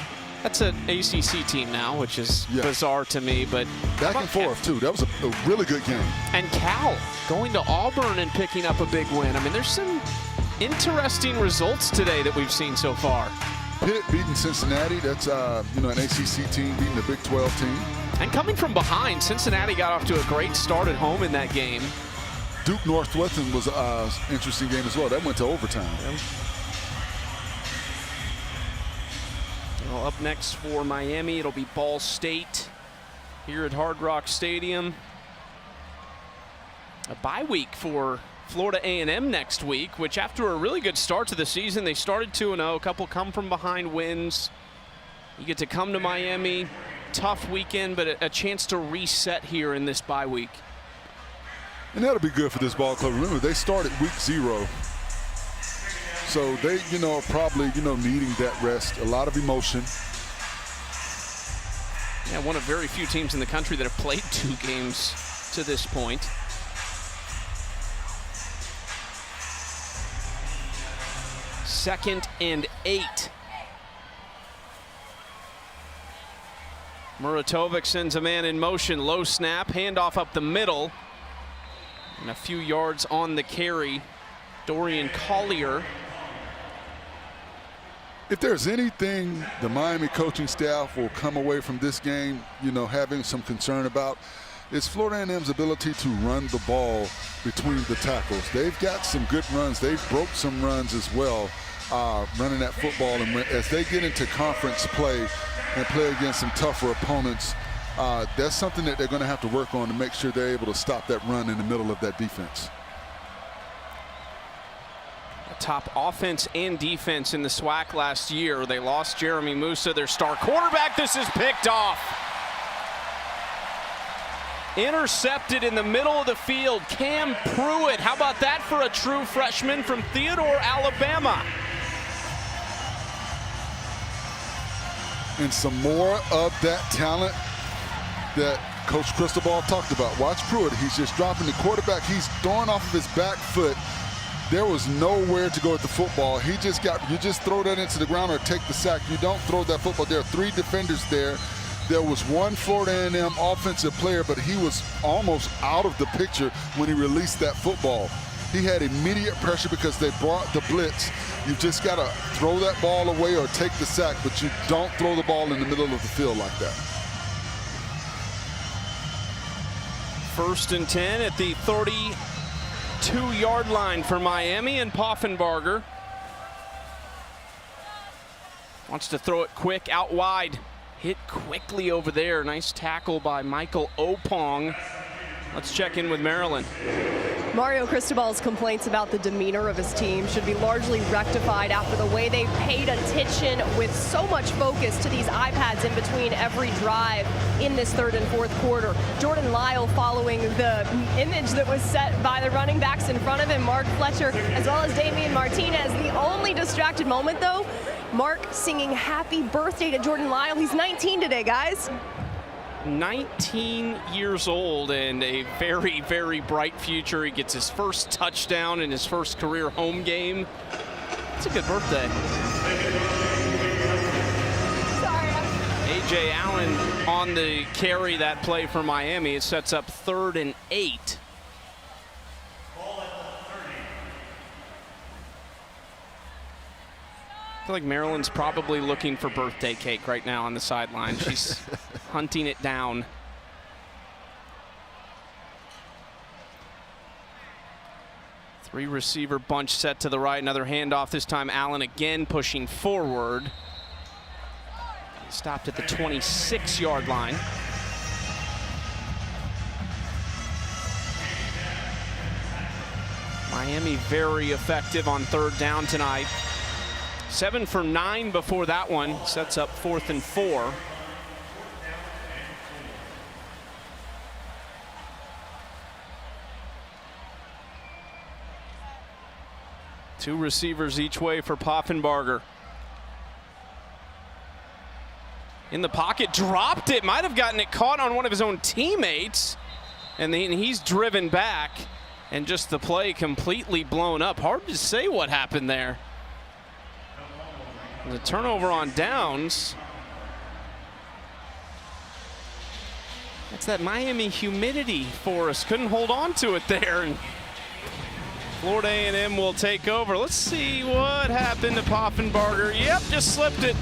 That's an ACC team now, which is bizarre to me, but back and forth too. That was a really good game. And Cal going to Auburn and picking up a big win. I mean, there's some interesting results today that we've seen so far. Pitt beating Cincinnati. That's you know, an ACC team beating the Big 12 team. And coming from behind, Cincinnati got off to a great start at home in that game. Duke Northwestern was an interesting game as well. That went to overtime. Well, up next for Miami, it'll be Ball State here at Hard Rock Stadium. A bye week for Florida A&M next week, which after a really good start to the season, they started 2-0, a couple come from behind wins. You get to come to Miami, tough weekend, but a chance to reset here in this bye week. And that'll be good for this ball club. Remember, they started week 0. So they, you know, are probably, you know, needing that rest. A lot of emotion. Yeah, one of very few teams in the country that have played 2 games to this point. Second and 8. Muratovic sends a man in motion. Low snap, handoff up the middle. And a few yards on the carry. Dorian Collier. If there's anything the Miami coaching staff will come away from this game, you know, having some concern about, is Florida A&M's ability to run the ball between the tackles. They've got some good runs. They've broke some runs as well, running that football. And as they get into conference play and play against some tougher opponents, that's something that they're going to have to work on to make sure they're able to stop that run in the middle of that defense. Top offense and defense in the SWAC last year. They lost Jeremy Musa, their star quarterback. This is picked off. Intercepted in the middle of the field. Cam Pruitt. How about that for a true freshman from Theodore, Alabama? And some more of that talent that Coach Cristobal talked about. Watch Pruitt. He's just dropping the quarterback. He's throwing off of his back foot. There was nowhere to go with the football. You just throw that into the ground or take the sack. You don't throw that football. There are 3 defenders there. There was one Florida A&M offensive player, but he was almost out of the picture when he released that football. He had immediate pressure because they brought the blitz. You just got to throw that ball away or take the sack, but you don't throw the ball in the middle of the field like that. 1st and 10 at the 32-yard line for Miami, and Poffenbarger wants to throw it quick out wide. Hit quickly over there. Nice tackle by Michael Opong. Let's check in with Maryland. Mario Cristobal's complaints about the demeanor of his team should be largely rectified after the way they paid attention with so much focus to these iPads in between every drive in this 3rd and 4th quarter. Jordan Lyle following the image that was set by the running backs in front of him, Mark Fletcher, as well as Damian Martinez. The only distracted moment, though, Mark singing happy birthday to Jordan Lyle. He's 19 today, guys. 19 years old and a very, very bright future. He gets his first touchdown in his first career home game. It's a good birthday. Sorry. A.J. Allen on the carry that play for Miami. It sets up 3rd and 8. I feel like Maryland's probably looking for birthday cake right now on the sideline. She's hunting it down. Three receiver bunch set to the right. Another handoff, this time Allen again pushing forward. Stopped at the 26-yard line. Miami very effective on 3rd down tonight. 7 for 9 before that one. Sets up 4th and 4. Two receivers each way for Poffenbarger. In the pocket, dropped it. Might have gotten it caught on one of his own teammates. And then he's driven back. And just the play completely blown up. Hard to say what happened there. The turnover on downs. That's that Miami humidity for us. Couldn't hold on to it there. And Florida A&M will take over. Let's see what happened to Poffenbarger. Yep, just slipped it.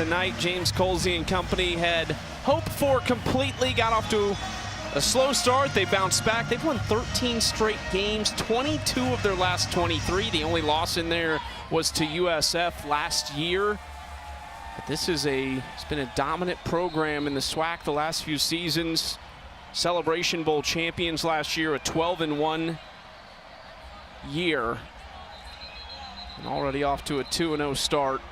the night James Colsey and company had hoped for completely. Got off to a slow start. They bounced back. They've won 13 straight games, 22 of their last 23. The only loss in there was to USF last year. But this is it's been a dominant program in the SWAC the last few seasons. Celebration Bowl champions last year, a 12-1 year. And already off to a 2-0 start.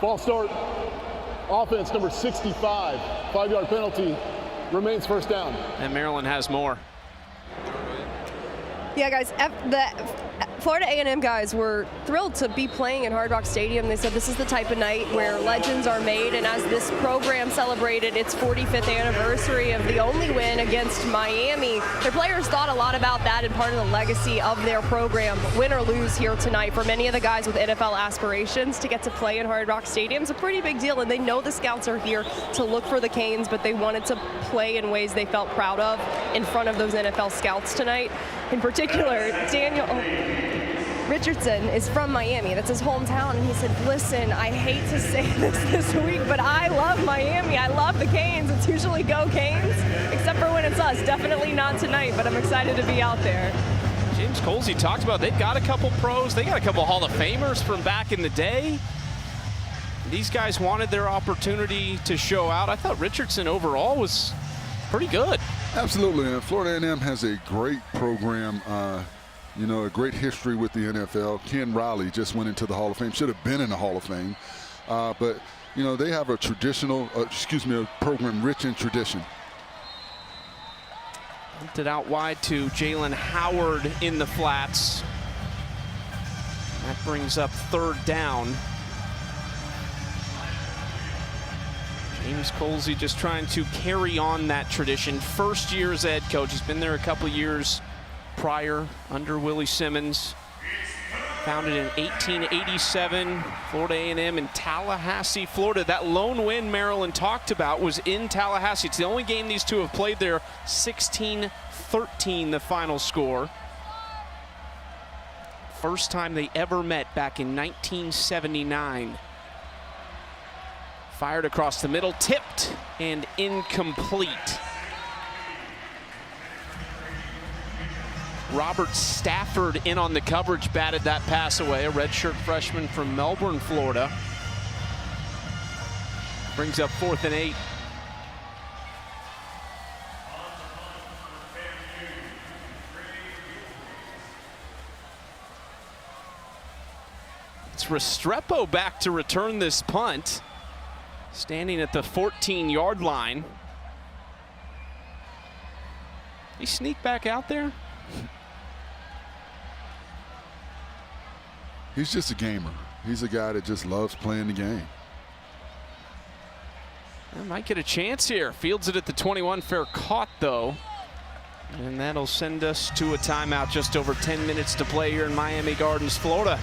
False start. Offense number 65. 5-yard penalty. Remains first down. And Maryland has more. Yeah, guys, the Florida A&M guys were thrilled to be playing in Hard Rock Stadium. They said this is the type of night where legends are made, and as this program celebrated its 45th anniversary of the only win against Miami, their players thought a lot about that and part of the legacy of their program. Win or lose here tonight, for many of the guys with NFL aspirations to get to play in Hard Rock Stadium is a pretty big deal, and they know the scouts are here to look for the Canes, but they wanted to play in ways they felt proud of in front of those NFL scouts tonight. In particular, Daniel Richardson is from Miami. That's his hometown. And he said, listen, I hate to say this week, but I love Miami. I love the Canes. It's usually go Canes, except for when it's us. Definitely not tonight, but I'm excited to be out there. James Colsey talked about they've got a couple pros. They got a couple Hall of Famers from back in the day. These guys wanted their opportunity to show out. I thought Richardson overall was pretty good. Absolutely, and Florida A&M has a great program, you know, a great history with the NFL. Ken Riley just went into the Hall of Fame, should have been in the Hall of Fame. But, you know, they have a a program rich in tradition. Pumped it out wide to Jalen Howard in the flats. That brings up third down. James Colsey just trying to carry on that tradition. First year as head coach. He's been there a couple years prior under Willie Simmons. Founded in 1887, Florida A&M in Tallahassee, Florida. That lone win Maryland talked about was in Tallahassee. It's the only game these two have played there. 16-13 the final score. First time they ever met back in 1979. Fired across the middle, tipped and incomplete. Robert Stafford in on the coverage, batted that pass away. A redshirt freshman from Melbourne, Florida. Brings up 4th and 8. It's Restrepo back to return this punt. Standing at the 14-yard line. He sneak back out there? He's just a gamer. He's a guy that just loves playing the game. Might get a chance here. Fields it at the 21, fair caught though. And that'll send us to a timeout. Just over 10 minutes to play here in Miami Gardens, Florida.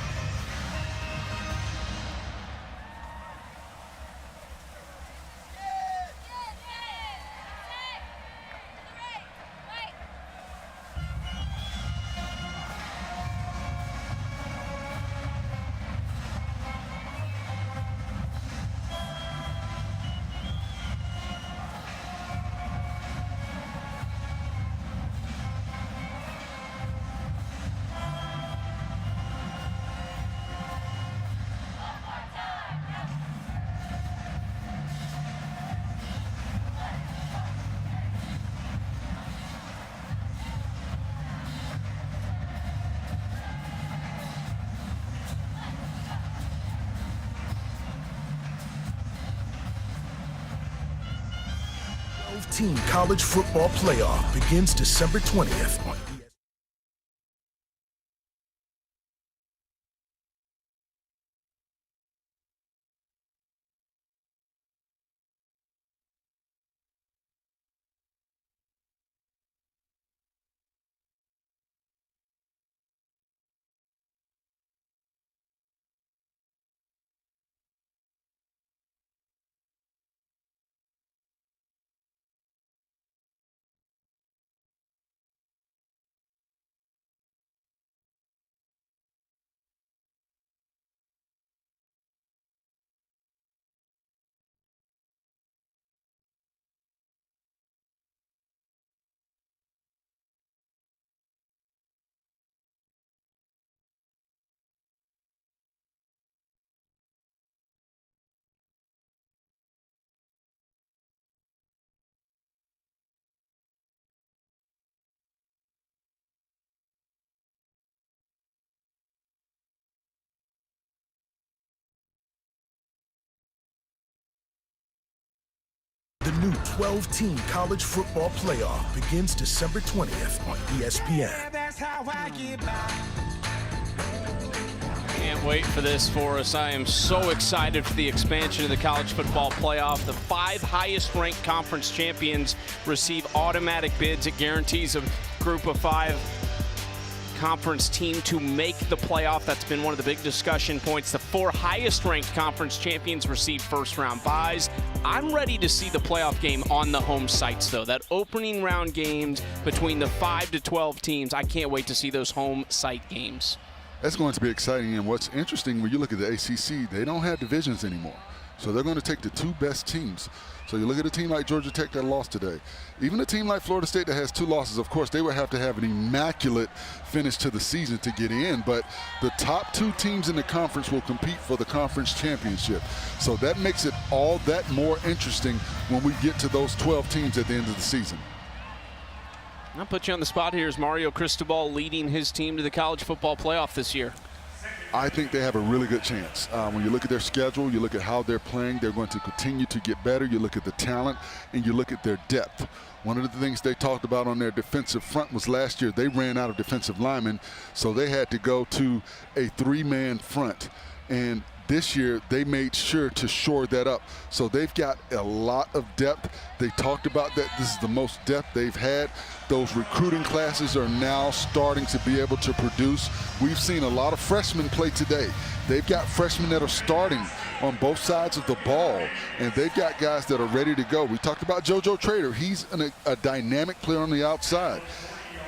Team College Football Playoff begins December 20th on 12-team college football playoff begins December 20th on ESPN. Can't wait for this for us. I am so excited for the expansion of the college football playoff. The 5 highest-ranked conference champions receive automatic bids. It guarantees a group of 5 conference team to make the playoff. That's been one of the big discussion points. The 4 highest-ranked conference champions receive first-round byes. I'm ready to see the playoff game on the home sites, though. That opening round games between the 5 to 12 teams, I can't wait to see those home site games. That's going to be exciting. And what's interesting, when you look at the ACC, they don't have divisions anymore. So they're going to take the 2 best teams. So you look at a team like Georgia Tech that lost today. Even a team like Florida State that has 2 losses, of course, they would have to have an immaculate finish to the season to get in. But the top 2 teams in the conference will compete for the conference championship. So that makes it all that more interesting when we get to those 12 teams at the end of the season. I'll put you on the spot here. Is Mario Cristobal leading his team to the college football playoff this year? I think they have a really good chance. When you look at their schedule, you look at how they're playing, they're going to continue to get better. You look at the talent, and you look at their depth. One of the things they talked about on their defensive front was last year they ran out of defensive linemen, so they had to go to a 3-man front. And this year, they made sure to shore that up. So they've got a lot of depth. They talked about that. This is the most depth they've had. Those recruiting classes are now starting to be able to produce. We've seen a lot of freshmen play today. They've got freshmen that are starting on both sides of the ball, and they've got guys that are ready to go. We talked about JoJo Trader. He's a dynamic player on the outside.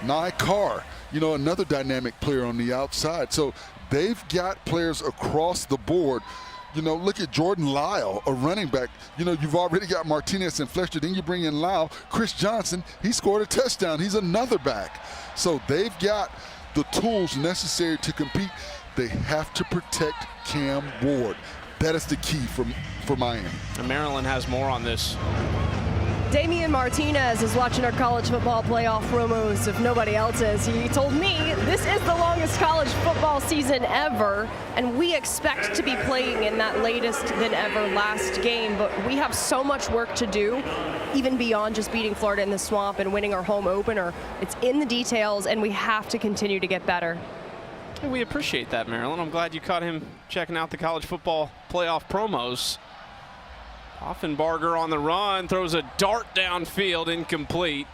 Nye Carr, another dynamic player on the outside. So they've got players across the board. Look at Jordan Lyle, a running back. You've already got Martinez and Fletcher. Then you bring in Lyle. Chris Johnson, he scored a touchdown. He's another back. So they've got the tools necessary to compete. They have to protect Cam Ward. That is the key for Miami. And Maryland has more on this. Damian Martinez is watching our college football playoff promos if nobody else is. He told me this is the longest college football season ever, and we expect to be playing in that latest than ever last game, but we have so much work to do, even beyond just beating Florida in the Swamp and winning our home opener. It's in the details, and we have to continue to get better. And we appreciate that, Marilyn. I'm glad you caught him checking out the college football playoff promos. Offenbarger on the run, throws a dart downfield, incomplete.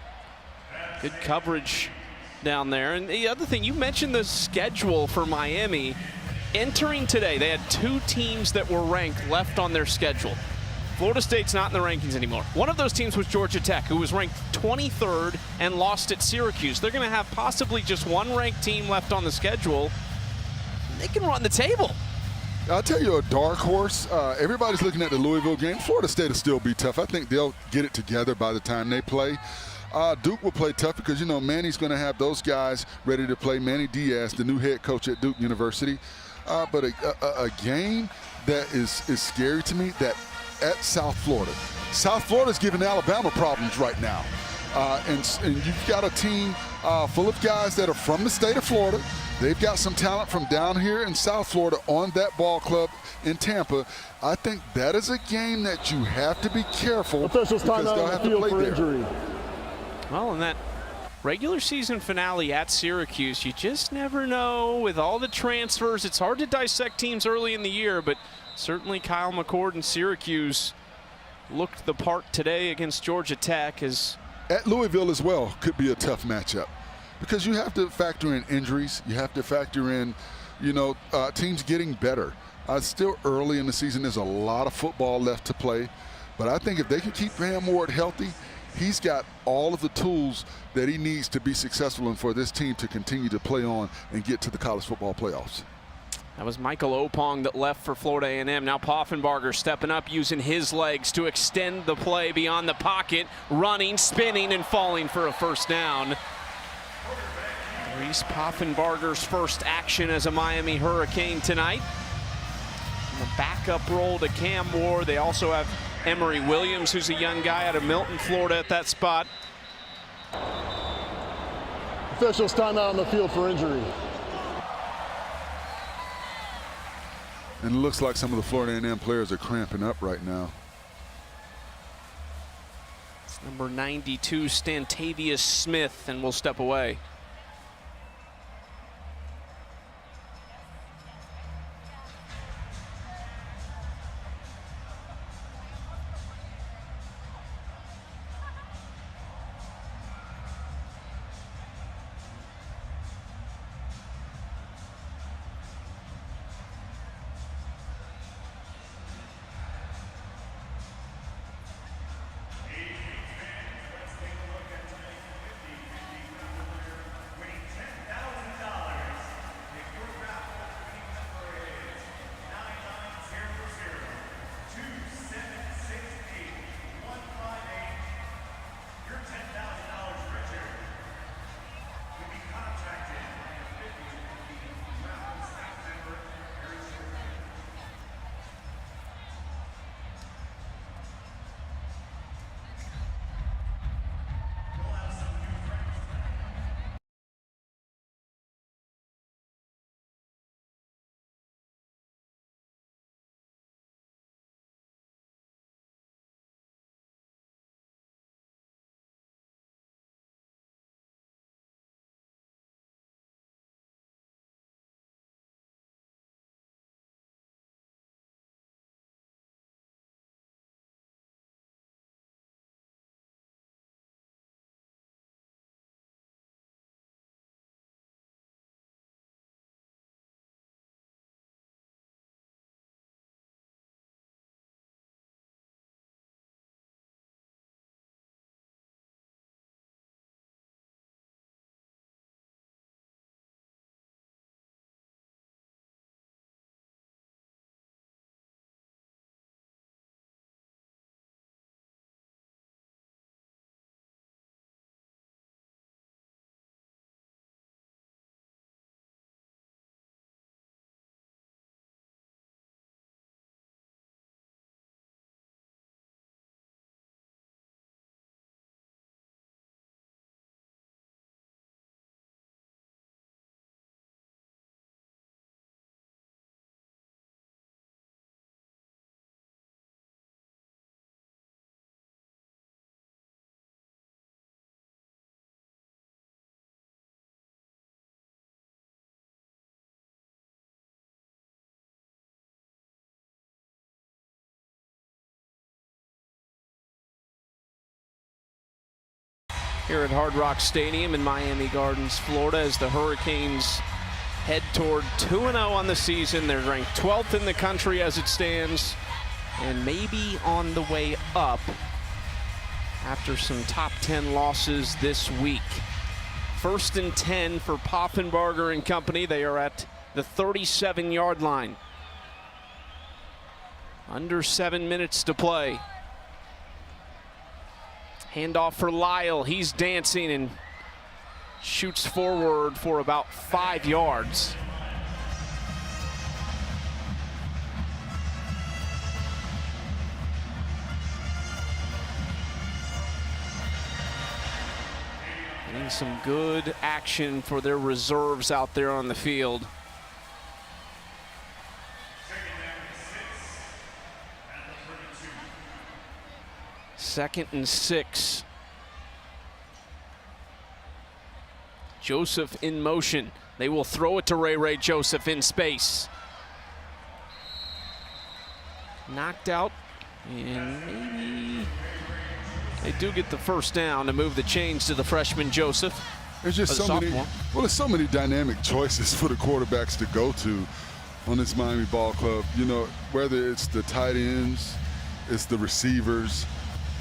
Good coverage down there. And the other thing, you mentioned the schedule for Miami. Entering today, they had 2 teams that were ranked left on their schedule. Florida State's not in the rankings anymore. One of those teams was Georgia Tech, who was ranked 23rd and lost at Syracuse. They're going to have possibly just 1 ranked team left on the schedule. They can run the table. I'll tell you a dark horse. Everybody's looking at the Louisville game. Florida State will still be tough. I think they'll get it together by the time they play. Duke will play tough because, Manny's going to have those guys ready to play. Manny Diaz, the new head coach at Duke University. But a game that is scary to me, that at South Florida. South Florida's giving Alabama problems right now. And you've got a team full of guys that are from the state of Florida. They've got some talent from down here in South Florida on that ball club in Tampa. I think that is a game that you have to be careful. Officials time out on the field for injury. Well, in that regular season finale at Syracuse, you just never know with all the transfers. It's hard to dissect teams early in the year, but certainly Kyle McCord and Syracuse looked the part today against Georgia Tech. At Louisville as well could be a tough matchup. Because you have to factor in injuries. You have to factor in, teams getting better. Still early in the season. There's a lot of football left to play. But I think if they can keep Cam Ward healthy, he's got all of the tools that he needs to be successful and for this team to continue to play on and get to the college football playoffs. That was Michael Opong that left for Florida A&M. Now Poffenbarger stepping up, using his legs to extend the play beyond the pocket, running, spinning, and falling for a first down. Reese Poffenbarger's first action as a Miami Hurricane tonight. And the backup role to Cam Ward. They also have Emory Williams, who's a young guy out of Milton, Florida, at that spot. Officials time out on the field for injury. And it looks like some of the Florida A&M players are cramping up right now. Number 92, Stantavius Smith, and will step away. Here at Hard Rock Stadium in Miami Gardens, Florida, as the Hurricanes head toward 2-0 on the season. They're ranked 12th in the country as it stands, and maybe on the way up after some top 10 losses this week. 1st and 10 for Poffenbarger and company. They are at the 37-yard line. Under 7 minutes to play. Handoff for Lyle. He's dancing and shoots forward for about 5 yards. Getting some good action for their reserves out there on the field. Second and 6. Joseph in motion. They will throw it to Ray Joseph in space. Knocked out, and maybe they do get the first down to move the chains to the freshman Joseph. There's just so many. Well, there's so many dynamic choices for the quarterbacks to go to on this Miami ball club. You know, whether it's the tight ends, it's the receivers,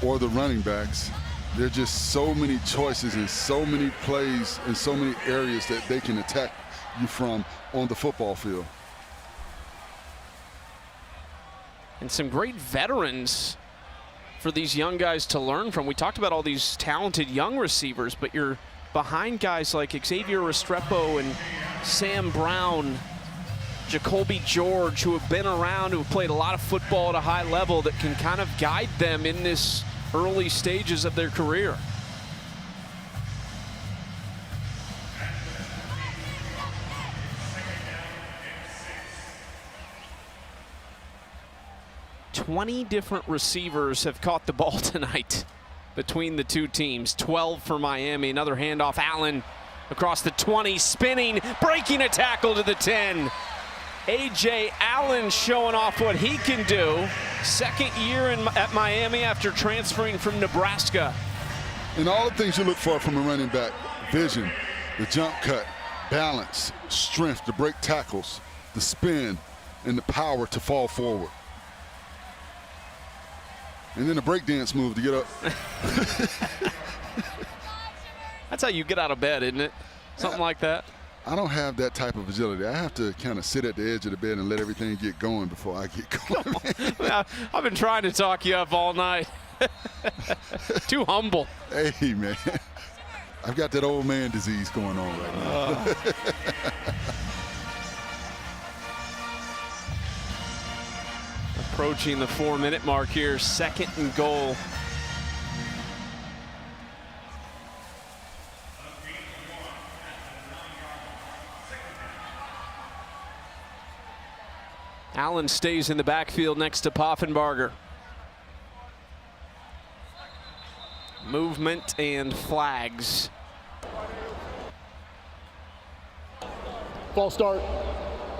or the running backs, there are just so many choices and so many plays and so many areas that they can attack you from on the football field. And some great veterans for these young guys to learn from. We talked about all these talented young receivers, but you're behind guys like Xavier Restrepo and Sam Brown, Jacoby George, who have been around, who have played a lot of football at a high level, that can kind of guide them in this early stages of their career. "20 different receivers have caught the ball tonight between the two teams. 12 for Miami. Another handoff. Allen across the 20, spinning, breaking a tackle to the 10. A.J. Allen showing off what he can do. Second year at Miami after transferring from Nebraska. And all the things you look for from a running back: vision, the jump cut, balance, strength to break tackles, the spin, and the power to fall forward. And then a breakdance move to get up. That's how you get out of bed, isn't it? Something like that. I don't have that type of agility. I have to kind of sit at the edge of the bed and let everything get going before I get going. I've been trying to talk you up all night. Too humble. Hey, man. I've got that old man disease going on right now. Approaching the 4-minute mark here, 2nd and goal. Allen stays in the backfield next to Poffenbarger. Movement and flags. False start.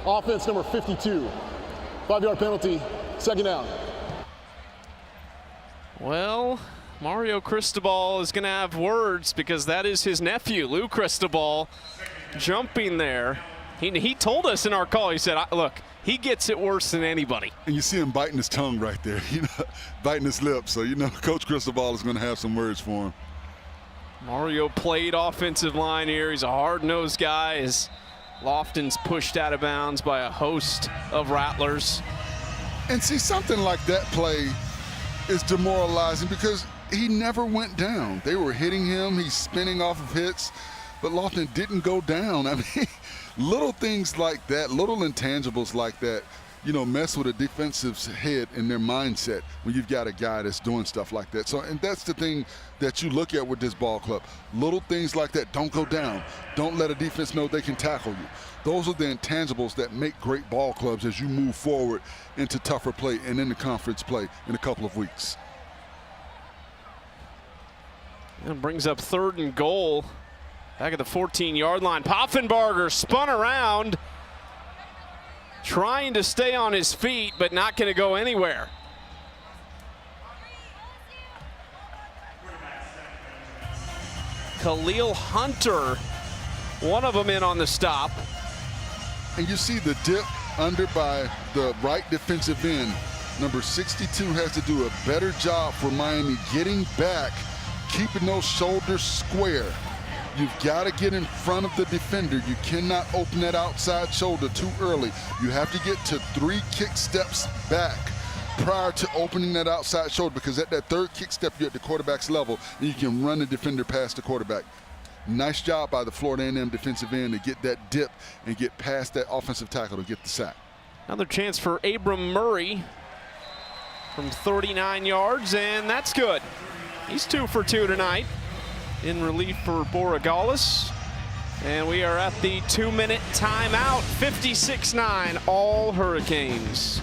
Offense number 52. 5-yard penalty. 2nd down. Well, Mario Cristobal is going to have words because that is his nephew, Lou Cristobal, jumping there. He told us in our call, he said, look, he gets it worse than anybody. And you see him biting his tongue right there, biting his lips. So, Coach Cristobal is going to have some words for him. Mario played offensive line here. He's a hard-nosed guy as Lofton's pushed out of bounds by a host of Rattlers. And see, something like that play is demoralizing because he never went down. They were hitting him. He's spinning off of hits, but Lofton didn't go down. I mean, little things like that, little intangibles like that, mess with a defensive's head and their mindset when you've got a guy that's doing stuff like that. So, and that's the thing that you look at with this ball club. Little things like that. Don't go down. Don't let a defense know they can tackle you. Those are the intangibles that make great ball clubs as you move forward into tougher play and into conference play in a couple of weeks. And brings up 3rd and goal. Back at the 14-yard line. Poffenbarger spun around, trying to stay on his feet, but not going to go anywhere. Khalil Hunter, one of them in on the stop. And you see the dip under by the right defensive end. Number 62 has to do a better job for Miami getting back, keeping those shoulders square. You've got to get in front of the defender. You cannot open that outside shoulder too early. You have to get to 3 kick steps back prior to opening that outside shoulder, because at that 3rd kick step, you're at the quarterback's level, and you can run the defender past the quarterback. Nice job by the Florida A&M defensive end to get that dip and get past that offensive tackle to get the sack. Another chance for Abram Murray from 39 yards, and that's good. He's 2 for 2 tonight in relief for Borregales. And we are at the 2-minute timeout. 56-9, all Hurricanes.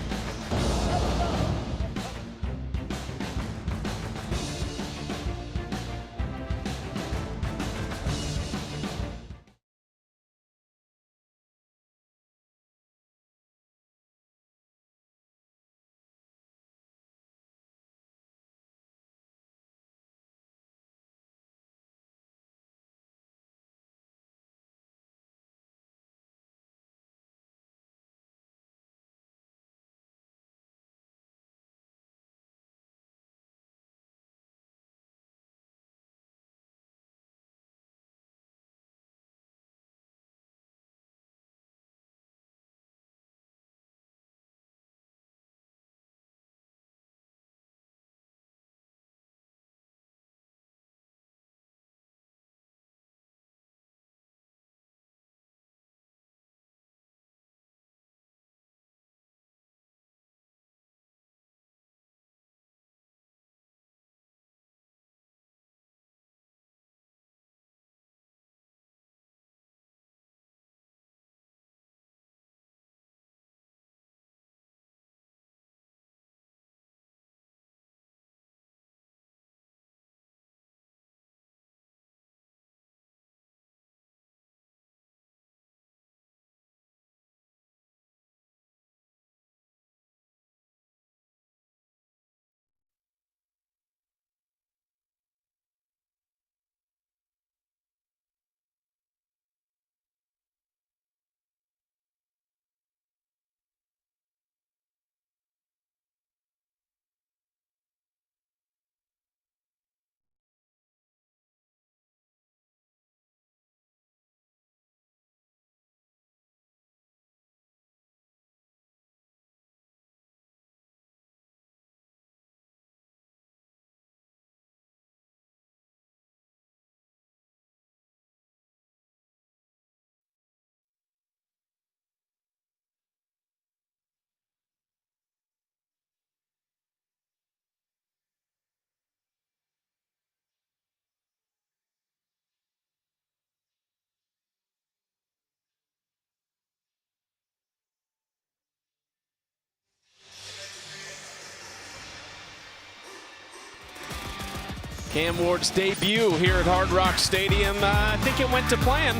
Cam Ward's debut here at Hard Rock Stadium, I think it went to plan.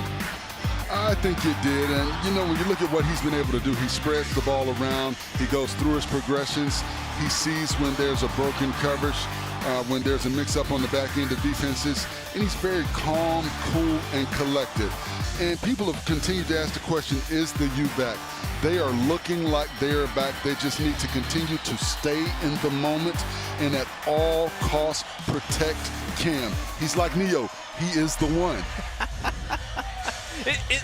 I think it did, and you know, when you look at what he's been able to do, he spreads the ball around, he goes through his progressions, he sees when there's a broken coverage, when there's a mix-up on the back end of defenses, and he's very calm, cool, and collected. And people have continued to ask the question, is the U back? They are looking like they're back. They just need to continue to stay in the moment and at all costs protect Cam. He's like Neo. He is the one.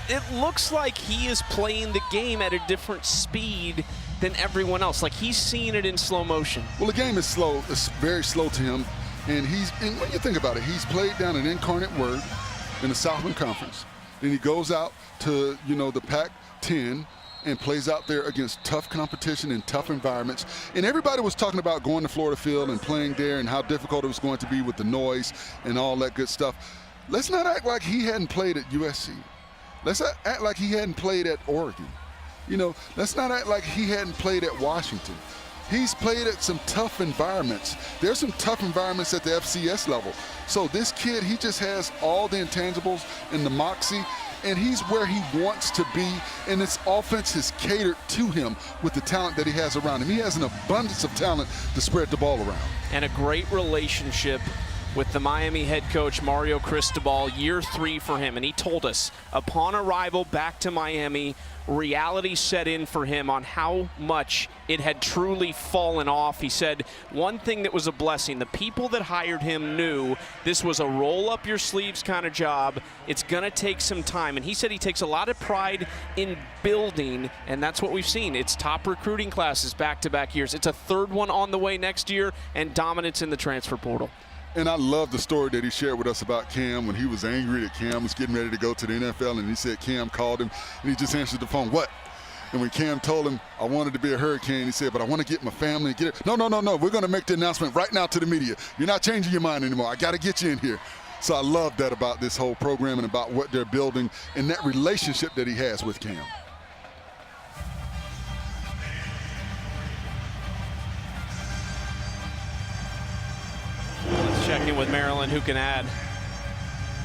It looks like he is playing the game at a different speed than everyone else. Like he's seeing it in slow motion. Well, the game is slow. It's very slow to him. And when you think about it, he's played down at Incarnate Word in the Southland Conference. Then he goes out to, you know, the Pac-10 and plays out there against tough competition in tough environments. And everybody was talking about going to Florida Field and playing there and how difficult it was going to be with the noise and all that good stuff. Let's not act like he hadn't played at USC. Let's not act like he hadn't played at Oregon. You know, let's not act like he hadn't played at Washington. He's played at some tough environments. There's some tough environments at the FCS level. So this kid, he just has all the intangibles and the moxie, and he's where he wants to be, and this offense is catered to him with the talent that he has around him. He has an abundance of talent to spread the ball around. And a great relationship with the Miami head coach, Mario Cristobal, year 3 for him. And he told us, upon arrival back to Miami, reality set in for him on how much it had truly fallen off. He said one thing that was a blessing, the people that hired him knew this was a roll up your sleeves kind of job. It's going to take some time. And he said he takes a lot of pride in building, and that's what we've seen. It's top recruiting classes back-to-back years. It's a third one on the way next year, and dominance in the transfer portal. And I love the story that he shared with us about Cam when he was angry that Cam was getting ready to go to the NFL, and he said Cam called him, and he just answered the phone, what? And when Cam told him, I wanted to be a Hurricane, he said, but I want to get my family and get it. No, we're going to make the announcement right now to the media. You're not changing your mind anymore. I got to get you in here. So I love that about this whole program and about what they're building and that relationship that he has with Cam. Check in with Marilyn, who can add.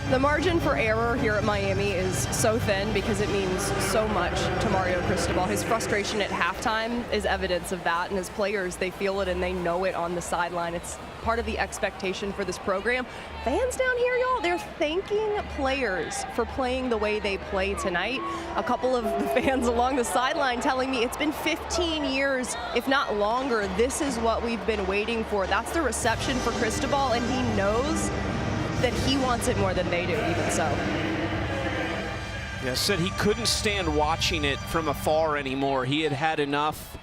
The margin for error here at Miami is so thin because it means so much to Mario Cristobal. His frustration at halftime is evidence of that, and his players, they feel it and they know it on the sideline. It's part of the expectation for this program. Fans down here, y'all, they're thanking players for playing the way they play tonight. A couple of the fans along the sideline telling me it's been 15 years, if not longer. This is what we've been waiting for. That's the reception for Cristobal, and he knows that he wants it more than they do, even so. Yeah, said he couldn't stand watching it from afar anymore. He had had enough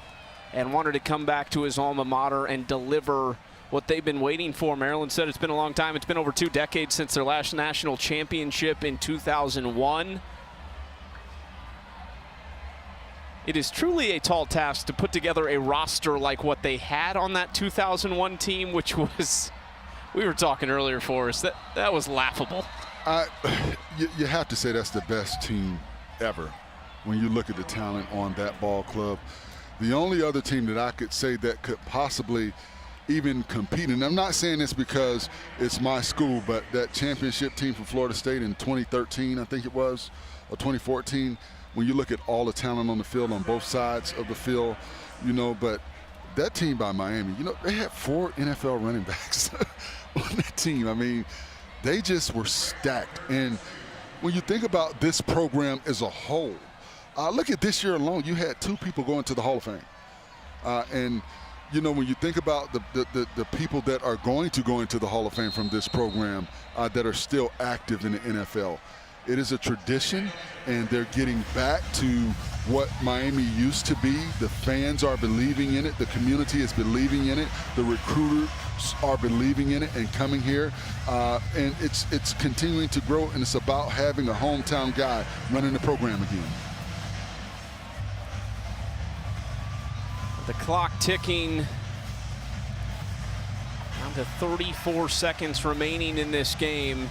and wanted to come back to his alma mater and deliver what they've been waiting for. Maryland said it's been a long time. It's been over 2 decades since their last national championship in 2001. It is truly a tall task to put together a roster like what they had on that 2001 team, which was, we were talking earlier, Forrest, that was laughable. You have to say that's the best team ever when you look at the talent on that ball club. The only other team that I could say that could possibly even compete, and I'm not saying this because it's my school, but that championship team from Florida State in 2013, I think it was, or 2014, when you look at all the talent on the field on both sides of the field, you know, but that team by Miami, you know, they had 4 NFL running backs on that team. I mean, they just were stacked. And when you think about this program as a whole, look at this year alone, you had 2 people going to the Hall of Fame. And you know, when you think about the people that are going to go into the Hall of Fame from this program that are still active in the NFL, it is a tradition, and they're getting back to what Miami used to be. The fans are believing in it. The community is believing in it. The recruiters are believing in it and coming here. And it's continuing to grow, and it's about having a hometown guy running the program again. The clock ticking down to 34 seconds remaining in this game.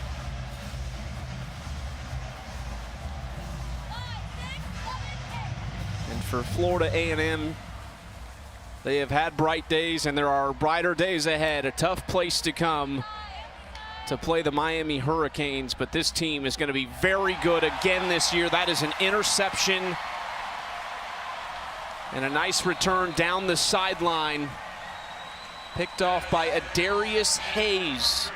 And for Florida A&M, they have had bright days, and there are brighter days ahead. A tough place to come to play the Miami Hurricanes, but this team is going to be very good again this year. That is an interception and a nice return down the sideline, picked off by Adarius Hayes.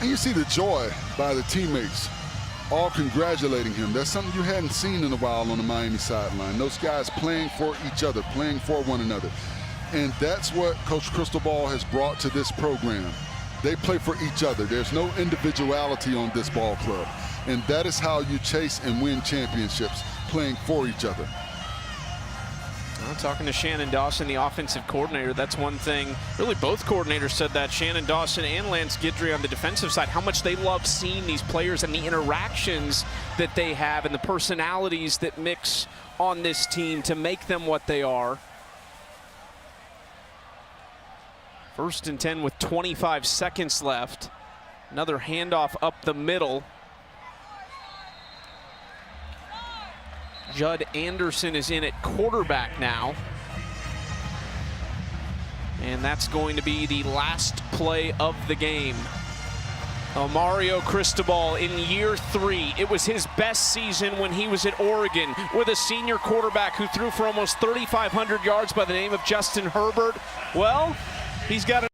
And you see the joy by the teammates, all congratulating him. That's something you hadn't seen in a while on the Miami sideline. Those guys playing for each other, playing for one another. And that's what Coach Cristobal has brought to this program. They play for each other. There's no individuality on this ball club. And that is how you chase and win championships, playing for each other. Well, talking to Shannon Dawson, the offensive coordinator, that's one thing. Really, both coordinators said that, Shannon Dawson and Lance Guidry on the defensive side, how much they love seeing these players and the interactions that they have and the personalities that mix on this team to make them what they are. 1st and 10 with 25 seconds left. Another handoff up the middle. Judd Anderson is in at quarterback now. And that's going to be the last play of the game. Mario Cristobal in year 3. It was his best season when he was at Oregon with a senior quarterback who threw for almost 3,500 yards by the name of Justin Herbert. Well, he's got